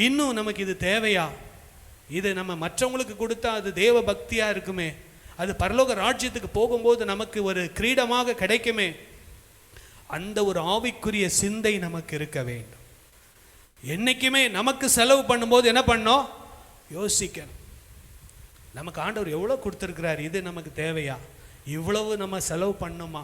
இன்னும் நமக்கு இது தேவையா, இது நம்ம மற்றவங்களுக்கு கொடுத்தா அது தேவ பக்தியாக இருக்குமே, அது பரலோக ராஜ்யத்துக்கு போகும்போது நமக்கு ஒரு கிரீடமாக கிடைக்குமே. அந்த ஒரு ஆவிக்குரிய சிந்தை நமக்கு இருக்க வேண்டும். என்னைக்குமே நமக்கு செலவு பண்ணும்போது என்ன பண்ணோம், யோசிக்கணும். நமக்கு ஆண்டவர் எவ்வளோ கொடுத்துருக்கிறார், இது நமக்கு தேவையா, இவ்வளவு நம்ம செலவு பண்ணுமா,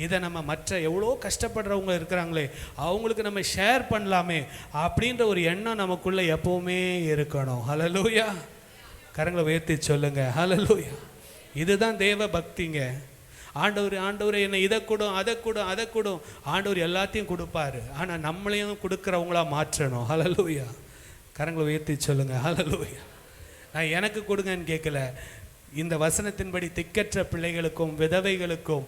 இதை நம்ம மற்ற எவ்வளோ கஷ்டப்படுறவங்க இருக்கிறாங்களே அவங்களுக்கு நம்ம ஷேர் பண்ணலாமே அப்படின்ற ஒரு எண்ணம் நமக்குள்ளே எப்போவுமே இருக்கணும். ஹல்லேலூயா. கரங்களை உயர்த்தி சொல்லுங்க, ஹல்லேலூயா. இதுதான் தேவ பக்திங்க. ஆண்டவர் என்னை இதை கொடும், அதை கொடும். ஆண்டவர் எல்லாத்தையும் கொடுப்பாரு. ஆனால் நம்மளையும் கொடுக்குறவங்களா மாற்றணும். ஹல்லேலூயா. கரங்களை உயர்த்தி சொல்லுங்க, ஹல்லேலூயா. நான் எனக்கு கொடுங்கன்னு கேட்கல, இந்த வசனத்தின்படி திக்கற்ற பிள்ளைகளுக்கும் விதவைகளுக்கும்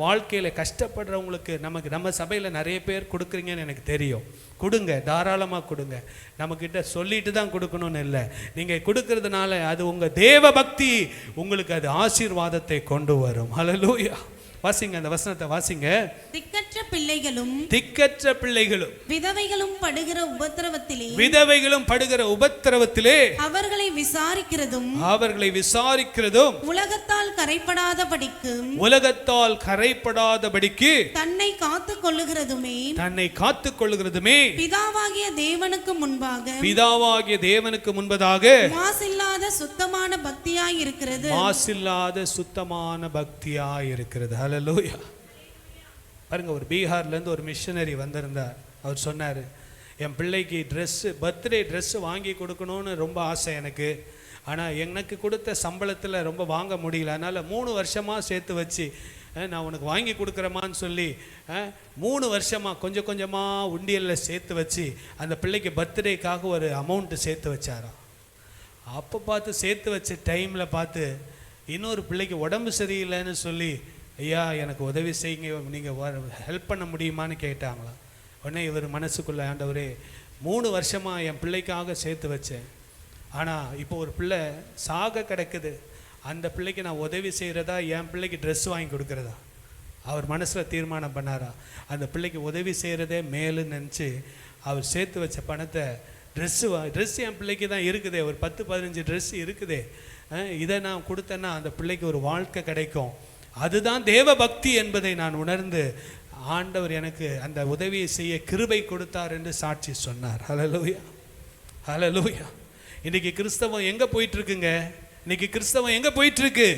வாழ்க்கையில் கஷ்டப்படுறவங்களுக்கு நம்ம சபையில் நிறைய பேர் கொடுக்குறீங்கன்னு எனக்கு தெரியும். கொடுங்க, தாராளமாக கொடுங்க. நம்மக்கிட்ட சொல்லிட்டு தான் கொடுக்கணும்னு இல்லை. நீங்கள் கொடுக்கறதுனால அது உங்கள் தேவ பக்தி, உங்களுக்கு அது ஆசீர்வாதத்தை கொண்டு வரும். ஹல்லேலூயா. வாசிங்க அந்த வசனத்தை வாசிங்க. திக்கற்ற பிள்ளைகளும் திக்கற்ற பிள்ளைகளும் விதவைகளும் படுகிற உபத்திரவத்திலே அவர்களை விசாரிக்கிறதும் உலகத்தால் கரைப்படாதபடிக்கு தன்னை காத்துக் கொள்ளுகிறதுமே பிதாவாகிய தேவனுக்கு முன்பதாக மாசில்லாத சுத்தமான பக்தியாய் இருக்கிறது. ஹல்லேலூயா. பாருங்க, ஒரு பீகார்ல இருந்து ஒரு மிஷனரி வந்திருந்தார். அவர் சொன்னார், என் பிள்ளைக்கு பர்த்டே ட்ரெஸ்ஸு வாங்கி கொடுக்கணும்னு ரொம்ப ஆசை எனக்கு. ஆனால் எனக்கு கொடுத்த சம்பளத்தில் ரொம்ப வாங்க முடியல. அதனால் 3 வருஷமாக சேர்த்து வச்சு நான் உனக்கு வாங்கி கொடுக்குறேமான்னு சொல்லி 3 வருஷமாக கொஞ்சம் கொஞ்சமாக உண்டியலில் சேர்த்து வச்சு அந்த பிள்ளைக்கு பர்த்டேக்காக ஒரு அமௌண்ட்டு சேர்த்து வச்சாராம். அப்போ பார்த்து சேர்த்து வச்ச டைமில் பார்த்து இன்னொரு பிள்ளைக்கு உடம்பு சரியில்லைன்னு சொல்லி, ஐயா எனக்கு உதவி செய்யுங்க, நீங்கள் ஹெல்ப் பண்ண முடியுமான்னு கேட்டாங்களாம். உடனே இவர் மனசுக்குள்ளே, ஆண்டவரே 3 வருஷமாக என் பிள்ளைக்காக சேர்த்து வச்சேன், ஆனால் இப்போ ஒரு பிள்ளை சாக கிடக்குது, அந்த பிள்ளைக்கு நான் உதவி செய்கிறதா என் பிள்ளைக்கு ட்ரெஸ் வாங்கி கொடுக்குறதா? அவர் மனசில் தீர்மானம் பண்ணாரா, அந்த பிள்ளைக்கு உதவி செய்கிறதே மேலுன்னு நினச்சி அவர் சேர்த்து வச்ச பணத்தை ட்ரெஸ்ஸு என் பிள்ளைக்கு தான் இருக்குதே, ஒரு 10-15 ட்ரெஸ் இருக்குதே, இதை நான் கொடுத்தேன்னா அந்த பிள்ளைக்கு ஒரு வாழ்க்கை கிடைக்கும். அதுதான் தேவ பக்தி என்பதை நான் உணர்ந்து ஆண்டவர் எனக்கு அந்த உதவியை செய்ய கிருபை கொடுத்தார் என்று சாட்சி சொன்னார். ஹல்லேலூயா, ஹல்லேலூயா. இன்னைக்கு கிறிஸ்தவம் எங்கே போயிட்டுருக்குங்க? இன்னைக்கு கிறிஸ்தவம் எங்கே போயிட்டுருக்கு?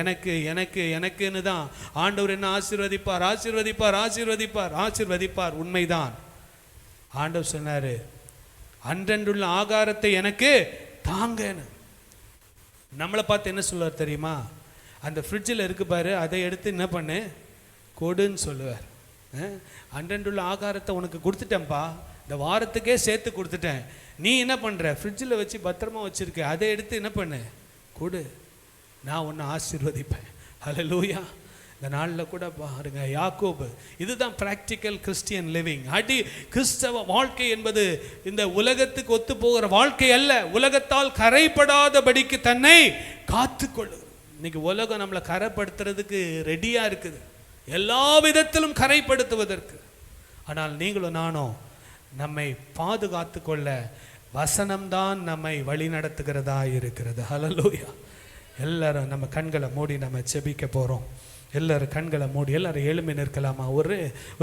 எனக்கு எனக்கு எனக்குன்னு தான். ஆண்டவர் என்ன ஆசீர்வதிப்பார், ஆசீர்வதிப்பார், ஆசீர்வதிப்பார், ஆசீர்வதிப்பார். உண்மைதான். ஆண்டவர் சொன்னார், அன்றன்றுள்ள ஆகாரத்தை எனக்கு தாங்கன்னு. நம்மளை பார்த்து என்ன சொல்லுவார் தெரியுமா? அந்த ஃப்ரிட்ஜில் இருக்கு பாரு, அதை எடுத்து என்ன பண்ணு, கொடுன்னு சொல்லுவார். அன்றன்றுள்ள ஆகாரத்தை உனக்கு கொடுத்துட்டேன்ப்பா, இந்த வாரத்துக்கே சேர்த்து கொடுத்துட்டேன், நீ என்ன பண்ணுற, ஃப்ரிட்ஜில் வச்சு பத்திரமா வச்சுருக்க, அதை எடுத்து என்ன பண்ணு, கொடு, நான் உன்னை ஆசீர்வதிப்பேன். ஹல்லேலூயா. இந்த நாளில் கூட பாருங்க, யாக்கோபு, இதுதான் ப்ராக்டிக்கல் கிறிஸ்டியன் லிவிங். கிறிஸ்தவ வாழ்க்கை என்பது இந்த உலகத்துக்கு ஒத்து போகிற வாழ்க்கை அல்ல. உலகத்தால் கரைப்படாதபடிக்கு தன்னை காத்துக்கொள்ளு. இன்னைக்கு உலகம் நம்மளை கரைப்படுத்துறதுக்கு ரெடியாக இருக்குது, எல்லா விதத்திலும் கரைப்படுத்துவதற்கு. ஆனால் நீங்களும் நானும் நம்மை பாதுகாத்து கொள்ள வசனம்தான் நம்மை வழி நடத்துகிறதா இருக்கிறது. ஹல்லேலூயா. எல்லாரும் நம்ம கண்களை மூடி நம்ம செபிக்க போகிறோம். எல்லாரும் கண்களை மூடி எல்லாரும் எழும்பி நிற்கலாமா? ஒரு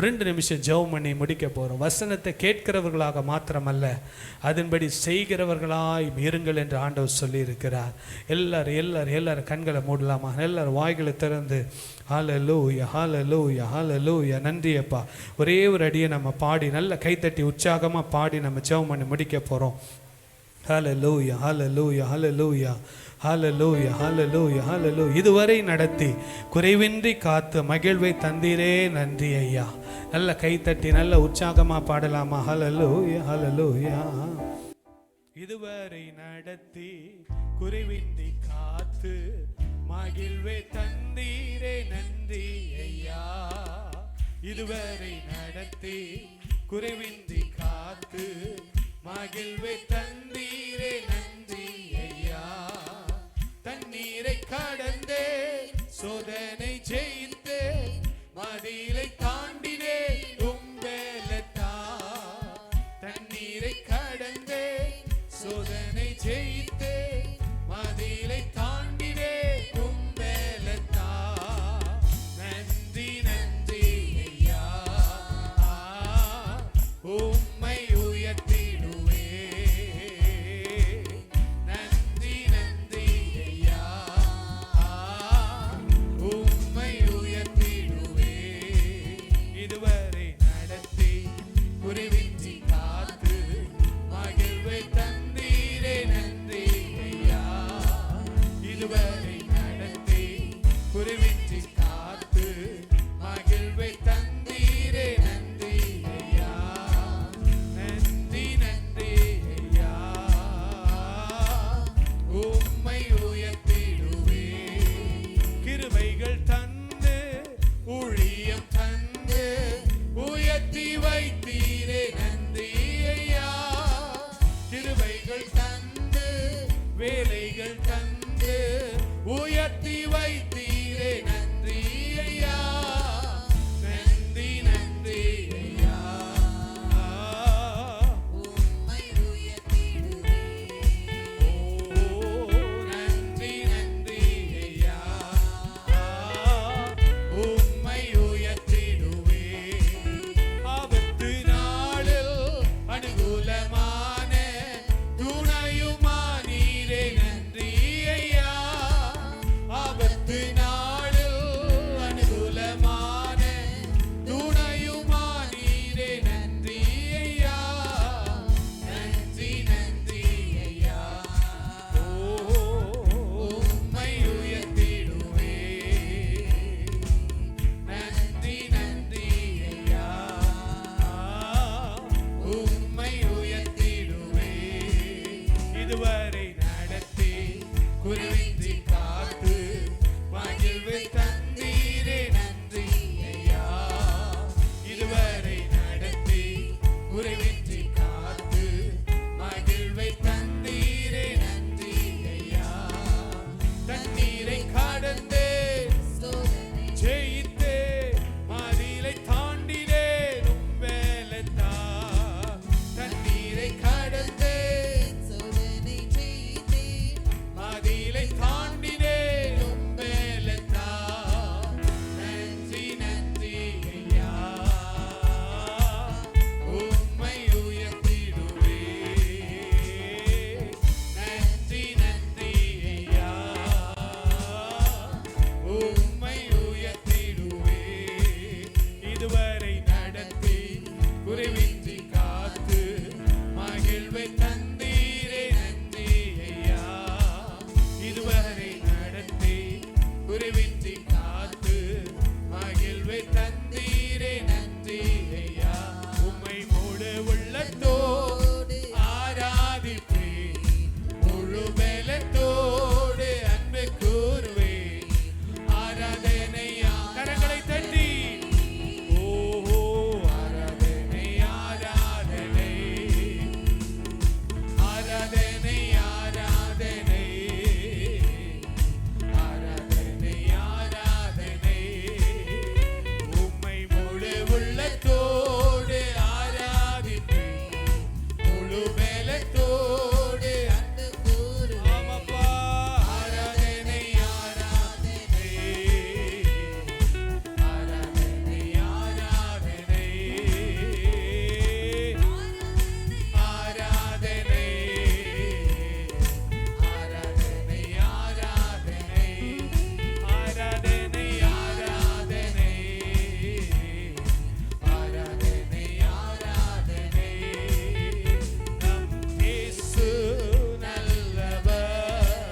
2 நிமிஷம் ஜெபம் பண்ணி முடிக்க போகிறோம். வசனத்தை கேட்கிறவர்களாக மாத்திரமல்ல, அதன்படி செய்கிறவர்களாய் இருங்கள் என்று ஆண்டவர் சொல்லி இருக்கிறார். எல்லாரும் கண்களை மூடலாமா? எல்லாரும் வாய்களை திறந்து ஹல்லேலூயா, ஹல்லேலூயா, ஹல்லேலூயா. நன்றி அப்பா. ஒரே ஒரு அடியை நம்ம பாடி நல்ல கைத்தட்டி உற்சாகமாக பாடி நம்ம ஜெபம் பண்ணி முடிக்க போகிறோம். ஹல்லேலூயா, ஹல்லேலூயா, ஹல்லேலூயா, ஹல்லேலூயா, ஹல்லேலூயா, ஹல்லேலூயா. இதுவரை நடத்தி குறைவின்றி காத்து மகிழ்வை தந்தீரே நன்றி ஐயா. நல்ல கைத்தட்டி நல்ல உற்சாகமாக பாடலாமா? ஹல்லேலூயா, ஹல்லேலூயா. இதுவரை நடத்தி குறைவின்றி காத்து மகிழ்வை தந்தீரே நன்றி ஐயா. இதுவரை நடத்தி குறைவின்றி காத்து மகிழ்வை தந்தீரே நன்றி ஐயா. தண்ணீரை கடந்தே சோதனை ஜெயித்தே மதிலை தாண்டினே உம்பலத்தா. தண்ணீரை கடந்தே சோதனை ஜெயித்தே மதிலை தாண்டினே உம்பலத்தா. நன்றி நன்றி ஐயா, உம்மை உயர்த்திடுவே. நன்றி நன்றி ஐயா, உம்மை உயர்த்திடுவே. இதுவரை நடத்தி குறைவின்றி காத்து மகிழ்வை தந்தீரே நன்றி ஐயா. இதுவரை நடத்தி குறைவின்றி காத்து மகிழ்வை தந்தீரே நன்றி ஐயா. நன்றி நன்றி ஐயா, உம்மை உயர்த்திடுவே. கிருபைகள் தந்து ஊழியம் தந்து உள்ளத்தோடு ஆராதிப்பேன், முழு மேலத்தோடு அன்பு கூறு ஆமப்பா. ஆராதனை ஆராதனை ஆராதனை ஆராதனை ஆராதனை ஆராதனை ஆராதனை ஆராதனை ஆராதனை ஆராதனை நம் இயேசு நல்லவர்,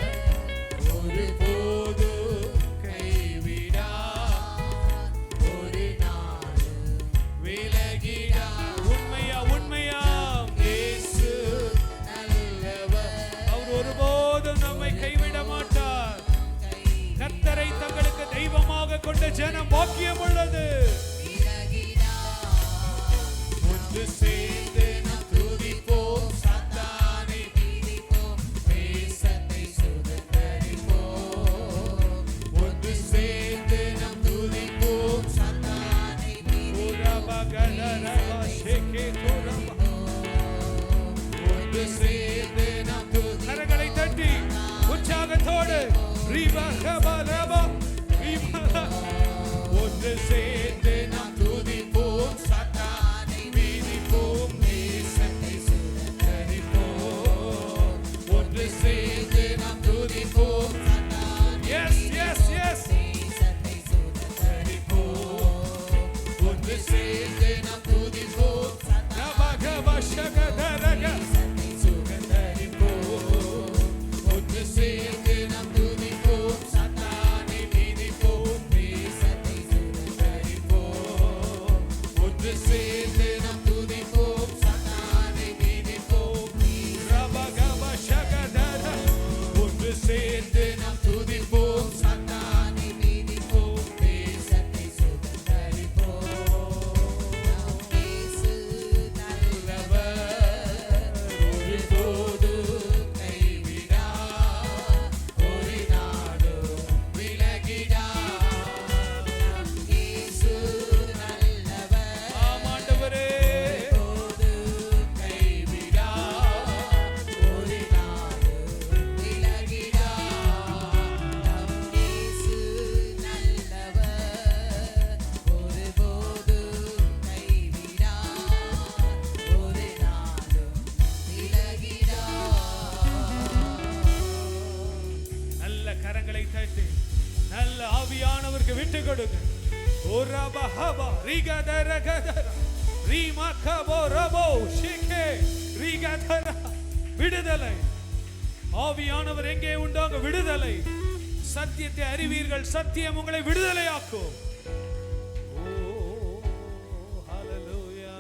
ஒருபோதும் கைவிடார், ஒரு நாளும் விலகிடார். உண்மையா உண்மையாம் இயேசு நல்லவர், அவர் ஒருபோதும் நம்மை கைவிட மாட்டார். கர்த்தரை தங்களுக்கு தெய்வமாக கொண்ட ஜனம் பாக்கியம் உள்ளது. ஒன்று சேர்ந்து நாம் துதிப்போம், சாத்தானை மிதிப்போம், தேசத்தை சுதந்தரிப்போம். ஒன்று சேர்ந்து நாம் துதிப்போம், சாத்தானை ஒன்று சேர்ந்து நாம் கரங்களை தட்டி உற்சாகத்தோடு ஒன்று சேர்ந்து நாம் துதிப்போம், சாத்தானை மிதிப்போம், தேசத்தை சுதந்தரிப்போம். ஒன்று சேர்ந்து நாம் துதிப்போம், எஸ் எஸ் எஸ் தேசத்தை சுதந்தரிப்போம். ஒன்று சேர்ந்து நாம் துதிப்போம், சுகந்தரிப்போம். ஒன்று சேர்ந்து நாம் துதிப்போம், சாத்தானை மிதிப்போம், தேசத்தை சுதந்தரிப்போம். ஒன்று சேர்ந்து நாம் துதிப்போம், சாத்தானை மிதிப்போம், ஒன்று சேர்ந்து நாம் துதிப்போம், சாத்தானை மிதிப்போம், தேசத்தை சுதந்தரிப்போம். இயேசு நல்லவர், ஒருபோதும் கைவிடார், ஒரு நாளும் விலகிடார். இயேசு நல்லவர், ஆமாண்டவரே, கைவிடார், ஒரு நாளும் விலகிடார். இயேசு நல்லவர், ஒருபோதும் கைவிடார், ஒரு நாளும் விலகிடார். நல்ல கரங்களை தட்டி நல்ல ஆவியானவருக்கு விட்டு கொடுங்க. ஓரபஹபா ரிகதரகதர ரீமகபோ ரபோ ஷிகே ரிகதர. விடுதலை. ஆவியானவர் எங்கே உண்டோ அங்க விடுதலை. சத்தியத்தை அறிவீர்கள், சத்தியம் உங்களை விடுதலையாக்கும். ஓ ஹalleluya.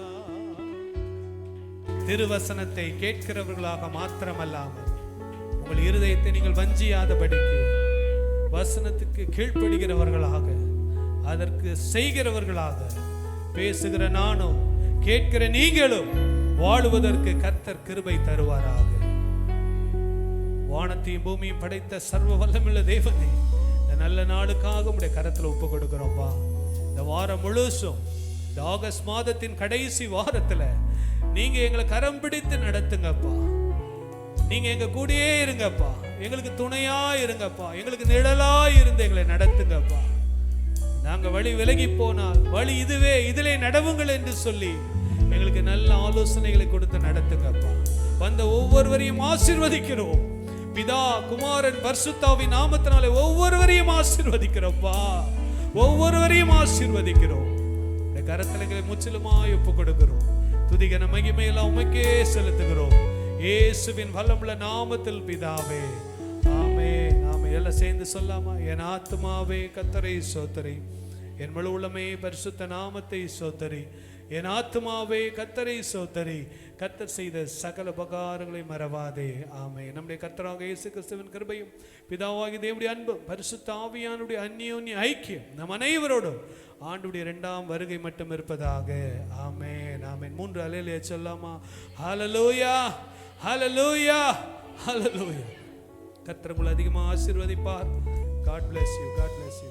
திருவசனத்தை கேட்கிறவர்களாக மாத்திரமல்லாமல் உங்கள் இருதயத்தை நீங்கள் வஞ்சியாதபடிக்கு வசனத்துக்கு கீழ்ப்படுகிறவர்களாக, அதற்கு செய்கிறவர்களாக, பேசுகிற நானும் கேட்கிற நீங்களும் வாழுவதற்கு கர்த்தர் கிருபை தருவாராக. வானத்தையும் பூமியும் படைத்த சர்வ வல்லமுள்ள தேவனே, இந்த நல்ல நாளுக்காக உம்முடைய கரத்தில் ஒப்பு கொடுக்கிறோம்ப்பா. இந்த வாரம் முழுசும், இந்த ஆகஸ்ட் மாதத்தின் கடைசி வாரத்துல நீங்க எங்களை கரம் பிடித்து நடத்துங்கப்பா. நீங்க எங்க கூடயே இருங்கப்பா, எங்களுக்கு துணையா இருங்கப்பா, எங்களுக்கு நிழலா இருந்து எங்களை நடத்துங்கப்பா. நாங்க வழி விலகி போனால் வழி இதுவே, இதிலே நடவுங்கள் என்று சொல்லி எங்களுக்கு நல்ல ஆலோசனைகளை கொடுத்து நடத்துங்கப்பா. வந்த ஒவ்வொருவரையும் ஆசீர்வதிக்கிறோம். பிதா குமாரன் பரிசுத்தாவின் நாமத்தினாலே ஒவ்வொருவரையும் ஆசீர்வதிக்கிறோம்ப்பா, ஒவ்வொருவரையும் ஆசீர்வதிக்கிறோம். இந்த கரத்தில் எங்களை முற்றிலுமாய் ஒப்பு கொடுக்கிறோம். துதிகன மகிமையெல்லாம் உமக்கே செலுத்துகிறோம், இயேசுவின் வல்லமுள்ள நாமத்தில் பிதாவே, ஆமென். நாம எல்லாம் சேர்ந்து சொல்லாமா? என் ஆத்துமாவே கர்த்தரை ஸ்தோத்திரி, என் முழு உள்ளமே பரிசுத்த நாமத்தை ஸ்தோத்திரி. என் ஆத்துமாவே கர்த்தரை ஸ்தோத்திரி, கர்த்தர் செய்த சகல உபகாரங்களை மறவாதே. ஆமென். நம்முடைய கர்த்தராக இயேசு கிறிஸ்துவின் கிருபையும் பிதாவாகிய தேவனுடைய அன்பும் பரிசுத்த ஆவியானுடைய அந்யோன்ய ஐக்கியம் நம் அனைவரோடும் ஆண்டுடைய இரண்டாம் வருகை மட்டும் இருப்பதாக. ஆமென். ஆமென். 3 அல்லேலூயா சொல்லாமா? ஹல்லேலூயா, ஹல்லேலூயா, ஹல்லேலூயா. கர்த்தர் உங்களை அதிகமாக ஆசீர்வதிப்பார். God bless you. God bless you.